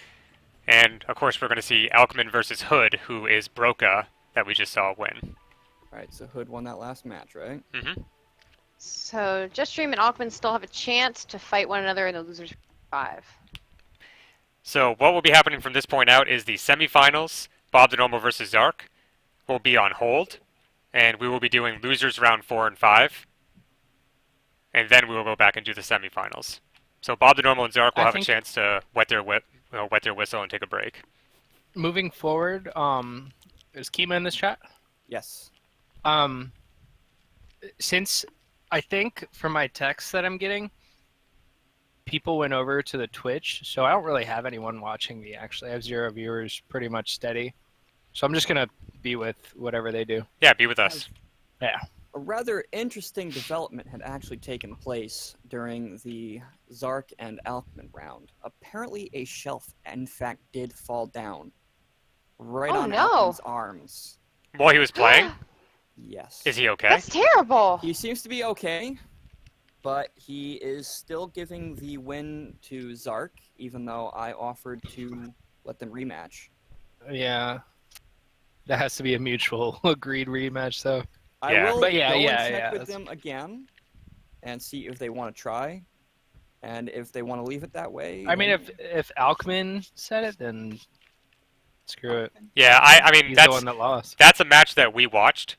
And of course we're going to see Alckmin versus Hood, who is Broca, that we just saw win. Alright, so Hood won that last match, right? Mm-hmm. So Jetstream and Alckmin still have a chance to fight one another in the losers 5. So what will be happening from this point out is the semifinals, Bob the Normal versus Zark, will be on hold. And we will be doing losers round 4 and 5. And then we will go back and do the semifinals. So Bob the Normal and Zark will I have a think- chance to wet their whistle and take a break. Moving forward, is Kima in this chat? Yes. Since I think from my texts that I'm getting, people went over to the Twitch, so I don't really have anyone watching me. Actually, I have 0 viewers, pretty much steady. So I'm just gonna be with whatever they do. Yeah, be with us. Yeah. A rather interesting development had actually taken place during the Zark and Alckmin round. Apparently, a shelf, in fact, did fall down right Oh, on no. Alckmin's arms. While he was playing, Yes. is he okay? That's terrible. He seems to be okay, but he is still giving the win to Zark, even though I offered to let them rematch. Yeah. That has to be a mutual agreed rematch, though. I Yeah. will But yeah, go yeah, and check yeah, with that's- them again and see if they want to try. And if they want to leave it that way... I mean, then- if Alckmin said it, then screw it. Yeah, I mean He's the that's one that lost. that's a match that we watched,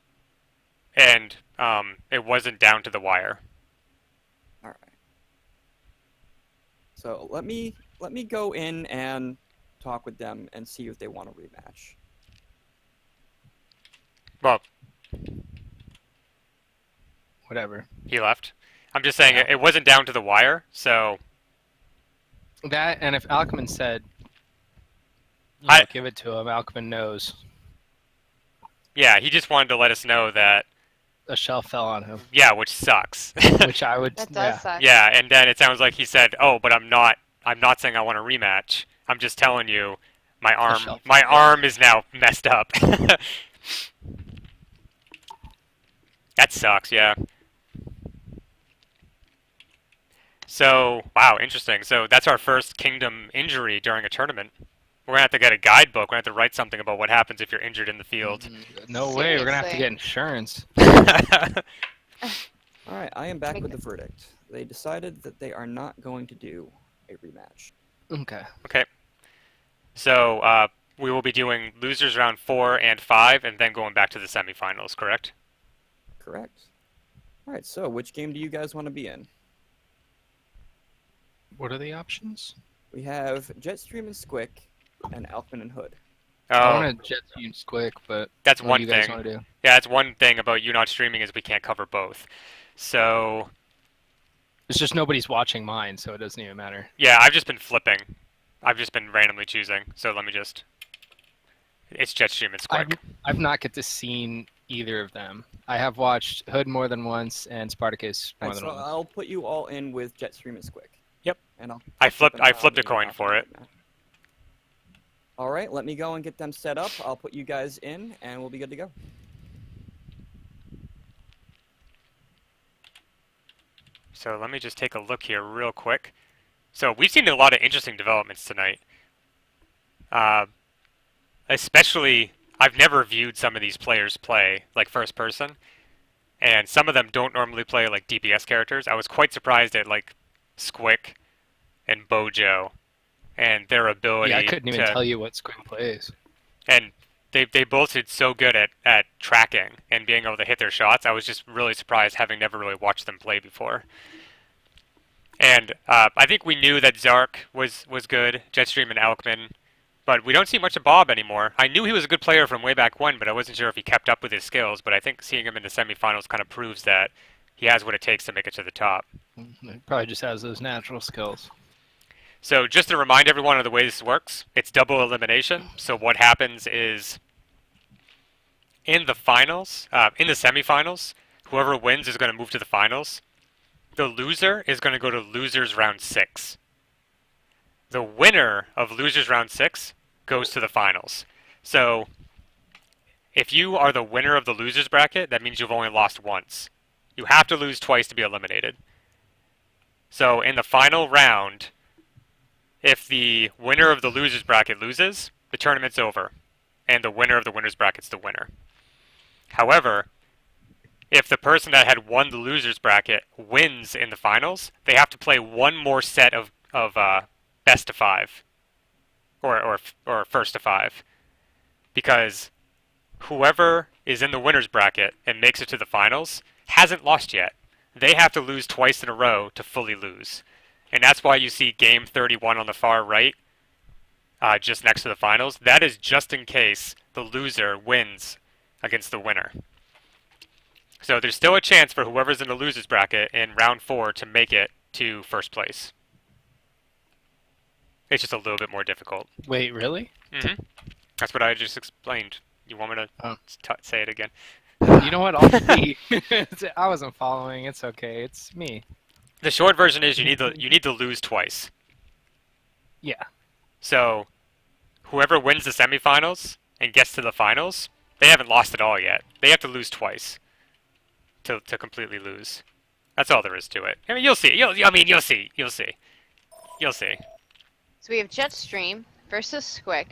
and it wasn't down to the wire. All right. So let me go in and talk with them and see if they want a rematch. Well, Whatever. he left. I'm just saying it wasn't down to the wire, so That, and if Alckmin said, give it to him, Alckmin knows. yeah, he just wanted to let us know that A shelf fell on him, yeah, which sucks. which I would. That yeah. does suck. Yeah, and then it sounds like he said, "Oh, but I'm not saying I want a rematch. I'm just telling you my shelf. arm is now messed up." That sucks, yeah. So, wow, interesting. So that's our first Kingdom injury during a tournament. We're gonna have to get a guidebook. We're gonna have to write something about what happens if you're injured in the field. No way. We're gonna have to Seriously. get insurance. All right, I am back with the verdict. They decided that they are not going to do a rematch. Okay. Okay. So we will be doing losers round 4 and 5, and then going back to the semifinals. Correct? Correct. All right, so which game do you guys want to be in? What are the options? We have Jetstream and Squick, and Alckmin and Hood. I Oh, want to jet teams quick, but that's what one do you guys thing. want to do? Yeah, that's one thing about you not streaming is we can't cover both. So It's just nobody's watching mine, so it doesn't even matter. yeah, I've just been flipping. I've just been randomly choosing. So let me just. It's Jetstream and Squick. I've not get to see either of them. I have watched Hood more than once and Spartacus All more right, than so once. I'll put you all in with Jetstream and Squick. Yep. And I'll I keep an eye flipped on a coin the for it. match. All right, let me go and get them set up. I'll put you guys in, and we'll be good to go. So let me just take a look here real quick. So we've seen a lot of interesting developments tonight. Especially, I've never viewed some of these players play like first person, and some of them don't normally play like DPS characters. I was quite surprised at like Squick and Bojo and their ability Yeah, I couldn't even to, tell you what Squid plays. and they both did so good at tracking and being able to hit their shots. I was just really surprised, having never really watched them play before. And I think we knew that Zark was good, Jetstream and Alckmin, but we don't see much of Bob anymore. I knew he was a good player from way back when, but I wasn't sure if he kept up with his skills. But I think seeing him in the semifinals kind of proves that he has what it takes to make it to the top. He probably just has those natural skills. So just to remind everyone of the way this works, it's double elimination. So what happens is in the finals, in the semifinals, whoever wins is going to move to the finals. The loser is going to go to losers round 6. The winner of losers round 6 goes to the finals. So if you are the winner of the losers bracket, that means you've only lost once. You have to lose twice to be eliminated. So in the final round, if the winner of the losers bracket loses, the tournament's over, and the winner of the winners bracket's the winner. However, if the person that had won the losers bracket wins in the finals, they have to play one more set of best of 5, or first to 5, because whoever is in the winners bracket and makes it to the finals hasn't lost yet. They have to lose twice in a row to fully lose. And that's why you see game 31 on the far right, just next to the finals. That is just in case the loser wins against the winner. So there's still a chance for whoever's in the losers bracket in round 4 to make it to first place. It's just a little bit more difficult. Wait, really? Mm-hmm. That's what I just explained. You want me to say it again? You know what? I'll be. I wasn't following. It's okay. It's me. The short version is you need to lose twice. Yeah. So whoever wins the semifinals and gets to the finals, they haven't lost at all yet. They have to lose twice to completely lose. That's all there is to it. I mean, you'll see. You'll see. So we have Jetstream versus Squick.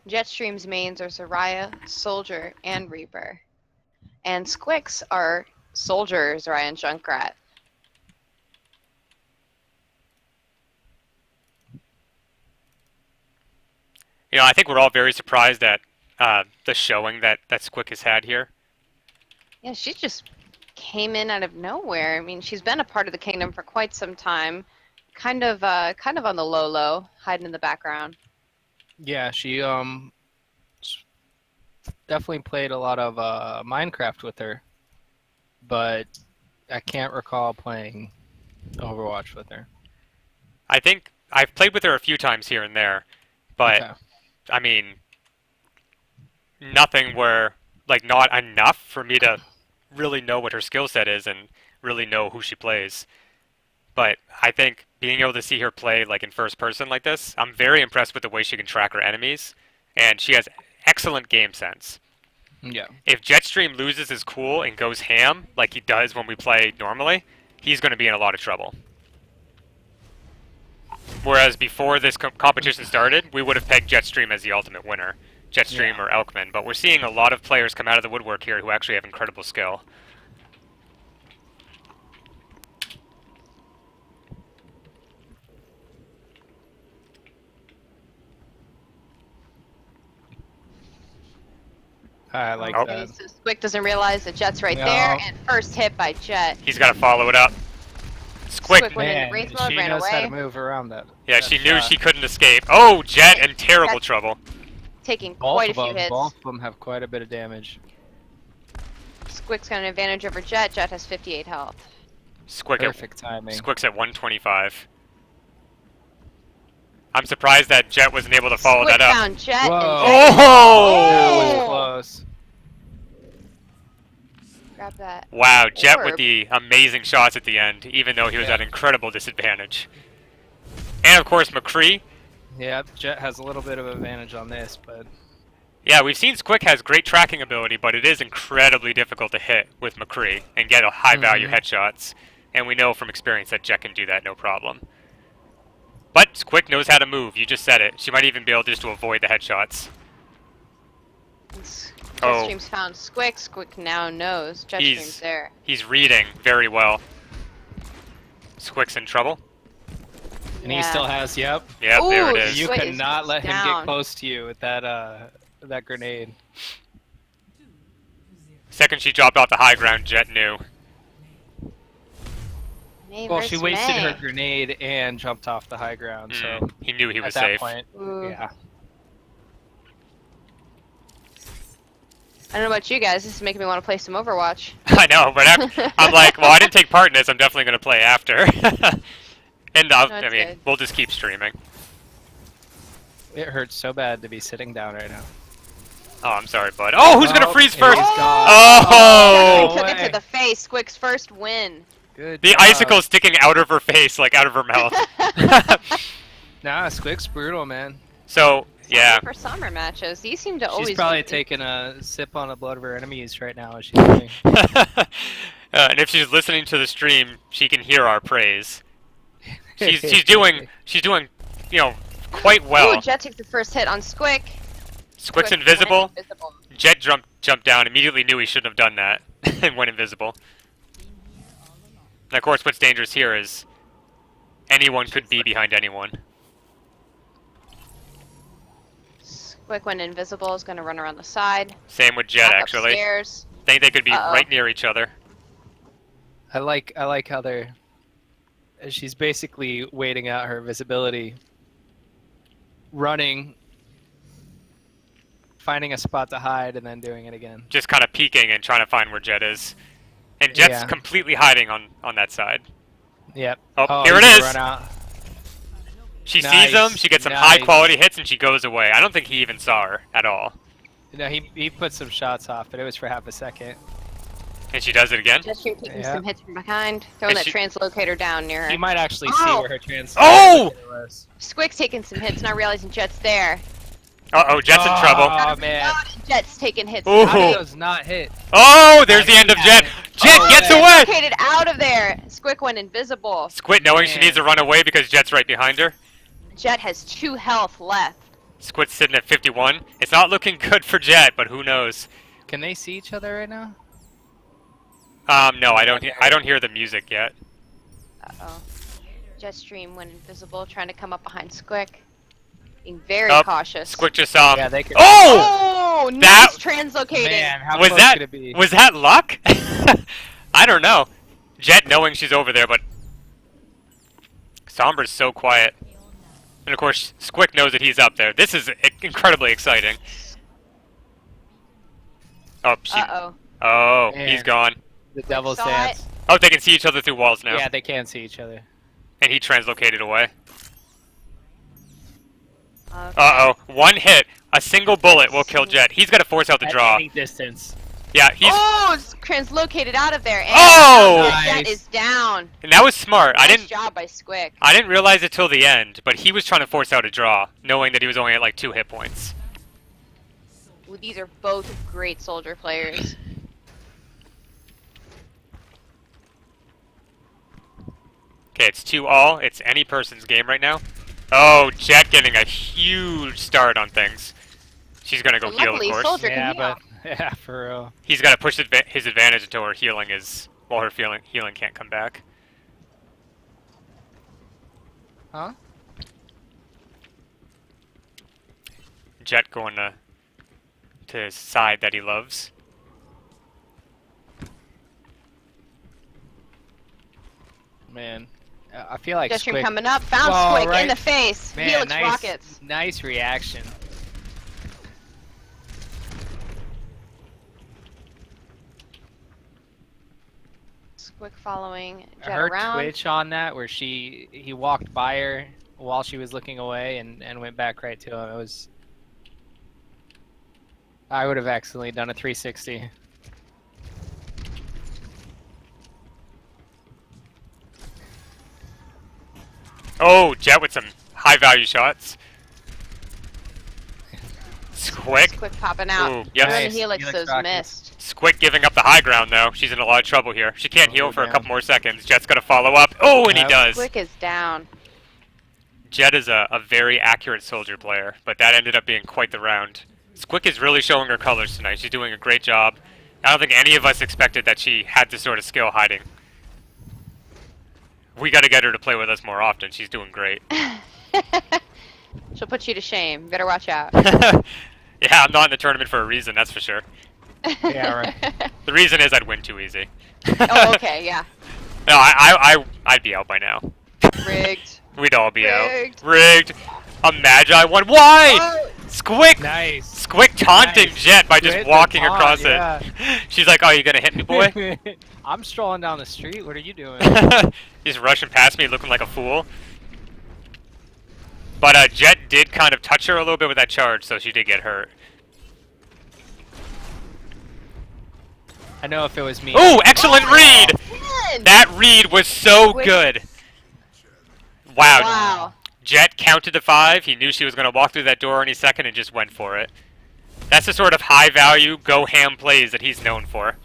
Jetstream's mains are Zarya, Soldier, and Reaper. And Squick's are Soldier, Zarya, and Junkrat. You know, I think we're all very surprised at the showing that Squick has had here. Yeah, she just came in out of nowhere. I mean, she's been a part of the kingdom for quite some time. Kind of on the low, hiding in the background. Yeah, she definitely played a lot of Minecraft with her, but I can't recall playing Overwatch with her. I think I've played with her a few times here and there, but Okay. I mean, nothing where, like, not enough for me to really know what her skill set is and really know who she plays. But I think being able to see her play, like, in first person like this, I'm very impressed with the way she can track her enemies, and she has excellent game sense. Yeah. If Jetstream loses his cool and goes ham, like he does when we play normally, he's going to be in a lot of trouble. Whereas before this competition started, we would have pegged Jetstream as the ultimate winner. Jetstream or Alckmin. But we're seeing a lot of players come out of the woodwork here who actually have incredible skill. I like Oh. that. So Squick doesn't realize that Jet's right No. there, and first hit by Jet. He's got to follow it up. Squick. Squick went into wraith mode, she ran knows how to away, move around that. Yeah, that she knew shot. she couldn't escape. Oh, Jet in terrible trouble. taking Both quite a of few them, hits. both of them have quite a bit of damage. Squick's got an advantage over Jet. Jet has 58 health. Perfect timing. Squick's at 125. I'm surprised that Jet wasn't able to follow Squick that up. found Jet, Whoa. and Jet That was Oh! close. grab that. Wow, Jet with Orb. the amazing shots at the end, even though he was Yeah. at incredible disadvantage. And of course, McCree. Yeah, Jet has a little bit of advantage on this, but Yeah, we've seen Squick has great tracking ability, but it is incredibly difficult to hit with McCree and get a high-value headshots. And we know from experience that Jet can do that no problem. But Squick knows how to move. You just said it. She might even be able just to avoid the headshots. Oh. Jetstream's found Squick. Squick now knows Jetstream's He's- there. He's reading very well. Squick's in trouble. and he still has. Yep. Yep, there it Ooh, is. You Squick is cannot let him down. get close to you with that that grenade. Second she dropped off the high ground, Jet knew. May Well, she versus wasted her May. grenade and jumped off the high ground, so He knew he at was that safe. point, Ooh. yeah. I don't know about you guys. This is making me want to play some Overwatch. I know, but I'm like, well, I didn't take part in this. I'm definitely going to play after. And No, I it's mean, good. we'll just keep streaming. It hurts so bad to be sitting down right now. Oh, I'm sorry, bud. Oh, who's going to Oh, freeze it first? is gone. Oh! Took it way. to the face. Squick's first win. Good The job. icicle sticking out of her face, like out of her mouth. Nah, Squick's brutal, man. So, yeah. For summer matches, these seem to always. She's probably be- taking a sip on the blood of her enemies right now as she's doing. And if she's listening to the stream, she can hear our praise. She's doing, you know, quite well. Ooh, Jet takes the first hit on Squick. Squick's Squick invisible. went invisible. Jet jumped down, immediately knew he shouldn't have done that, and went invisible. And of course, what's dangerous here is anyone could be behind anyone. Squick went invisible. Is going to run around the side. Same with Jet, Back actually. Upstairs. Think they could be Uh-oh. right near each other. I like how they're. She's basically waiting out her visibility, running, finding a spot to hide, and then doing it again. Just kind of peeking and trying to find where Jet is. And Jet's Yeah. completely hiding on that side. Yep. Oh, here he's it gonna is. Run out. She sees Nice, him, she gets some nice. high quality hits, and she goes away. I don't think he even saw her at all. No, he put some shots off, but it was for half a second. And she does it again. Jetstream taking Yeah. some hits from behind. Throwing And that she- translocator down near her. He might actually see Oh! where her trans. Oh! was. Squick's taking some hits, not realizing Jet's there. Uh-oh, Jet's in trouble. Oh man! Jet's taking hits. Ooh. How did those not hit? Oh, there's the end of Jet. Jet Oh, gets man. away! Located out of there. Squick went invisible. Squid knowing she Man. needs to run away because Jet's right behind her. Jet has 2 health left. Squid's sitting at 51. It's not looking good for Jet, but who knows? Can they see each other right now? No, I don't hear the music yet. Uh-oh. Jetstream went invisible, trying to come up behind Squick. Being very Up. cautious. Squid just saw him. Yeah, they could. Oh! Oh, That- nice translocated. Man, how Was close that could it be? was that luck? I don't know. Jet knowing she's over there, but Sombra's so quiet. And of course, Squick knows that he's up there. This is incredibly exciting. Oh, Uh-oh. oh, Man. he's gone. The devil's saw dance. it. Oh, they can see each other through walls now. Yeah, they can see each other. And he translocated away. Okay. Uh-oh. One hit. A single bullet will kill Jet. He's got to force out the At draw. any distance. Yeah, he's... Oh, it's translocated out of there. And Oh! Jet Nice. is down. And that was smart. Nice job by Squick. I didn't realize it till the end, but he was trying to force out a draw, knowing that he was only at like 2 hit points. Ooh, these are both great soldier players. Okay, it's 2-all. It's any person's game right now. Oh, Jet getting a huge start on things. She's gonna go heal, of Luckily, course. Soldier Yeah, can heal. but yeah, for real. He's got to push his advantage until her healing is... Well, her healing can't come back. Huh? Jet going to his side that he loves. Man, I feel like Jetstream Squick. coming up. Found Oh, Squick in right. the face. Man, Helix nice, rockets. nice reaction. Squick following Jet Her around. twitch on that, where he walked by her while she was looking away and went back right to him. It was. I would have accidentally done a 360. Oh, Jet with some high value shots. Squick. Squick popping out. Ooh, And yep. then Nice. the Helix Helix is rockets. missed. Squick giving up the high ground though. She's in a lot of trouble here. She can't heal for a damn. couple more seconds. Jet's gonna follow up. Oh, and he Yep. does. Squick is down. Jet is a very accurate soldier player, but that ended up being quite the round. Squick is really showing her colors tonight. She's doing a great job. I don't think any of us expected that she had this sort of skill hiding. We gotta get her to play with us more often. She's doing great. She'll put you to shame. Better watch out. Yeah, I'm not in the tournament for a reason, that's for sure. Yeah, right. The reason is I'd win too easy. Oh, okay, yeah. No, I'd be out by now. Rigged. We'd all be Rigged. out. Rigged. A Magi won. Why? Oh, Squick! Nice. Squick taunting Nice. Jet by You just hit the walking taunt, across yeah. it. She's like, oh, you gonna hit me, boy? I'm strolling down the street. What are you doing? He's rushing past me looking like a fool. But Jet did kind of touch her a little bit with that charge, so she did get hurt. I know if it was me. Ooh, excellent read! man. That read was so Squick. good. Wow. Wow. Jet counted to 5. He knew she was going to walk through that door any second and just went for it. That's the sort of high-value, go-ham plays that he's known for.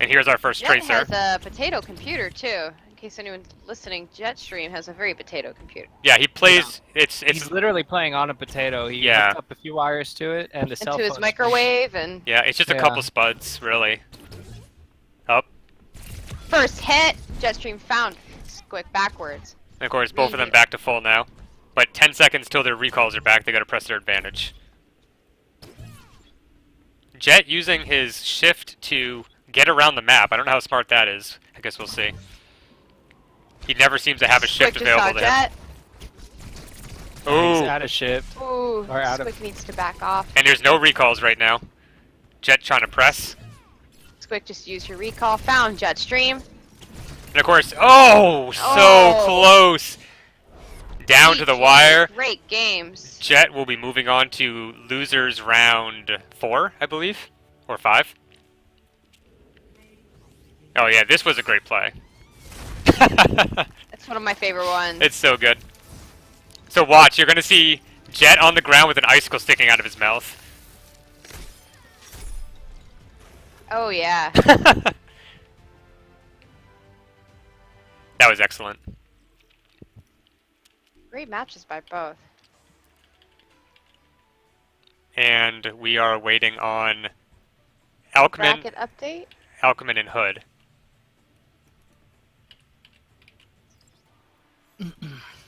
And here's our first Jet tracer. has a potato computer too. In case anyone's listening, Jetstream has a very potato computer. Yeah, he plays. It's He's literally playing on a potato. He Yeah. hooked up a few wires to it and the cell Into his phone. microwave and yeah, it's just a Yeah. couple spuds, really. Up. first hit. Jetstream found Squick backwards. And of course, both of them back to full now. But 10 seconds till their recalls are back. They got to press their advantage. Jet using his shift to get around the map. I don't know how smart that is. I guess we'll see. He never seems to have a Squick shift just saw available to him. Jet. He's Ooh. out of shift. Ooh, Or out of- Squick needs to back off. And there's no recalls right now. Jet trying to press. Squick just used your recall. Found Jetstream. And of course, oh, so Oh. close. Down to the GG. wire. Great games. Jet will be moving on to losers round 4, I believe, or 5. Oh yeah, this was a great play. That's one of my favorite ones. It's so good. So watch, you're gonna see Jet on the ground with an icicle sticking out of his mouth. Oh yeah. That was excellent. Great matches by both. And we are waiting on Alckmin, Bracket update. Alckmin and Hood.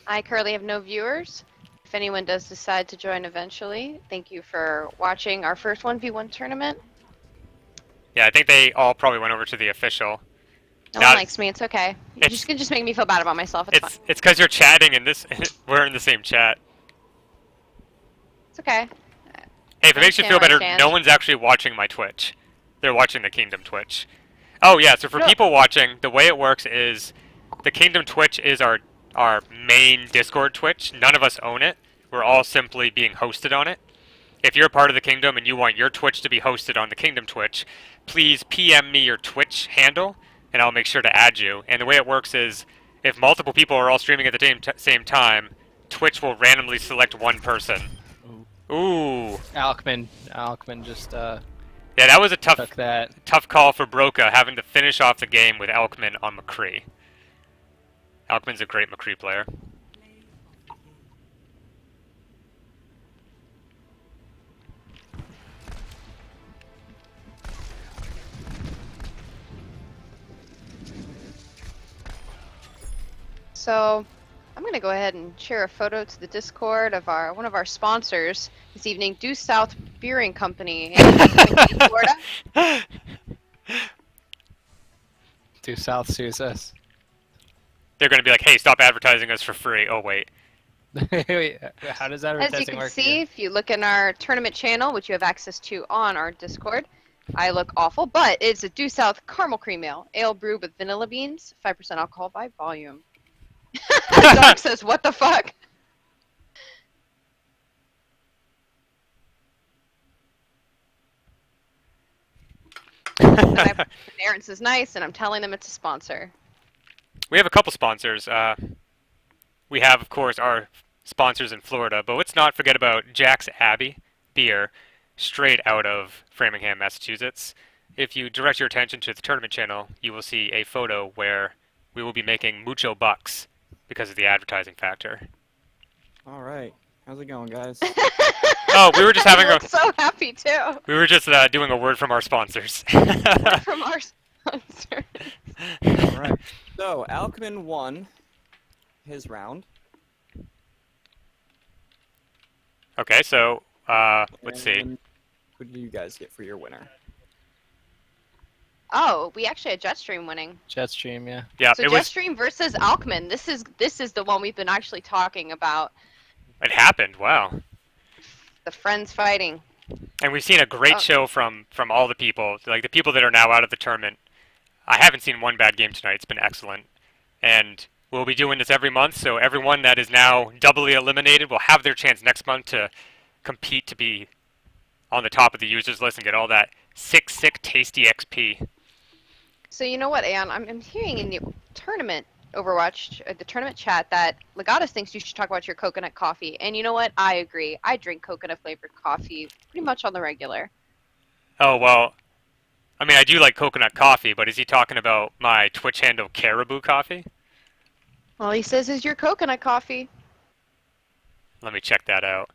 I currently have no viewers. If anyone does decide to join eventually, thank you for watching our first 1v1 tournament. Yeah, I think they all probably went over to the official. No Now- one likes me, it's okay. You It's- just can just make me feel bad about myself, it's fine. It's because you're chatting in this. We're in the same chat. It's okay. Hey, if it makes you feel better, understand. no one's actually watching my Twitch. They're watching the Kingdom Twitch. Oh yeah, so for No. people watching, the way it works is the Kingdom Twitch is our main Discord Twitch. None of us own it. We're all simply being hosted on it. If you're a part of the Kingdom and you want your Twitch to be hosted on the Kingdom Twitch, please PM me your Twitch handle, and I'll make sure to add you. And the way it works is, if multiple people are all streaming at the same time, Twitch will randomly select one person. Ooh. Alckmin just Yeah, that was a took that. tough call for Broca, having to finish off the game with Alckmin on McCree. Alckmin's a great McCree player. So I'm gonna go ahead and share a photo to the Discord of one of our sponsors this evening, Due South Beering Company in Florida. Due South sues us. They're going to be like, hey, stop advertising us for free. Oh, wait. How does As you advertising can work? see, if you look in our tournament channel, which you have access to on our Discord, I look awful, but it's a Due South Caramel Cream Ale brewed with vanilla beans, 5% alcohol by volume. Dog says, what the fuck? And Aaron says nice, and I'm telling them it's a sponsor. We have a couple sponsors. We have, of course, our sponsors in Florida, but let's not forget about Jack's Abbey beer, straight out of Framingham, Massachusetts. If you direct your attention to the tournament channel, you will see a photo where we will be making mucho bucks because of the advertising factor. All right. How's it going, guys? Oh, we were just having You a look so happy too. we were just doing a word from our sponsors. From our sponsor. All right. So, Alckmin won his round. Okay, so let's see. And who do you guys get for your winner? Oh, we actually had Jetstream winning. Jetstream, yeah. Yeah, So it was. Jetstream versus Alkman. This is the one we've been actually talking about. It happened. Wow. The friends fighting. And we've seen a great Oh. show from all the people, like the people that are now out of the tournament. I haven't seen one bad game tonight. It's been excellent. And we'll be doing this every month, so everyone that is now doubly eliminated will have their chance next month to compete to be on the top of the users list and get all that sick, tasty XP. So you know what, Aeon? I'm hearing in the tournament Overwatch, the tournament chat, that Legatus thinks you should talk about your coconut coffee. And you know what? I agree. I drink coconut flavored coffee pretty much on the regular. Oh, well, I mean, I do like coconut coffee, but is he talking about my Twitch handle Caribou Coffee? All he says is your coconut coffee. Let me check that out.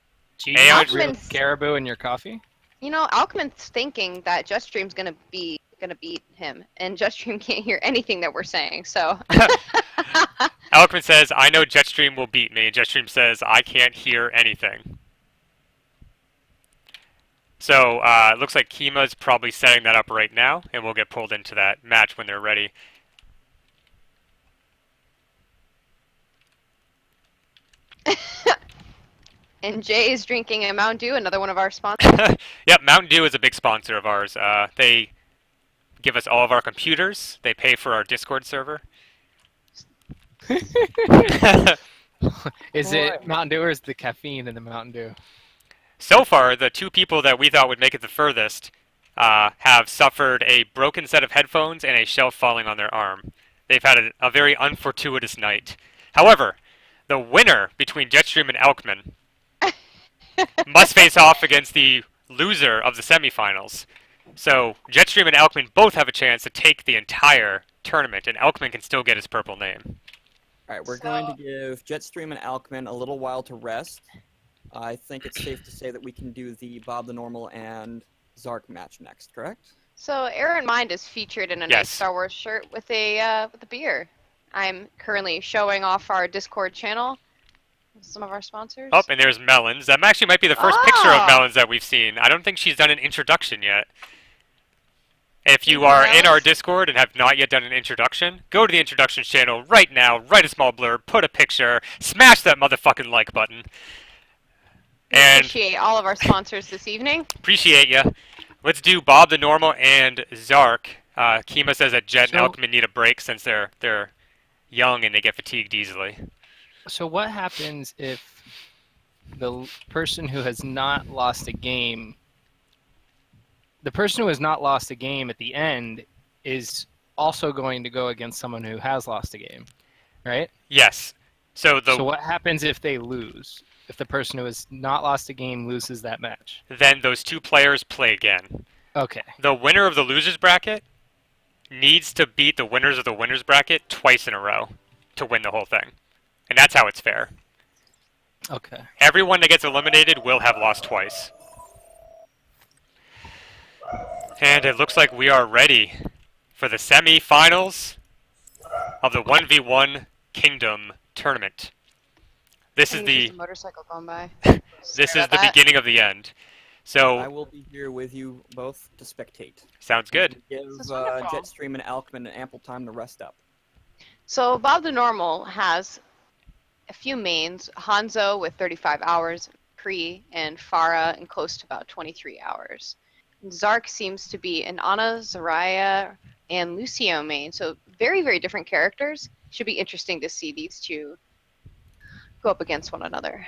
Do you Aeon- use real Alkman's- caribou in your coffee? You know, Alkman's thinking that Jetstream's gonna beat him, and Jetstream can't hear anything that we're saying. So. Alckman says, I know Jetstream will beat me. Jetstream says, I can't hear anything. So it looks like Kima's probably setting that up right now, and we'll get pulled into that match when they're ready. And Jay is drinking a Mountain Dew, another one of our sponsors. Yep, Mountain Dew is a big sponsor of ours. They give us all of our computers. They pay for our Discord server. Is it Mountain Dew or is the caffeine in the Mountain Dew? So far, the two people that we thought would make it the furthest have suffered a broken set of headphones and a shelf falling on their arm. They've had a very unfortuitous night. However, the winner between Jetstream and Alkman must face off against the loser of the semifinals. So Jetstream and Alkman both have a chance to take the entire tournament, and Alkman can still get his purple name. All right, we're going to give Jetstream and Alkman a little while to rest. I think it's safe to say that we can do the Bob the Normal and Zark match next, correct? So Aaron Mind is featured in a Yes. nice Star Wars shirt with a beer. I'm currently showing off our Discord channel. Some of our sponsors. Oh, and there's Melons. That actually might be the first picture of Oh. Melons that we've seen. I don't think she's done an introduction yet. If you Anyone are in our else? Discord and have not yet done an introduction, go to the introductions channel right now, write a small blurb, put a picture, smash that motherfucking like button. We And appreciate all of our sponsors this evening. appreciate ya. Let's do Bob the Normal and Zark. Kima says that Jet and So- Alkman need a break since they're young and they get fatigued easily. So what happens if person who has not lost a game, the person who has not lost a game at the end is also going to go against someone who has lost a game, right? Yes. So So what happens if they lose? If the person who has not lost a game loses that match? then those two players play again. Okay. The winner of the losers bracket needs to beat the winners of the winners bracket twice in a row to win the whole thing. And that's how it's fair. Okay. Everyone that gets eliminated will have lost twice. And it looks like we are ready for the semi-finals of the 1v1 Kingdom tournament. This I is think there's the a motorcycle going by. this Sorry is the about that. beginning of the end. I So will be here with you both to spectate. sounds good. Give This is wonderful. Jetstream and Alkman ample time to rest up. So Bob the Normal has a few mains: Hanzo with 35 hours, Kree, and Farah in close to about 23 hours. And Zark seems to be an Ana, Zarya, and Lucio main. So very, very different characters. Should be interesting to see these two go up against one another.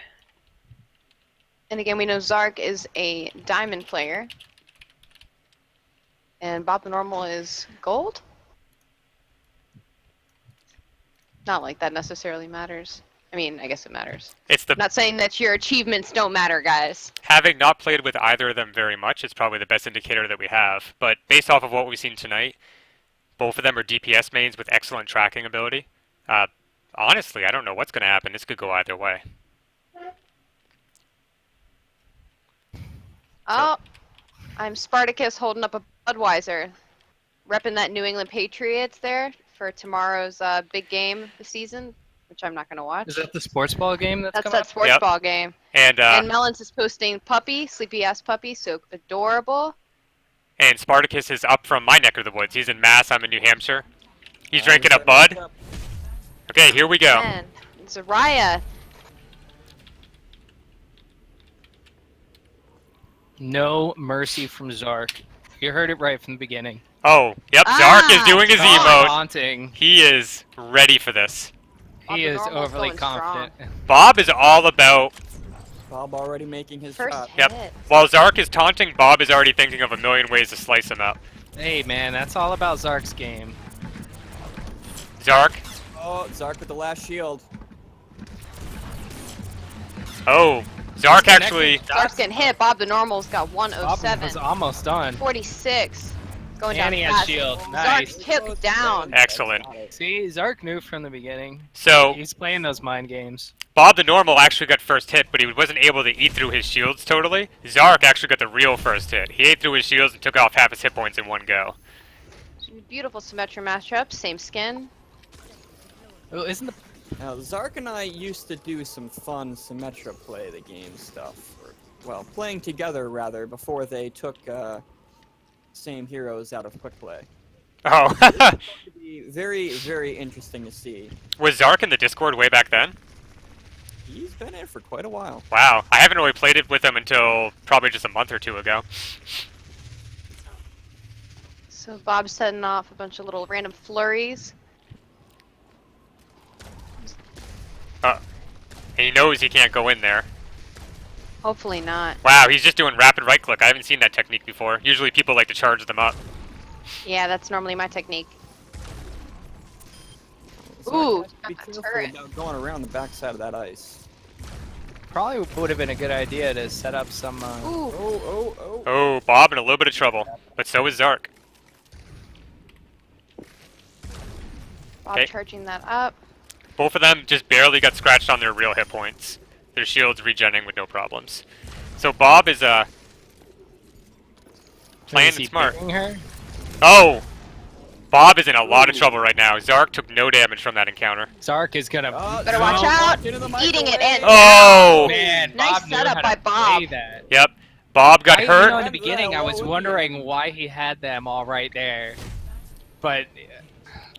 And again, we know Zark is a diamond player. And Bob the Normal is gold? Not like that necessarily matters. I mean, I guess it matters. It's the I'm not saying that your achievements don't matter, guys. having not played with either of them very much is probably the best indicator that we have. But based off of what we've seen tonight, both of them are DPS mains with excellent tracking ability. Honestly, I don't know what's going to happen. This could go either way. Oh, I'm Spartacus holding up a Budweiser. Repping that New England Patriots there for tomorrow's big game this season. which I'm not gonna watch. Is that the sports ball game that's That's coming that up? sports Yep. ball game. And And Melons is posting puppy, sleepy ass puppy, so adorable. and Spartacus is up from my neck of the woods. He's in Mass. I'm in New Hampshire. He's I'm drinking a setting bud. it up. Okay, here we go. And Zarya. No mercy from Zark. You heard it right from the beginning. Oh, yep. Ah, Zark is doing his God. emote. Taunting. He is ready for this. He the is normal's overly going confident. Bob is all about. Bob already making his First shot. hit. Yep. While Zark is taunting, Bob is already thinking of a million ways to slice him up. Hey man, that's all about Zark's game. Zark. Oh, Zark with the last shield. Oh, Zark He's actually. connecting Zark's getting hit. Bob the normal's got Bob 107. was almost done. 46. Going And down he has fast. shield. Zark Nice. took down. Excellent. See, Zark knew from the beginning. So He's playing those mind games. Bob the normal actually got first hit, but he wasn't able to eat through his shields totally. Zark actually got the real first hit. He ate through his shields and took off half his hit points in one go. Beautiful Symmetra matchup. Same skin. Oh, isn't the Now, Zark and I used to do some fun Symmetra play the game stuff. Or, well, playing together, rather, before they took same heroes out of quick play. Oh. It'd be very, very interesting to see. Was Zark in the Discord way back then? He's been in for quite a while. Wow. I haven't really played it with him until probably just a month or two ago. So Bob's setting off a bunch of little random flurries. And he knows he can't go in there. Hopefully not. Wow, he's just doing rapid right click. I haven't seen that technique before. Usually people like to charge them up. Yeah, that's normally my technique. Zark Ooh, has to be got a careful turret. about going around the backside of that ice. probably would have been a good idea to set up some. Ooh, Oh. Oh, Bob in a little bit of trouble. But so is Zark. Bob Okay. charging that up. Both of them just barely got scratched on their real hit points. Their shields regenning with no problems. So Bob is playing Is he it smart. picking her? Oh! Bob is in a lot of trouble right now. Zark took no damage from that encounter. Zark is gonna. Better watch out. He's eating it in. Oh! Man, Nice Bob knew setup how by to Bob. play that. Yep. Bob got You hurt. know, in the beginning, I was wondering why he had them all right there, but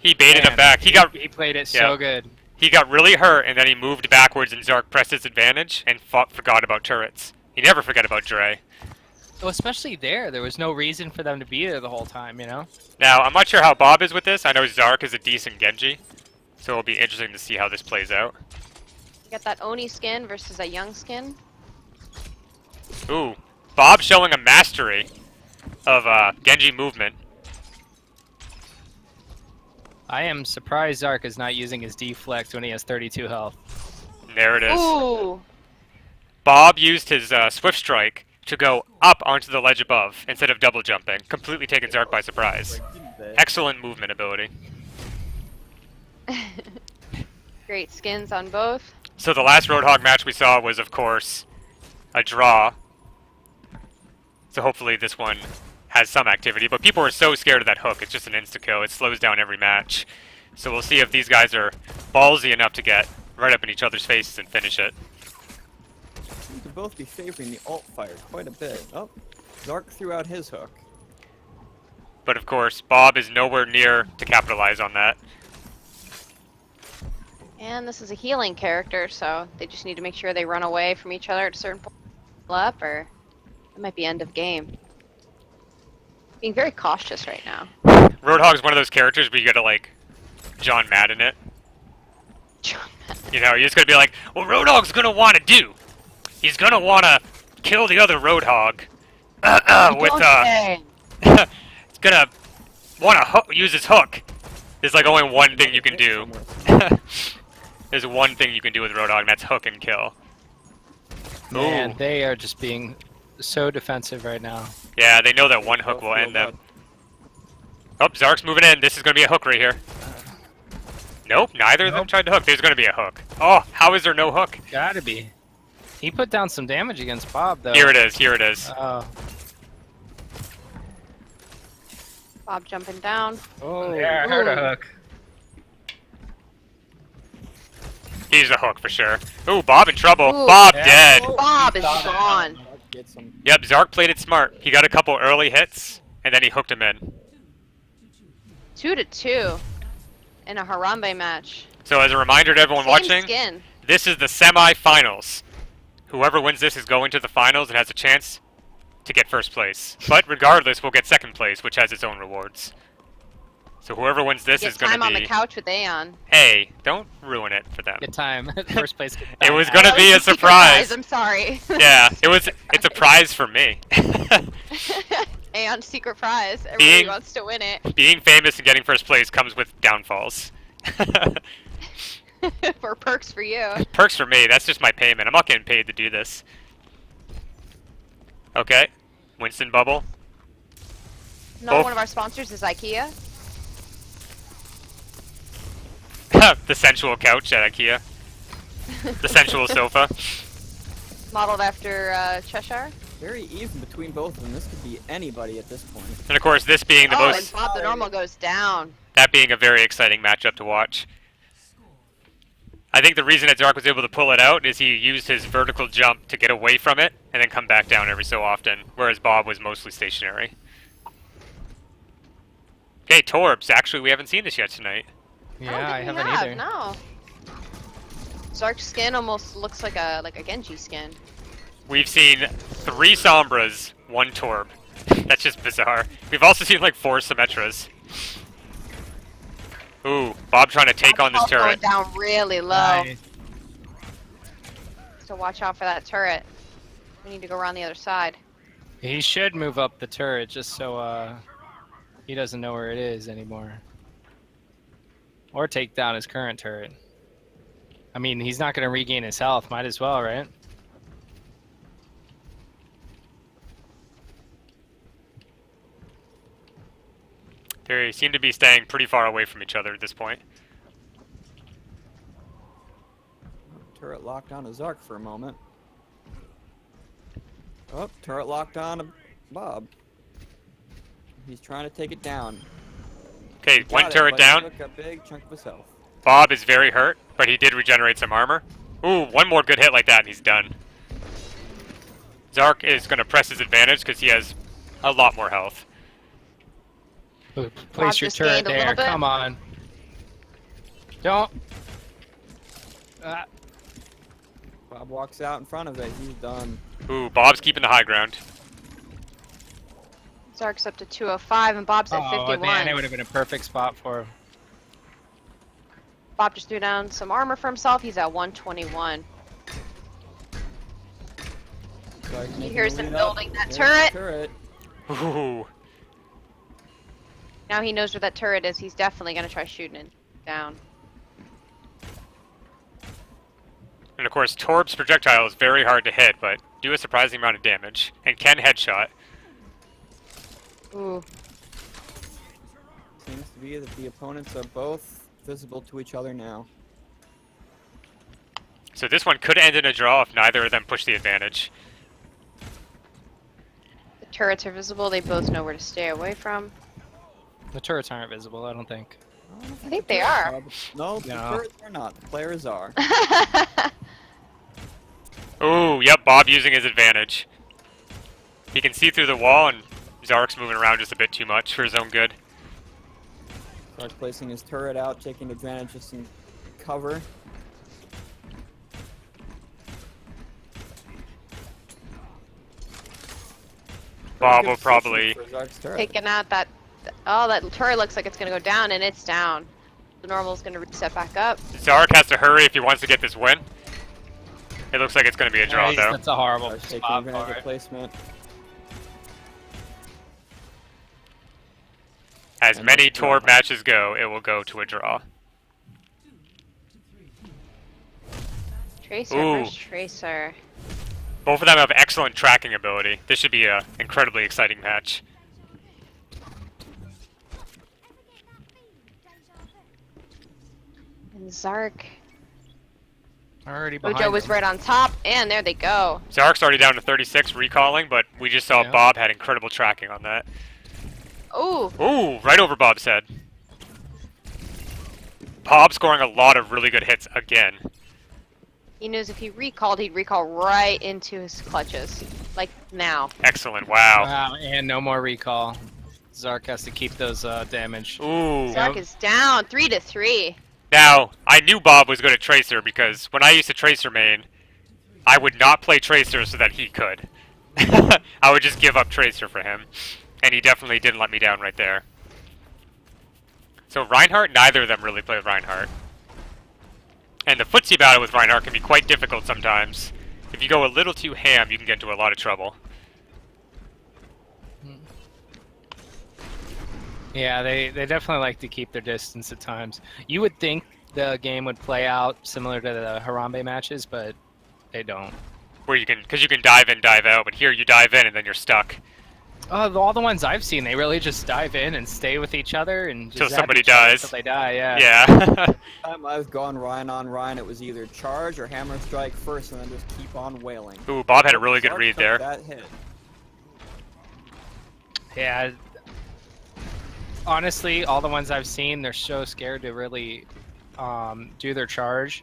He baited man, him back. He played it yeah. so good. He got really hurt, and then he moved backwards, and Zark pressed his advantage and forgot about turrets. He never forgot about Dre. Well, especially there was no reason for them to be there the whole time, you know. Now, I'm not sure how Bob is with this. I know Zark is a decent Genji, so it'll be interesting to see how this plays out. You got that Oni skin versus a young skin. Ooh, Bob showing a mastery of Genji movement. I am surprised Zark is not using his deflect when he has 32 health. And there it is. Ooh, Bob used his Swift Strike to go up onto the ledge above instead of double jumping, completely taking Zark by surprise. Excellent movement ability. great skins on both. So the last Roadhog match we saw was, of course, a draw. So hopefully this one has some activity. But people are so scared of that hook, it's just an insta-kill. It slows down every match. So we'll see if these guys are ballsy enough to get right up in each other's faces and finish it. Seem to both be favoring the alt fire quite a bit. Oh, Zark threw out his hook. But of course, Bob is nowhere near to capitalize on that. And this is a healing character, so they just need to make sure they run away from each other at a certain point up, or it might be end of game. Being very cautious right now. Roadhog's one of those characters where you gotta, like, John Madden it. You know, you're just gonna be like, well, Roadhog's gonna wanna do. He's gonna wanna kill the other Roadhog. He's gonna wanna use his hook. There's like only one thing you can do. There's one thing you can do with Roadhog, and that's hook and kill. Man, Ooh. they are just being so defensive right now. Yeah, they know that one hook will end them. Oh, Zark's moving in. This is gonna be a hook right here. Nope, neither of them tried to hook. There's gonna be a hook. Oh, how is there no hook? Gotta be. He put down some damage against Bob, though. Here it is, here it is. Bob jumping down. Oh, yeah, I heard a hook. He's a hook for sure. Ooh, Bob in trouble. Ooh. Bob Yeah. dead. Oh, Bob is Thought it. gone. Gets him. Yep, Zark played it smart. He got a couple early hits, and then he hooked him in. 2-2 in a Harambe match. So as a reminder to everyone Same watching, skin. this is the semi-finals. Whoever wins this is going to the finals and has a chance to get first place. But regardless, we'll get second place, which has its own rewards. So whoever wins this Get is going time to on the be... couch with Aeon. Hey, don't ruin it for them. Good time. First place. It was gonna. gonna That be was a secret surprise. I'm sorry. Yeah, it's a prize for me. Aeon's secret prize. Everybody Being- wants to win it. Being famous and getting first place comes with downfalls. For perks for you. Perks for me, that's just my payment. I'm not getting paid to do this. Okay. Winston Bubble. Another Both- one of our sponsors is IKEA. The sensual couch at IKEA. The sensual sofa. Modeled after Cheshire. Very even between both of them. This could be anybody at this point. And of course, this being the Oh, and most... Bob the Normal goes down. That being a very exciting matchup to watch. I think the reason that Zark was able to pull it out is he used his vertical jump to get away from it and then come back down every so often, whereas Bob was mostly stationary. Okay, Torbs. Actually, we haven't seen this yet tonight. Yeah, I don't think haven't we have, either. No. Zark's skin almost looks like a Genji skin. We've seen 3 Sombras, 1 Torb. That's just bizarre. We've also seen like 4 Symmetras. Ooh, Bob trying to take on this Bob's going turret. down really low. Nice. So watch out for that turret. We need to go around the other side. He should move up the turret just so he doesn't know where it is anymore. Or take down his current turret. I mean, he's not going to regain his health. Might as well, right? They seem to be staying pretty far away from each other at this point. Turret locked on to Zark for a moment. Oh, turret locked on to Bob. He's trying to take it down. Okay, Got one it, turret but he down. took a big chunk of his health. Bob is very hurt, but he did regenerate some armor. Ooh, one more good hit like that and he's done. Zark is going to press his advantage because he has a lot more health. Place Bob your just turret gained a little there. bit. Come on. Don't. Bob walks out in front of it. He's done. Ooh, Bob's keeping the high ground. Zark's up to 205 and Bob's at Oh, 51. man, it would have been a perfect spot for him. Bob just threw down some armor for himself. He's at 121. Zark He making hears the him lead up. building that There's the turret. turret. Ooh. Now he knows where that turret is. He's definitely going to try shooting it down. And of course, Torb's projectile is very hard to hit, but do a surprising amount of damage. And can headshot. Ooh. Seems to be that the opponents are both visible to each other now. So this one could end in a draw if neither of them push the advantage. The turrets are visible. They both know where to stay away from. The turrets aren't visible, I don't think. I think they are. No, the No. turrets are not. The players are. Ooh, yep, Bob using his advantage. He can see through the wall, and Zark's moving around just a bit too much for his own good. Zark placing his turret out, taking advantage of some cover. Bob Good will position probably... for Zark's turret. Taking out that... Oh, that turret looks like it's going to go down, and it's down. The normal's going to reset back up. Zark has to hurry if he wants to get this win. It looks like it's going to be a draw, Nice, though. that's a horrible Zark's taking spot advantage for of it. placement. As And many that's draw. Torb matches go, it will go to a draw. Tracer Ooh. versus Tracer. Both of them have excellent tracking ability. This should be an incredibly exciting match. And Zark. Already behind Bojo was him. right on top, and there they go. Zark's already down to 36 recalling, but we just saw Yeah. Bob had incredible tracking on that. Ooh. Ooh, right over Bob's head. Bob scoring a lot of really good hits again. He knows if he recalled, he'd recall right into his clutches. Like now. Excellent. Wow. Wow, and no more recall. Zark has to keep those damage. Ooh. Zark is down 3-3. Now, I knew Bob was good at Tracer because when I used to Tracer main, I would not play Tracer so that he could. I would just give up Tracer for him. And he definitely didn't let me down right there. So Reinhardt, neither of them really play with Reinhardt. And the footsie battle with Reinhardt can be quite difficult sometimes. If you go a little too ham, you can get into a lot of trouble. Yeah, they definitely like to keep their distance at times. You would think the game would play out similar to the Harambe matches, but they don't. Where you can, because you can dive in, dive out, but here you dive in and then you're stuck. All the ones I've seen, they really just dive in and stay with each other and just Till zap somebody each other dies. Until they die, yeah. Yeah. Time I've gone Ryan on Ryan, it was either charge or hammer strike first, and then just keep on wailing. Ooh, Bob had a really good Zark read took there. That hit. Yeah. Honestly, all the ones I've seen, they're so scared to really do their charge.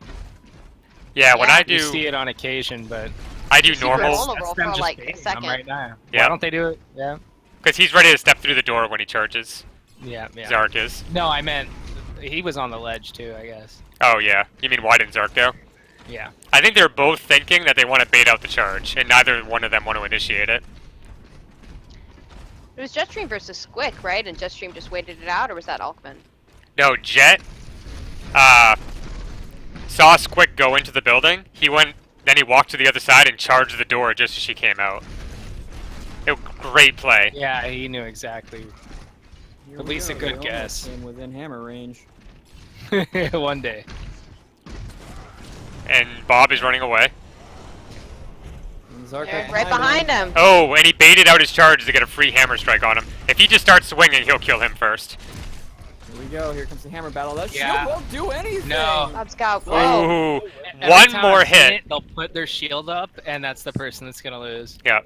Yeah, when Yeah. I You do, see it on occasion, but I do Super normal, vulnerable that's them for just like a baiting them second. right now. Yeah. Why don't they do it? Yeah. because he's ready to step through the door when he charges. Yeah. Zark is. No, I meant he was on the ledge too, I guess. Oh yeah, you mean why didn't Zark go? Yeah. I think they're both thinking that they want to bait out the charge, and neither one of them want to initiate it. It was Jetstream versus Squick, right? And Jetstream just waited it out, or was that Alkman? No, Jet saw Squick go into the building. He went, then he walked to the other side and charged the door just as she came out. Great play. Yeah, he knew exactly. Here At we least a go, good we almost guess. came within hammer range. One day. And Bob is running away. And Zark They're right right behind him. Oh, and he baited out his charge to get a free hammer strike on him. If he just starts swinging, he'll kill him first. Here we go. Here comes the hammer battle. That Yeah. shield won't do anything. No. Bob's got whoa. Ooh, Every one time more I've seen hit. it, they'll put their shield up, and that's the person that's gonna lose. Yeah.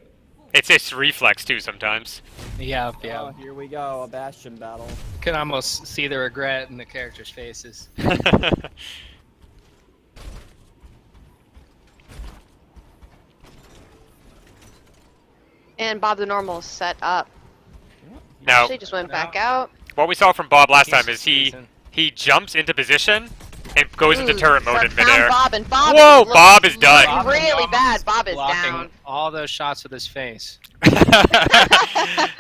It's just reflex too sometimes. Yeah. Oh, here we go. A bastion battle. You can almost see the regret in the characters' faces. And Bob the Normal is set up. Now, Actually just went back out. what we saw from Bob last time He's is he decent. jumps into position and goes into Ooh, turret mode Zark in found midair. Bob, and Bob Whoa, looks Bob is done. Bob really Normal bad. is Bob is blocking down. all those shots with his face. I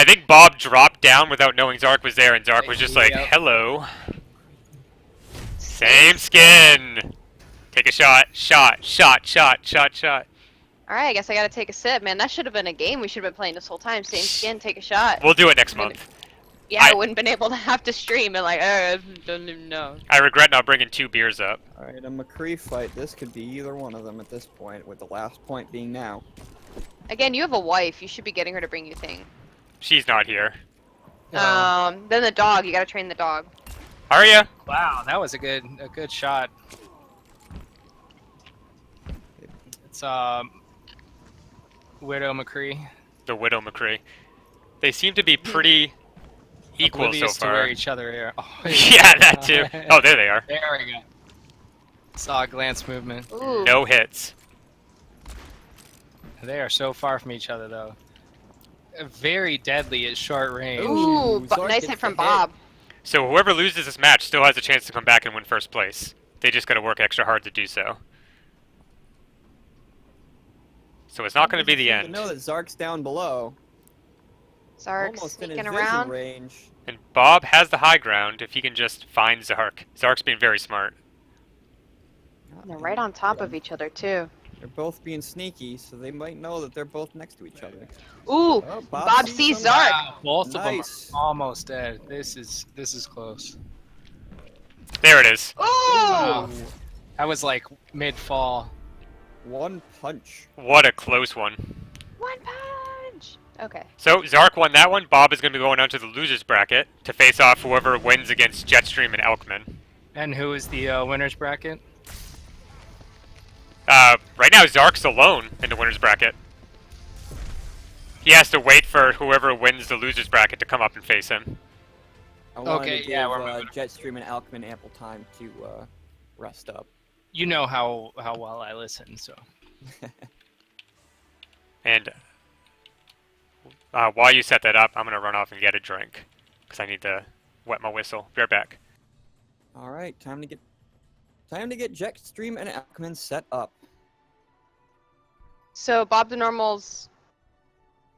think Bob dropped down without knowing Zark was there, and Zark was just like, Yep. hello. Same skin. Take a shot. Shot. Alright, I guess I gotta take a sip, man. That should have been a game we should have been playing this whole time. Same skin, take a shot. We'll do it next I mean, month. Yeah, I wouldn't been able to have to stream and like, I don't even know. I regret not bringing 2 beers up. All right, a McCree fight. This could be either one of them at this point, with the last point being now. Again, you have a wife. You should be getting her to bring you things. She's not here. Then the dog. You gotta train the dog. Arya? Wow, that was a good shot. It's Widow McCree. The Widow McCree. They seem to be pretty equal Oblivious so to where far. each other are. Oh, Yeah, that too. Oh, there they are. There we go. Saw a glance movement. Ooh. No hits. They are so far from each other, though. Very deadly at short range. Ooh, Zark nice gets hit the from hit. Bob. So whoever loses this match still has a chance to come back and win first place. They just gotta work extra hard to do so. So it's not gonna be the You end. know that Zark's down below. Zark Almost in his sneaking vision around. range. And Bob has the high ground if he can just find Zark. Zark's being very smart. They're right on top of each other too. They're both being sneaky, so they might know that they're both next to each other. Ooh, Oh, Bob sees him. Zark. Wow, both of them Nice. are almost dead. This is close. There it is. Ooh, Wow. That was like mid-fall. One punch. What a close one. one punch. Okay. So Zark won that one. Bob is going to be going on to the losers bracket to face off whoever wins against Jetstream and Elkman. And who is the winners bracket? Right now Zark's alone in the winners bracket. He has to wait for whoever wins the losers bracket to come up and face him. I wanted Okay, to give yeah, we're moving. Jetstream and Alkman ample time to rest up. You know how well I listen, so. And while you set that up, I'm gonna run off and get a drink because I need to wet my whistle. Be right back. All right, time to get Jetstream and Alchemin set up. So Bob the Normal's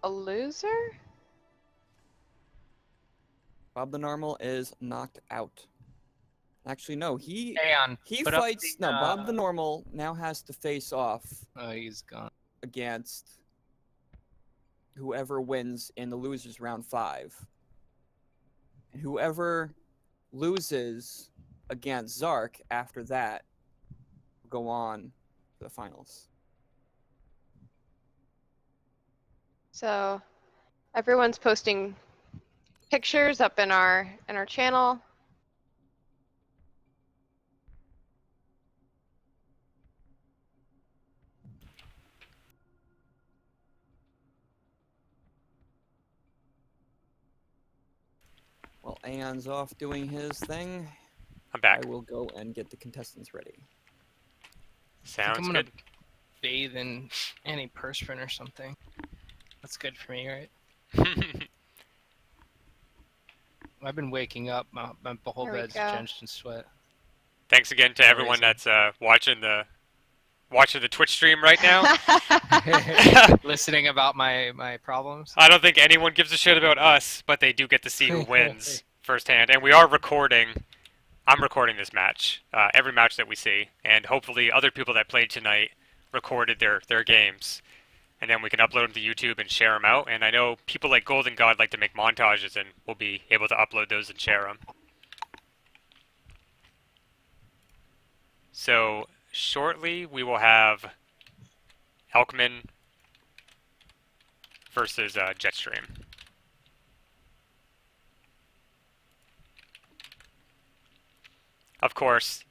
a loser? Bob the Normal is knocked out. Actually, no, he Aeon, put up fights. the, No, Bob the Normal now has to face off Oh, he's gone. against whoever wins in the losers round 5. And whoever loses against Zark after that will go on to the finals. So everyone's posting pictures up in our channel. While Aeon's off doing his thing, I'm back. I will go and get the contestants ready. Sounds I'm gonna good. bathe in antiperspirant or something. That's good for me, right? I've been waking up. My whole There we bed's go. drenched in sweat. Thanks again to everyone that's watching the Twitch stream right now. Listening about my problems. I don't think anyone gives a shit about us, but they do get to see who wins firsthand. And we are recording. I'm recording this match, every match that we see, and hopefully other people that played tonight recorded their games, and then we can upload them to YouTube and share them out. And I know people like Golden God like to make montages, and we'll be able to upload those and share them. So shortly we will have Alchemin versus Jetstream. Of course,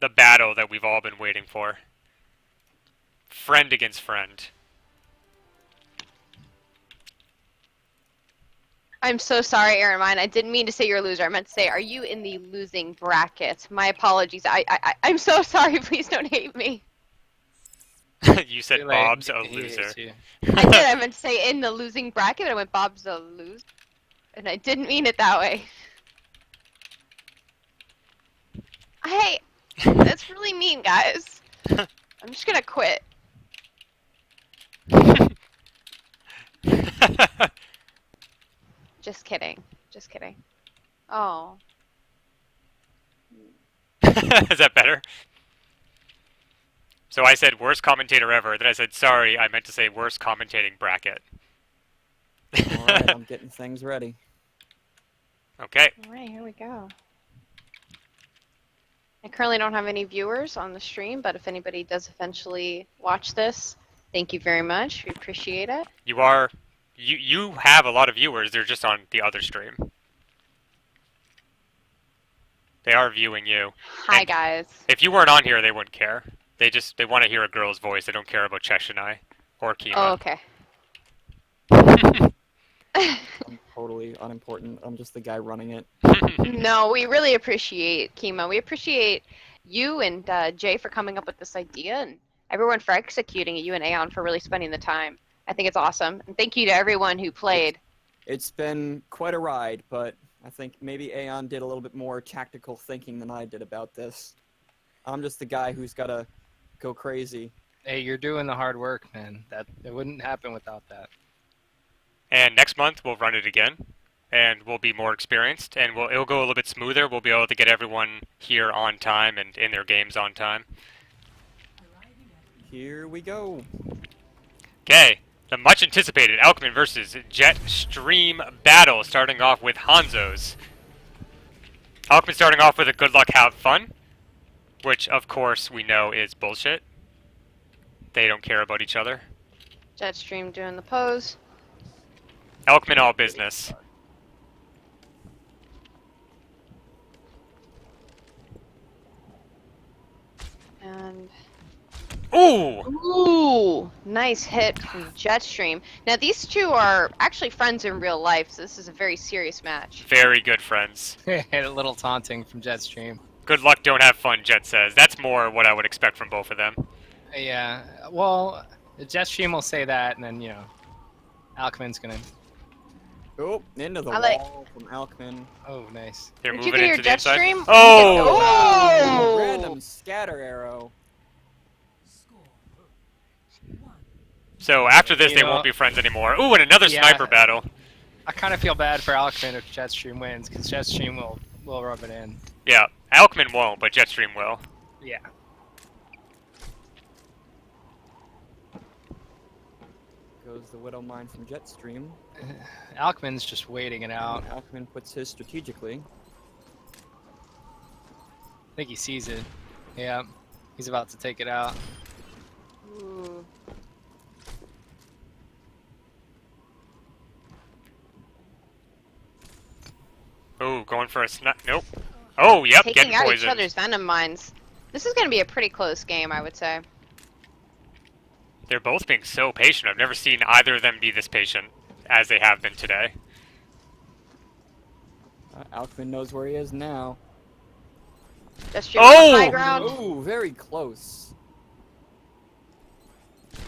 the battle that we've all been waiting for. Friend against friend. I'm so sorry, Aaron Mine. I didn't mean to say you're a loser. I meant to say, are you in the losing bracket? My apologies. I'm so sorry. Please don't hate me. You said Feel like Bob's a he hates loser. you. I did. I meant to say in the losing bracket, but I went Bob's a loser. And I didn't mean it that way. Hey, that's really mean, guys. I'm just gonna quit. Just kidding. Just kidding. Oh. Is that better? So I said worst commentator ever, then I said sorry, I meant to say worst commentating bracket. Alright, I'm getting things ready. Okay. Alright, here we go. I currently don't have any viewers on the stream, but if anybody does eventually watch this, thank you very much. We appreciate it. You have a lot of viewers, they're just on the other stream. They are viewing you. Hi, And guys. if you weren't on here, they wouldn't care. They want to hear a girl's voice. They don't care about Chesh and I or Kima. Oh, okay. I'm totally unimportant. I'm just the guy running it. No, we really appreciate Kima. We appreciate you and Jay for coming up with this idea, and everyone for executing it. You and Aeon for really spending the time. I think it's awesome. And thank you to everyone who played. It's been quite a ride, but I think maybe Aeon did a little bit more tactical thinking than I did about this. I'm just the guy who's got to go crazy. Hey, you're doing the hard work, man. It wouldn't happen without that. And next month we'll run it again, and we'll be more experienced, and it'll go a little bit smoother. We'll be able to get everyone here on time and in their games on time. Here we go. Okay, the much anticipated Alchemin versus Jetstream battle, starting off with Hanzo's. Alchemin starting off with a good luck, have fun, which of course we know is bullshit. They don't care about each other. Jetstream doing the pose. Alchemin all business. And Ooh! ooh, nice hit from Jetstream. Now these two are actually friends in real life, so this is a very serious match. Very good friends. A little taunting from Jetstream. Good luck, don't have fun, Jet says. That's more what I would expect from both of them. Yeah. Well, Jetstream will say that, and then Alchemind's gonna. Oh, into the I like- wall from Alckmin. Oh, nice. They're Did you moving get your into the inside. Jetstream? Oh! Oh! Random scatter arrow. So after this, You they know- won't be friends anymore. Ooh, and another Yeah. sniper battle. I kind of feel bad for Alchemid if Jetstream wins, because Jetstream will rub it in. Yeah, Alckmin won't, but Jetstream will. Yeah. Goes the Widow Mine from Jetstream. Alchemid's just waiting it out. Alckmin puts his strategically. I think he sees it. Yeah. He's about to take it out. Ooh. Ooh, going for a snap. Nope. Oh, yep, Taking getting out each poisoned. other's venom mines. This is going to be a pretty close game, I would say. They're both being so patient. I've never seen either of them be this patient as they have been today. Alckmin knows where he is now. Just Oh! high ground. Ooh, very close.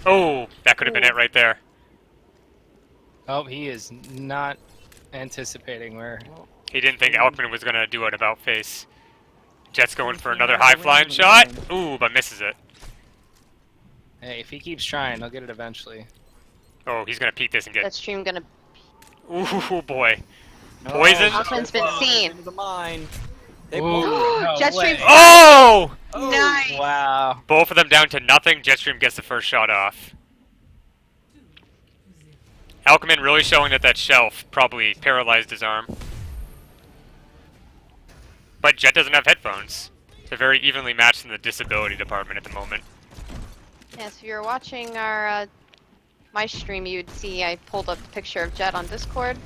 Oh, that could have been it right there. Oh, he is not anticipating where. He didn't think Alckmin was going to do an about face. Jet's going for Yeah, another the high range flying of the shot. line. Ooh, but misses it. Hey, if he keeps trying, he'll get it eventually. Oh, he's going to peek this and get... Jetstream going to... Ooh, boy. No, Poison? Alckmin's been seen. Into the mine. They Ooh, both- no Jetstream- way. Oh! Oh, Nice. Wow. Both of them down to nothing. Jetstream gets the first shot off. Alckmin really showing that that shelf probably paralyzed his arm. But Jet doesn't have headphones. They're very evenly matched in the disability department at the moment. Yes, if you're watching our my stream, you'd see I pulled up a picture of Jet on Discord.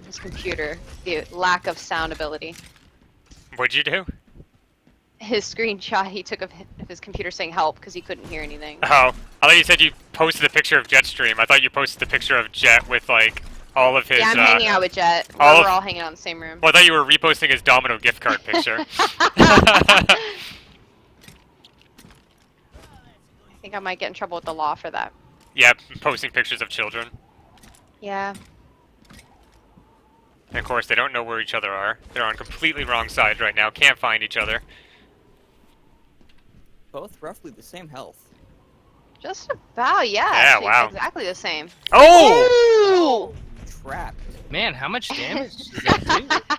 His computer, the lack of sound ability. What'd you do? His screenshot he took of his computer saying help because he couldn't hear anything. Oh, I thought you said you posted a picture of Jetstream. I thought you posted the picture of Jet with like all of his. Yeah, I'm hanging out with Jet. all We're of- all hanging out in the same room. Well, I thought you were reposting his Domino gift card picture. I think I might get in trouble with the law for that. Yeah, posting pictures of children. Yeah. And of course, they don't know where each other are. They're on completely wrong sides right now. Can't find each other. both roughly the same health. Just about, yeah. Yeah, actually, wow. Exactly the same. Oh! Trapped. Man, how much damage does that do?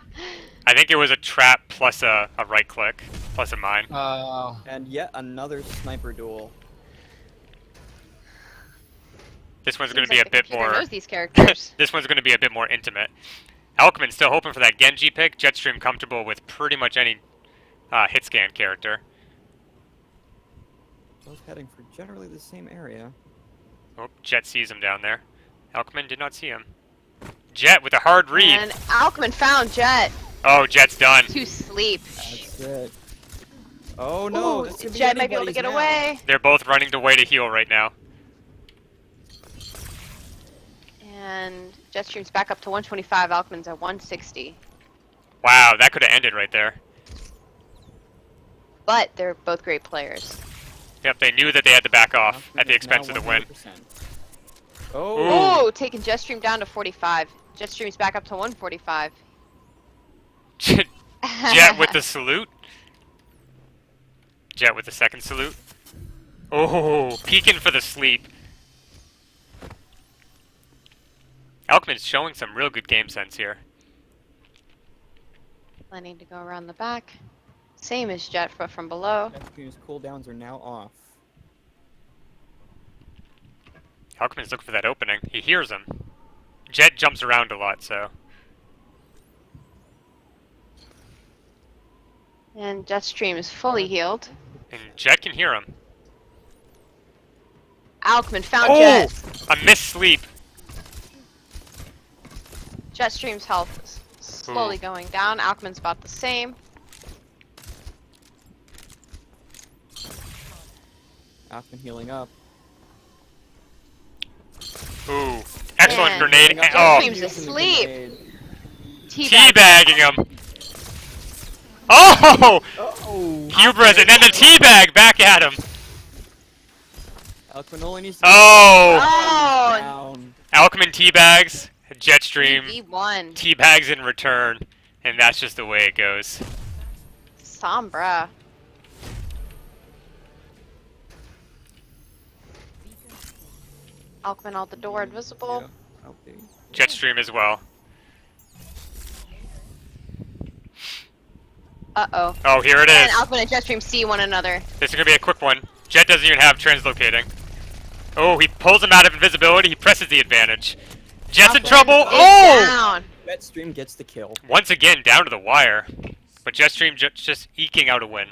I think it was a trap plus a right click plus a mine. Oh. And yet another sniper duel. This one's going Seems to be like a the bit computer more. knows these characters. This one's going to be a bit more intimate. Alckmin's still hoping for that Genji pick. Jetstream comfortable with pretty much any hit scan character. Both heading for generally the same area. Oh, Jet sees him down there. Alckmin did not see him. Jet with a hard read. And Alckmin found Jet Oh, Jet's done. to sleep. That's it. Oh no, Ooh, this could be Jet might be able to anybody's get now. away. They're both running to way to heal right now. And Jetstream's back up to 125. Alckmin's at 160. Wow, that could have ended right there. But they're both great players. Yep, they knew that they had to back off Alckmin at the is expense now of the win. 100%. Oh, Oh, taking Jetstream down to 45. Jetstream's back up to 145. Jet with the salute. Jet with the second salute. Oh, peeking for the sleep. Alckmin's showing some real good game sense here. Planning to go around the back. Same as Jet, but from below. Neptune's cooldowns are now off. Alckmin's looking for that opening. He hears him. Jet jumps around a lot, so. And Jetstream is fully healed. And Jet can hear him. Alckmin found Oh! Jet. A missed sleep. Jetstream's health is slowly Ooh. going down. Alckmin's about the same. Alckmin healing up. Ooh. Excellent Man. grenade. Healing up. Oh, Jetstream's Using the asleep. grenade. Teabag. teabagging him. Oh! Oh! Hubris, and then the teabag back at him. Alquin needs to Oh! Oh! down. Alchemin teabags, Jetstream V1. teabags in return, and that's just the way it goes. Sombra. Alckmin out the door, invisible. Yeah. Okay. Jetstream as well. Uh-oh. Oh, here it And is. Alckmin and Jetstream see one another. This is gonna be a quick one. Jet doesn't even have translocating. Oh, he pulls him out of invisibility. He presses the advantage. Jet's in Alckmin trouble. is Oh! down. Jetstream gets the kill. Once again, down to the wire. But Jetstream just eking out a win.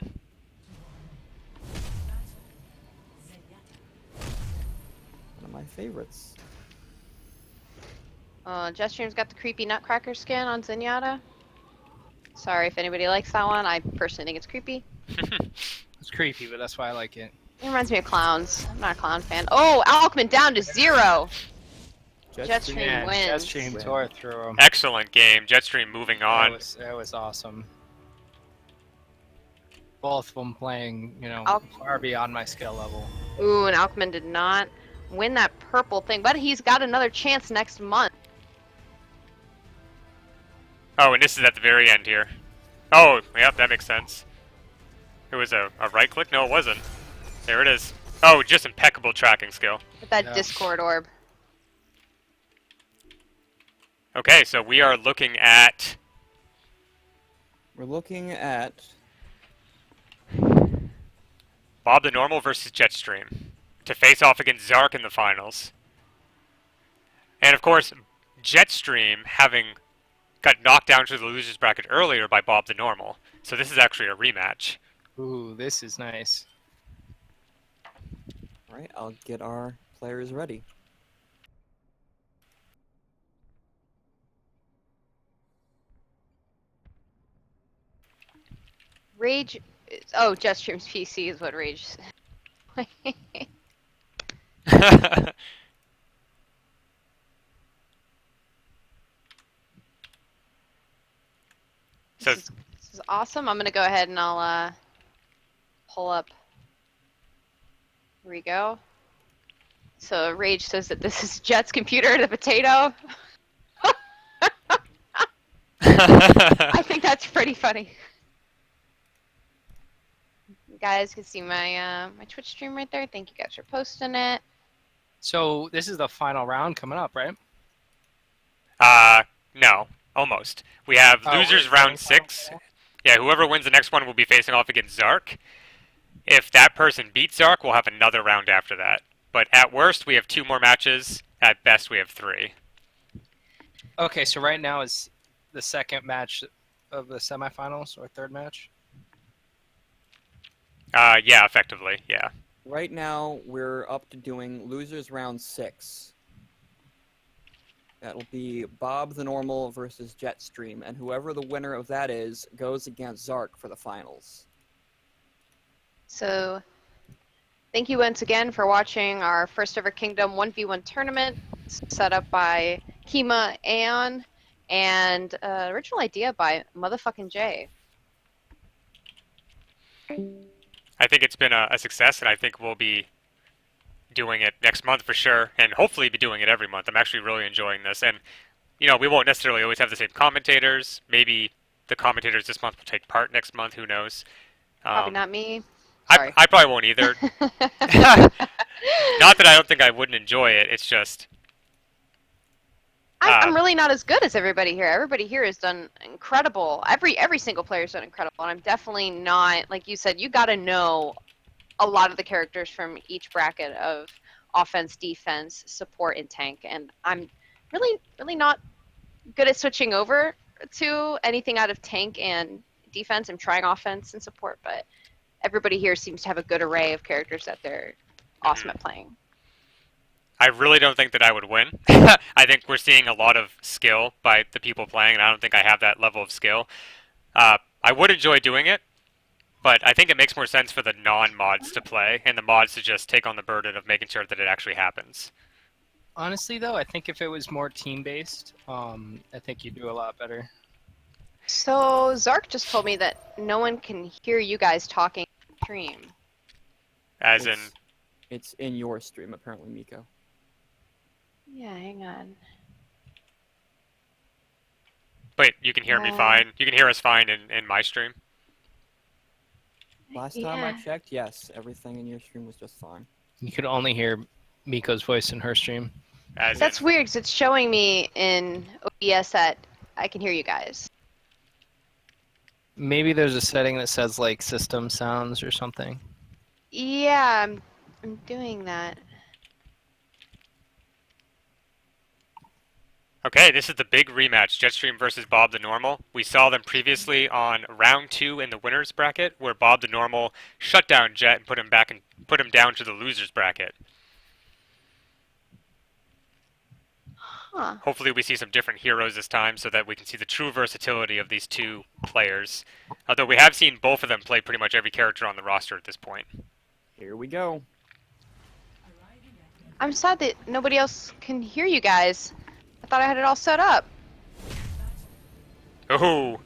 One of my favorites. Jetstream's got the creepy Nutcracker skin on Zenyatta. Sorry if anybody likes that one. I personally think it's creepy. It's creepy, but that's why I like it. It reminds me of clowns. I'm not a clown fan. Oh, Alckmin down to 0. Jetstream Yeah, wins. Jetstream tore through him. Excellent game. Jetstream moving on. That was awesome. Both of them playing, Al- far beyond my skill level. Ooh, and Alckmin did not win that purple thing, but he's got another chance next month. Oh, and this is at the very end here. Oh, yep, that makes sense. It was a right click? No, it wasn't. There it is. Oh, just impeccable tracking skill. With that Yeah. Discord orb. Okay, so we are looking at We're looking at Bob the Normal versus Jetstream to face off against Zark in the finals. And of course, Jetstream having got knocked down to the losers bracket earlier by Bob the Normal. So this is actually a rematch. Ooh, this is nice. Alright, I'll get our players ready. Rage. Oh, Jetstream's PC is what Rage. So This is awesome. I'm gonna go ahead and I'll pull up. Here we go. So Rage says that this is Jet's computer, the potato. I think that's pretty funny. You guys can see my my Twitch stream right there. Thank you guys for posting it. So this is the final round coming up, right? no, almost. We have Oh, losers we're round going 6. final? Yeah, whoever wins the next one will be facing off against Zark. If that person beats Zark, we'll have another round after that. But at worst, we have 2 more matches. At best, we have 3. Okay, so right now is the second match of the semifinals or third match? Yeah, effectively, yeah. Right now, we're up to doing losers round 6. That'll be Bob the Normal versus Jetstream, and whoever the winner of that is goes against Zark for the finals. So, thank you once again for watching our first ever Kingdom 1v1 tournament set up by Kima Aeon and original idea by motherfucking Jay. I think it's been a success, and I think we'll be doing it next month for sure, and hopefully be doing it every month. I'm actually really enjoying this, and we won't necessarily always have the same commentators. Maybe the commentators this month will take part next month. Who knows? Probably not me. Sorry. I probably won't either. Not that I don't think I wouldn't enjoy it. It's just I'm really not as good as everybody here. Everybody here has done incredible. Every single player's done incredible, and I'm definitely not, like you said, you got to know a lot of the characters from each bracket of offense, defense, support, and tank. And I'm really not good at switching over to anything out of tank and defense. I'm trying offense and support, but everybody here seems to have a good array of characters that they're awesome at playing. I really don't think that I would win. I think we're seeing a lot of skill by the people playing, and I don't think I have that level of skill. I would enjoy doing it, but I think it makes more sense for the non-mods to play, and the mods to just take on the burden of making sure that it actually happens. Honestly, though, I think if it was more team-based, I think you'd do a lot better. So Zark just told me that no one can hear you guys talking on stream. As in, It's in your stream, apparently, Miko. Yeah, hang on. but you can hear me fine. You can hear us fine in my stream. Last time I checked, yes, everything in your stream was just fine. You could only hear Miko's voice in her stream. As That's in, weird because it's showing me in OBS that I can hear you guys. Maybe there's a setting that says like system sounds or something. Yeah, I'm doing that. Okay, this is the big rematch, Jetstream versus Bob the Normal. We saw them previously on round 2 in the winners bracket, where Bob the Normal shut down Jet and put him down to the losers bracket. Huh. Hopefully we see some different heroes this time so that we can see the true versatility of these two players. Although we have seen both of them play pretty much every character on the roster at this point. Here we go. I'm sad that nobody else can hear you guys. I thought I had it all set up. Oh,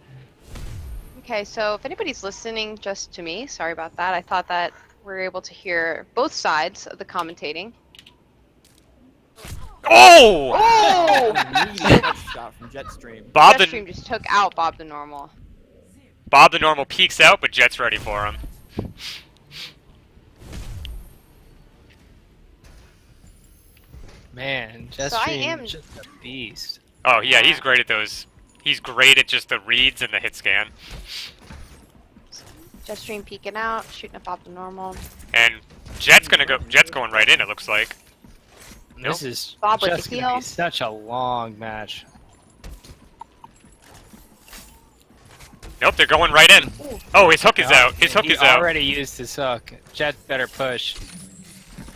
Okay, so if anybody's listening just to me, sorry about that. I thought that we were able to hear both sides of the commentating. oh! Oh! Immediate headshot from Jetstream. Bob Jetstream the just took out Bob the Normal. Normal peeks out, but Jet's ready for him. Man, Jetstream So I am- just a beast. Oh yeah, he's great at those. He's great at just the reads and the hit scan. Jetstream peeking out, shooting at Bob the Normal. And Jet's going right in, it looks like. Nope. This is Bob with just the gonna heel. be such a long match. Nope, they're going right in. Oh, his hook is out. His hook he is out. already used his hook. Jet better push.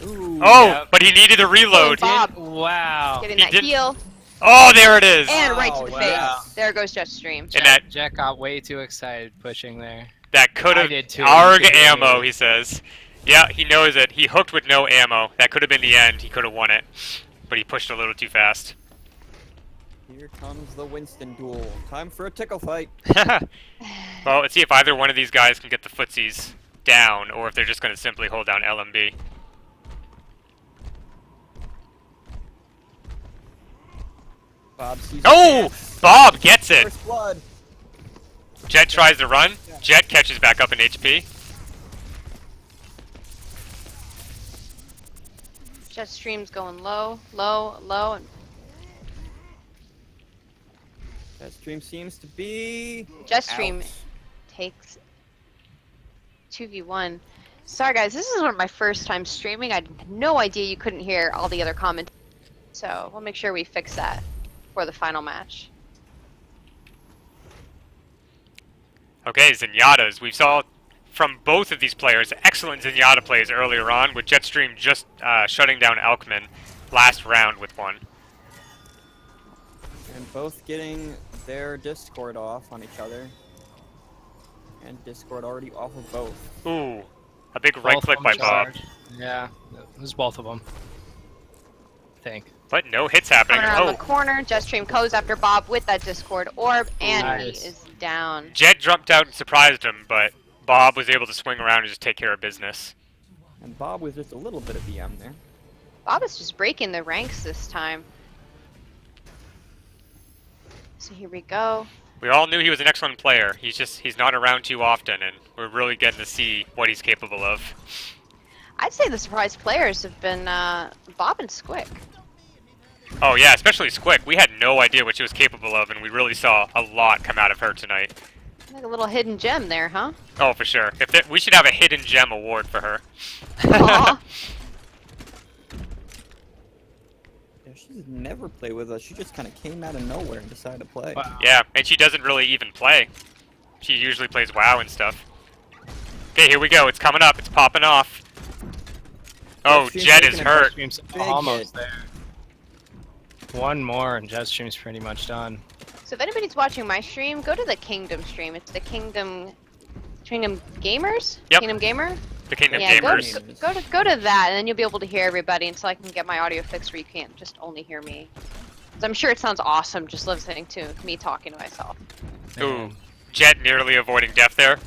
Ooh. Oh, Yep. but he needed a reload. Bob. Wow. Getting He that did- heel, Oh, there it is. and right to Oh, the wow. face. There goes Jetstream. And that Jet got way too excited pushing there. could I have did too. ARG You could hear ammo, me. he says. Yeah, he knows it. He hooked with no ammo. That could have been the end. He could have won it. But he pushed a little too fast. Here comes the Winston duel. Time for a tickle fight. Well, let's see if either one of these guys can get the footsies down, or if they're just going to simply hold down LMB. Bob sees Oh! chance. Bob gets it! First blood. Jet tries to run. Jet catches back up in HP. Jetstream's going low, low, low, and Jetstream seems to be Jetstream out. takes 2v1. Sorry guys, this is one of my first time streaming. I had no idea you couldn't hear all the other comments. So we'll make sure we fix that for the final match. Okay, Zenyatta's. We saw from both of these players excellent Zenyatta plays earlier on, with Jetstream just shutting down Alkman last round with one. And both getting their Discord off on each other. And Discord already off of both. Ooh, a big right Both click of by them Bob. charged. Yeah, it was both of them. I think. But no hits happening. Coming around the Oh, corner, Jetstream goes after Bob with that Discord orb, and Nice. he is down. Jet jumped out and surprised him, but Bob was able to swing around and just take care of business. And Bob was just a little bit of BM there. Bob is just breaking the ranks this time. So here we go. We all knew he was an excellent player. He's not around too often, and we're really getting to see what he's capable of. I'd say the surprise players have been Bob and Squick. Oh yeah, especially Squick. We had no idea what she was capable of, and we really saw a lot come out of her tonight. Like a little hidden gem there, huh? Oh, for sure. We should have a hidden gem award for her. Aw. Yeah, she's never played with us. She just kind of came out of nowhere and decided to play. Wow. Yeah, and she doesn't really even play. She usually plays WoW and stuff. Okay, here we go. It's coming up. It's popping off. Oh, Jetstream's Jet is taking a hurt. Jetstream's Big almost hit. there. One more and Jetstream's pretty much done. So if anybody's watching my stream, go to the Kingdom stream. It's the Kingdom Gamers? Yep. Kingdom Gamer? The Kingdom Yeah, Gamers. go to that, and then you'll be able to hear everybody until I can get my audio fixed where you can't just only hear me. 'Cause I'm sure it sounds awesome just listening to me talking to myself. Ooh, Jet nearly avoiding death there.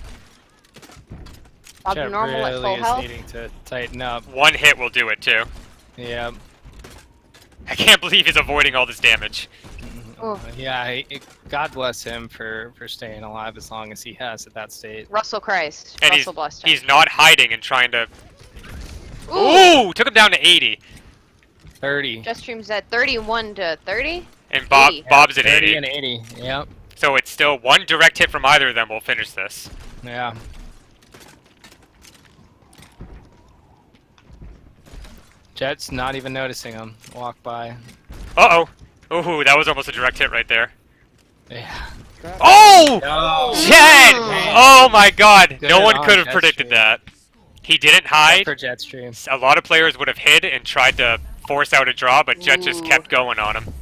Bob Jet the normal at really full is health. needing to tighten up. One hit will do it too. Yeah. I can't believe he's avoiding all this damage. Ooh. Yeah, God bless him for staying alive as long as he has at that state. Russell Christ. And Russell blessed him. he's not hiding and trying to... Ooh! Ooh! Took him down to 80. 30. Jetstream's at 31 to 30. And 80. Bob's at 30 80. and 80. Yep. So it's still one direct hit from either of them will finish this. Yeah. Jet's not even noticing him. Walk by. Uh-oh. Ooh, that was almost a direct hit right there. Yeah. Oh! Oh! Jet! Oh my god. Good No one on could have predicted Jetstream. that. He didn't hide. For Jetstream. A lot of players would have hid and tried to force out a draw, but Jet just Ooh. kept going on him.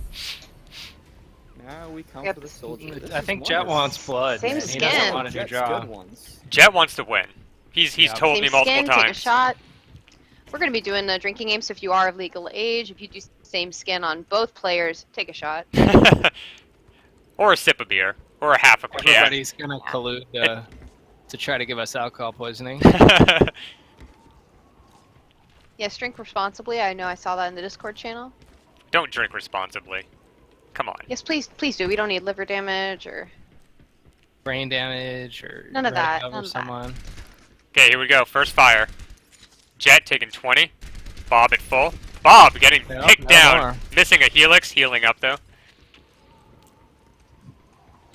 Now we come Yep. for the soldier. This I is think one Jet of wants blood. Same man. He skin. doesn't want to do Jet's draw. good ones. Jet wants to win. He's Yep. told Same me multiple skin, take a times. shot. We're going to be doing the drinking game, so if you are of legal age, if you do same skin on both players, take a shot. Or a sip of beer. Or a half a beer. Everybody's gonna collude to try to give us alcohol poisoning. Yes, drink responsibly. I know I saw that in the Discord channel. Don't drink responsibly. Come on. Yes, please do. We don't need liver damage or... Brain damage or None of running that, over none of that. someone. Okay, here we go. First fire. Jet taking 20. Bob at full. Bob getting Nope, picked no down. more. Missing a helix. Healing up though.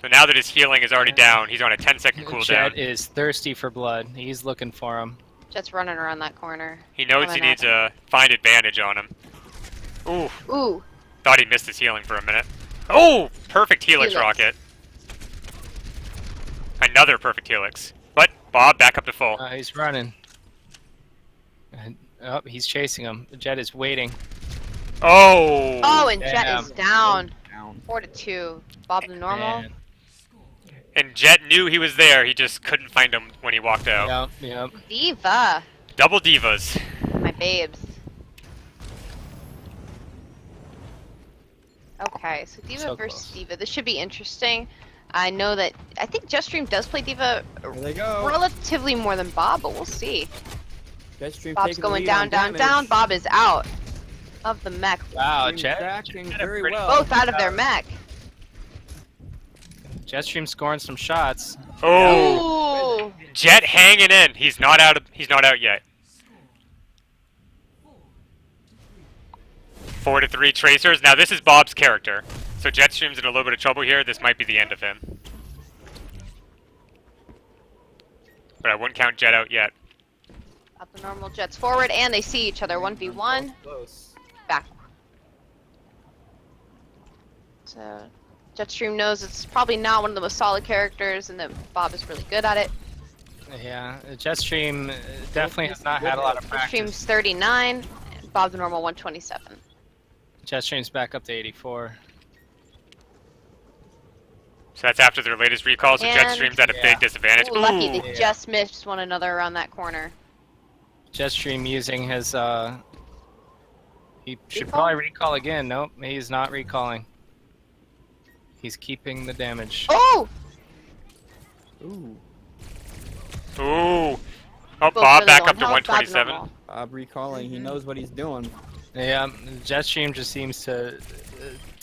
So now that his healing is already down, he's on a 10-second cooldown. Jet is thirsty for blood. He's looking for him. Jet's running around that corner. He knows he Coming needs at to find advantage on him. Ooh, Ooh, thought he missed his healing for a minute. Oh, perfect helix Helix. rocket. Another perfect helix. But Bob back up to full. He's running. And, oh, he's chasing him. Jet is waiting. Oh! oh, and Jet Damn. is down. Down. 4 to 2. Bob the normal. Man. And Jet knew he was there, he just couldn't find him when he walked out. Yep. Diva, Double divas. my babes. Okay, so Diva So versus close. Diva. This should be interesting. I know that I think Jetstream does play Diva Here they go. relatively more than Bob, but we'll see. Jetstream Bob's taking the going lead down, on down, damage. down. Bob is out of the mech. Wow, Jetstream Jet. tracking Jet a very pretty- well. Both out of their mech. Jetstream scoring some shots. Oh! Ooh. Jet hanging in. He's not out yet. 4 to 3 tracers. Now this is Bob's character. So Jetstream's in a little bit of trouble here. This might be the end of him. But I wouldn't count Jet out yet. Up the normal Jets forward, and they see each other 1v1. Close. Back. So Jetstream knows it's probably not one of the most solid characters, and that Bob is really good at it. Yeah, Jetstream definitely has not had a lot of practice. Jetstream's 39, and Bob the normal 127. Jetstream's back up to 84. So that's after their latest recall, so And- Jetstream's at a Yeah. big disadvantage. Ooh, lucky Ooh. they just missed one another around that corner. Jetstream using his he should Recall? probably recall again. Nope, he's not recalling. He's keeping the damage. Oh! Ooh. Ooh. Oh, Both Bob really back low up on to health, Bob the 127. normal. Bob recalling. He knows what he's doing. Yeah, Jetstream just seems to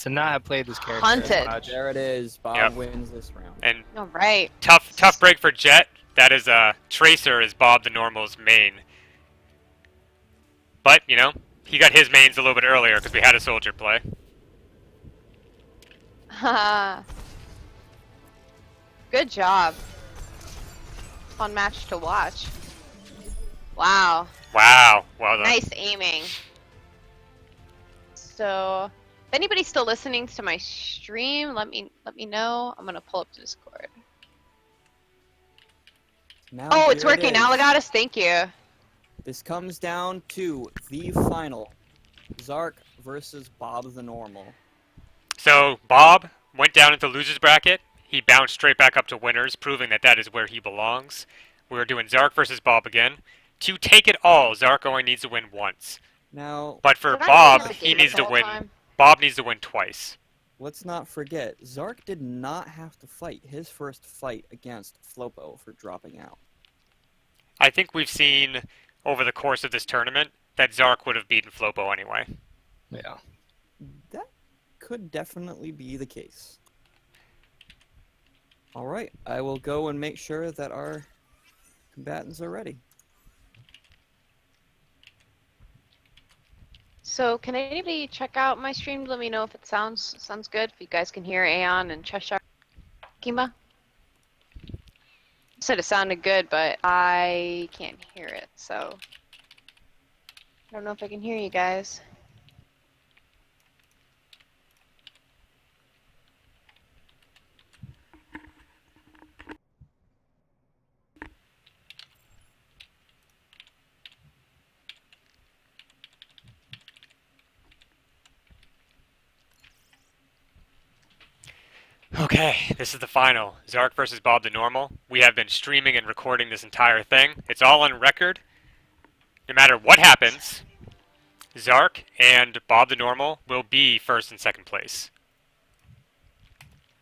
not have played this character. Hunted. as much. There it is. Bob Yep. wins this round. And All right. tough break for Jet. That is Tracer is Bob the Normal's main. But, you know, he got his mains a little bit earlier because we had a soldier play. Haha. Good job. Fun match to watch. Wow. Wow. Well done. Nice aiming. So, if anybody's still listening to my stream, let me know. I'm gonna pull up Discord. Now Oh, it's here it working now, is. Legatus. Thank you. This comes down to the final. Zark versus Bob the Normal. So, Bob went down into loser's bracket. He bounced straight back up to winners, proving that that is where he belongs. We're doing Zark versus Bob again. To take it all, Zark only needs to win once. Now, But for Did I Bob, lose the he game needs the to whole win. time? Bob needs to win twice. let's not forget, Zark did not have to fight his first fight against Flopo for dropping out. I think we've seen over the course of this tournament that Zark would have beaten Flopo anyway. Yeah. That could definitely be the case. Alright, I will go and make sure that our combatants are ready. So can anybody check out my stream? Let me know if it sounds good. If you guys can hear Aeon and Cheshire. Kima? Said it sounded good, but I can't hear it, so I don't know if I can hear you guys. Okay, this is the final. Zark versus Bob the Normal. We have been streaming and recording this entire thing. It's all on record. No matter what happens, Zark and Bob the Normal will be first and second place.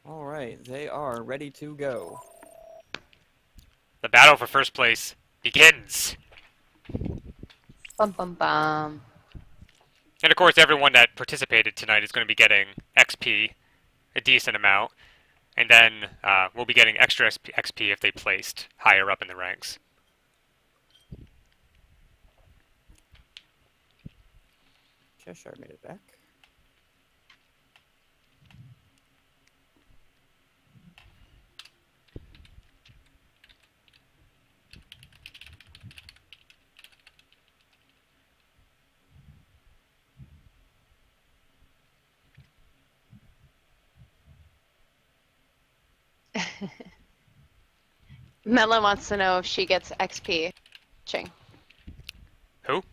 Alright, they are ready to go. The battle for first place begins. Bum bum bum. And of course, everyone that participated tonight is going to be getting XP, a decent amount. And then we'll be getting extra XP if they placed higher up in the ranks. Cheshire made it back. Mela wants to know if she gets XP. Ching. Who?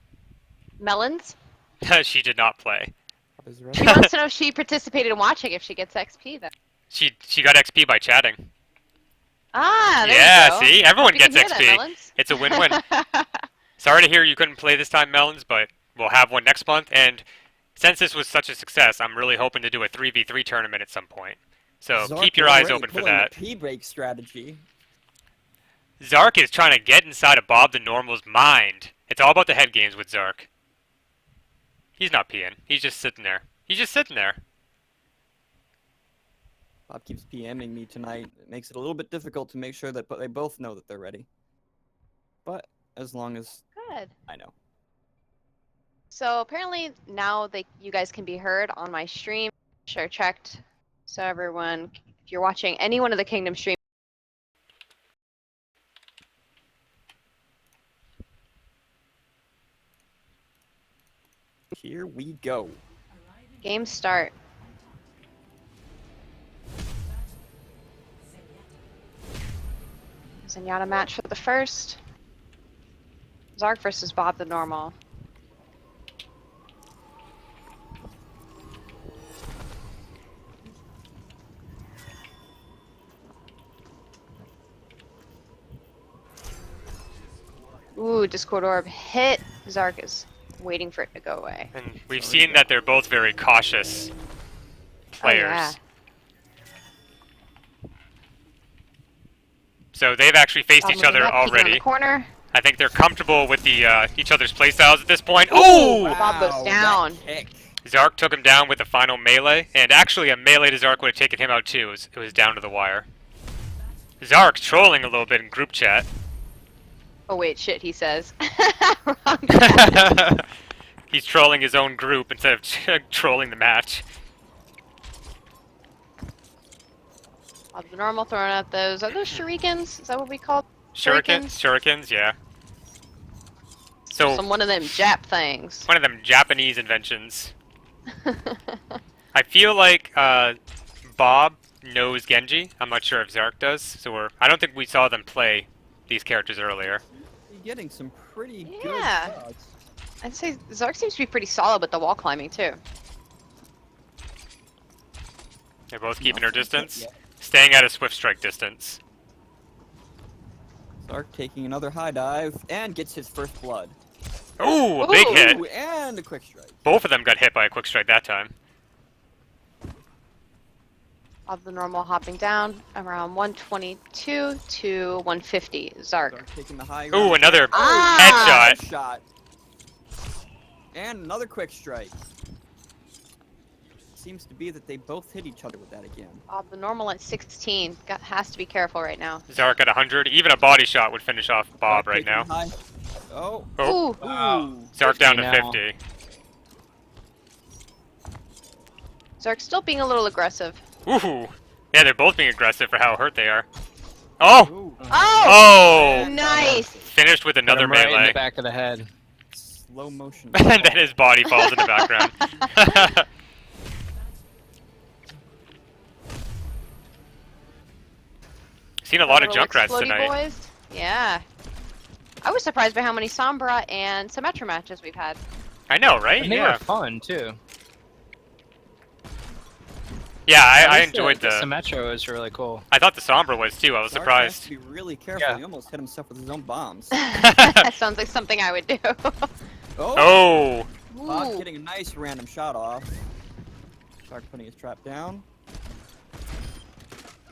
Melons? She did not play. Bob is She ready. wants to know if she participated in watching, if she gets XP then. She got XP by chatting. Ah, there Yeah, you go. see? Everyone You can gets hear XP. that, Melons. It's a win-win. Sorry to hear you couldn't play this time, Melons, but we'll have one next month. And since this was such a success, I'm really hoping to do a 3v3 tournament at some point. So Zark keep your eyes already open for pulling the that. P-break strategy. Zark is trying to get inside of Bob the Normal's mind. It's all about the head games with Zark. He's not peeing. He's just sitting there. He's just sitting there. Bob keeps PMing me tonight. It makes it a little bit difficult to make sure that they both know that they're ready. But as long as Good. I know. So apparently now you guys can be heard on my stream. Share checked. So everyone, if you're watching any one of the Kingdom streams, Here we go. game start. Zenyatta match for the first. Zark versus Bob the Normal. Ooh, Discord Orb hit. Zark is waiting for it to go away. And we've seen that they're both very cautious players. Oh, yeah. So they've actually faced Bob each other moving up, peeking on already. the corner. I think they're comfortable with the each other's playstyles at this point. Ooh, Oh! Bob goes Wow, down. that kick. Zark took him down with the final melee, and actually a melee to Zark would have taken him out too. It was down to the wire. Zark trolling a little bit in group chat. Oh wait, shit, he says. Wrong guy. He's trolling his own group instead of trolling the match. Bob the Normal throwing out those. Are those shurikens? Is that what we call Shurikens, yeah. So one of them Jap things. one of them Japanese inventions. I feel like Bob knows Genji. I'm not sure if Zark does. So I don't think we saw them play these characters earlier. You're getting some pretty Yeah. good shots. I'd say Zark seems to be pretty solid with the wall climbing too. They're both keeping their Nothing distance, yet. staying at a swift strike distance. Zark taking another high dive and gets his first blood. Ooh, a big Ooh. hit. Ooh, and a quick strike. Both of them got hit by a quick strike that time. Bob the normal hopping down around 122 to 150. Zark. Zark taking the high ground. Ooh, another Ah! headshot. Shot. And another quick strike. Seems to be that they both hit each other with that again. Bob the normal at 16. Has to be careful right now. Zark at 100. Even a body shot would finish off Bob Zark right taking now. the high. Oh. Oh, Ooh. Wow. Zark down to 50 now. 50. Zark still being a little aggressive. Ooh. Yeah, they're both being aggressive for how hurt they are. Oh! Ooh. Oh! Oh! Nice! Finished with Hit another him right in melee. the back of the head. Slow motion. And then his body falls in the background. Seen a lot of Little Junkrats explodey tonight. Boys. Yeah. I was surprised by how many Sombra and Symmetra matches we've had. I know, right? And they Yeah. were fun too. Yeah, I At least enjoyed the the. Symmetra was really cool. I thought the Sombra was too. I was Zark has surprised. to be really careful. Yeah. He almost hit himself with his own bombs. That sounds like something I would do. Oh! Oh! Bob Ooh. getting a nice random shot off. Zark putting his trap down.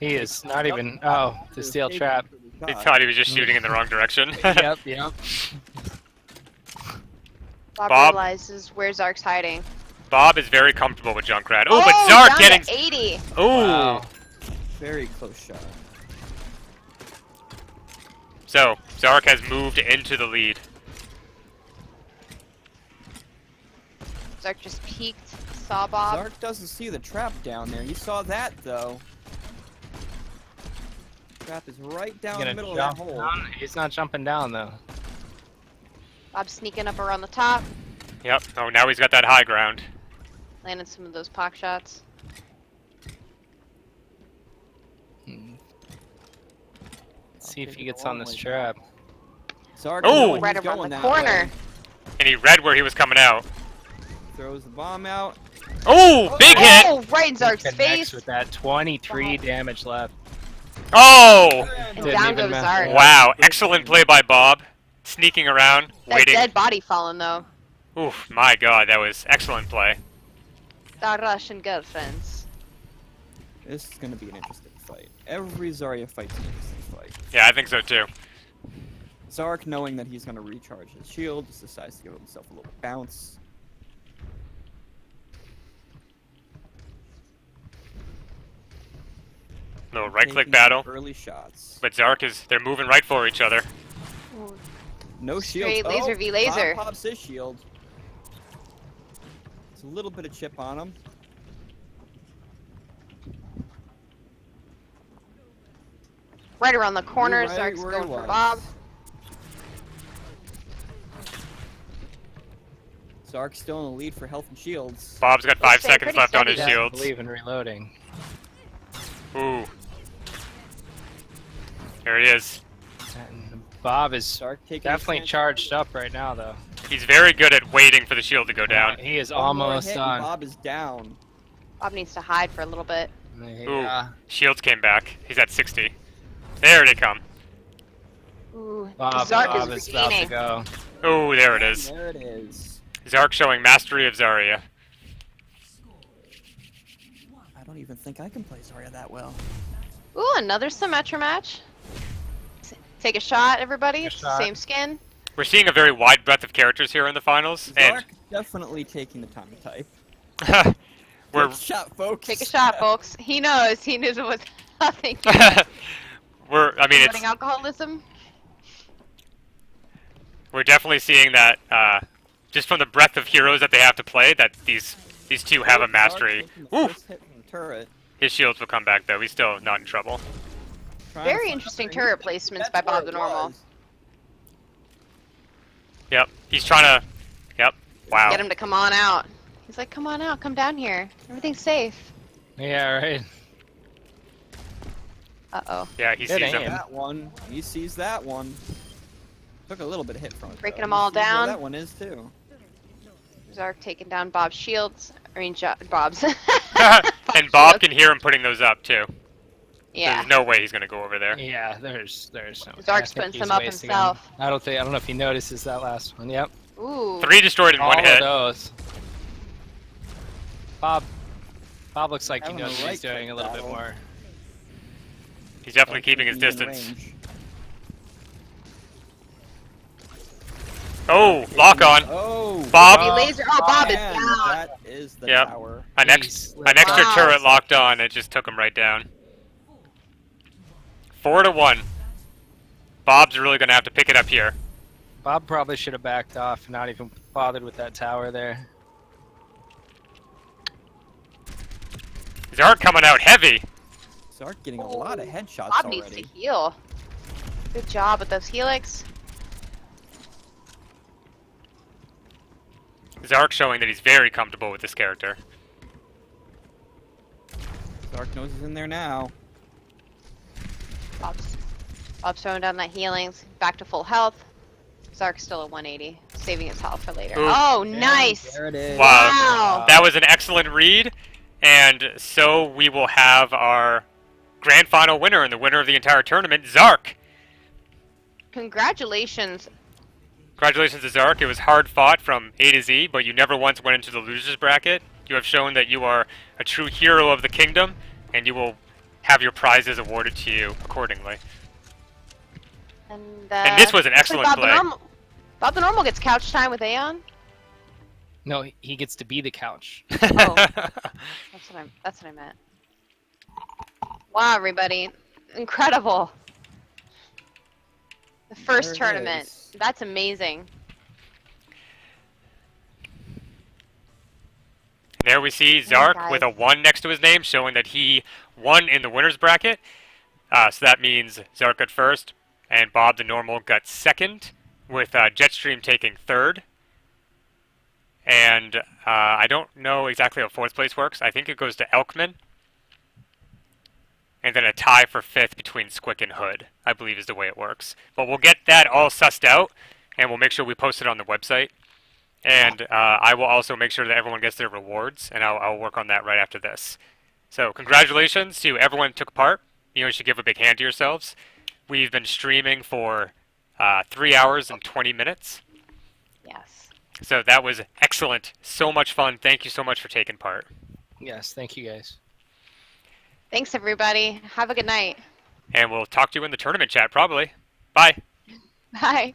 He is not even. Oh, the steel trap. He thought he was just shooting in the wrong direction. Yep, yep. Bob. realizes where Zark's hiding. Bob is very comfortable with Junkrat. Oh, but down Zark to getting. 80. Oh! Wow. Very close shot. So, Zark has moved into the lead. Zark just peeked, saw Bob. Zark doesn't see the trap down there. He saw that though. Trap is right down the Gonna middle of that jump hole. down. He's not jumping down though. Bob sneaking up around the top, Yep. Oh, now he's got that high ground. landing some of those pock shots. Hmm. Let's see if he gets on this trap. Zark Oh! knowing Right he's around going the that corner. way, And he read where he was coming out. throws the bomb out. Oh! Big hit! Oh, right in Zark's Connects face. with that 23 Wow. damage left. Oh! And Didn't down even goes matter. Zark. Wow. Excellent play by Bob. Sneaking around, That waiting. dead body falling though. Oof, my god, that was excellent play. The Russian girlfriends. This is going to be an interesting fight. Every Zarya fight's an interesting fight. Yeah, I think so too. Zark, knowing that he's going to recharge his shield, just decides to give himself a little bounce. Little right click Taking battle. Early shots. But Zark is, they're moving right for each other. Ooh, No shield. Straight laser v laser. Bob pops his shield. It's a little bit of chip on him. right around the corner, Right Zark's where he going for was. Bob. Zark's still in the lead for health and shields. Bob's got 5 staying seconds pretty left on steady his though. I shields. believe in reloading. Ooh. There he is. And Bob is Zark taking definitely his chance. charged up right now though. He's very good at waiting for the shield to go down. He is One more almost hit and done. Bob is down. Bob needs to hide for a little bit. Yeah. Shields came back. He's at 60. There they come. Ooh, Bob, Zark Bob is is about to regaining. go. Oh, there it is. There it is. Zark showing mastery of Zarya. I don't even think I can play Zarya that well. Ooh, another Symmetra match. Take a shot, everybody. Take a It's shot. the same skin. We're seeing a very wide breadth of characters here in the finals, Zark definitely taking the time to type. and we're Good shot, folks. Take a shot, folks. He knows. He knows what's nothing. I mean, it's Promoting alcoholism. we're definitely seeing that just from the breadth of heroes that they have to play, that these two have a Zark mastery. taking the Ooh, first hit from the turret. his shields will come back though. He's still not in trouble. Trying to Very find interesting out- turret placements That's by where Bob it the Normal. was. Yep, he's trying to. Yep. Wow. Get him to come on out. He's like, come on out. Come down here. Everything's safe. Yeah, right. Uh-oh. Yeah, he Good sees aim. him. That one. He sees that one. Took a little bit of hit from it. Breaking though. them He all sees where down. That one is too. Zark taking down Bob's shields. I mean, Bob's. And Bob shields. can hear him putting those up too. Yeah. There's no way he's gonna go over there. Yeah, there's no. Zark's I think putting he's some up wasting himself. them. I don't know if he notices that last one. Yep. Ooh. 3 destroyed in All one of hit. those. Bob Bob looks like he Having a knows what he's right doing a little bit battle. more. He's definitely keeping his He's in distance. range. Oh, lock on. Oh, Bob, He laser. Oh, Bob is and down. that is the Yep. tower. an extra Wow. turret locked on. It just took him right down. 4-1. Bob's really gonna have to pick it up here. Bob probably should have backed off and not even bothered with that tower there. Zark coming out heavy. Zark getting a lot of headshots Bob already. needs to heal. Good job with those helix. Zark showing that he's very comfortable with this character. Zark knows he's in there now. Bob's throwing down that healings. Back to full health. Zark's still at 180, saving his health for later. Ooh. Oh, And nice! There it is. Wow. That was an excellent read. And so we will have our grand final winner and the winner of the entire tournament, Zark. Congratulations. Congratulations to Zark. It was hard fought from A to Z, but you never once went into the losers bracket. You have shown that you are a true hero of the kingdom, and you will have your prizes awarded to you accordingly. And this was an looks like excellent play. Bob the Normal gets couch time with Aeon. No, he gets to be the couch. Oh. That's what I meant. Wow, everybody. Incredible. The first There it tournament. is. That's amazing. There we see Zark guys. with a 1 next to his name, showing that he won in the winner's bracket. So that means Zark got first, and Bob the Normal got second, with Jetstream taking third. And I don't know exactly how fourth place works. I think it goes to Elkman. And then a tie for fifth between Squick and Hood, I believe is the way it works. But we'll get that all sussed out, and we'll make sure we post it on the website. And I will also make sure that everyone gets their rewards, and I'll work on that right after this. So congratulations to everyone who took part. You should give a big hand to yourselves. We've been streaming for 3 hours and 20 minutes. Yes. So that was excellent. So much fun. Thank you so much for taking part. Yes, thank you guys. Thanks, everybody. Have a good night. And we'll talk to you in the tournament chat, probably. Bye. Bye.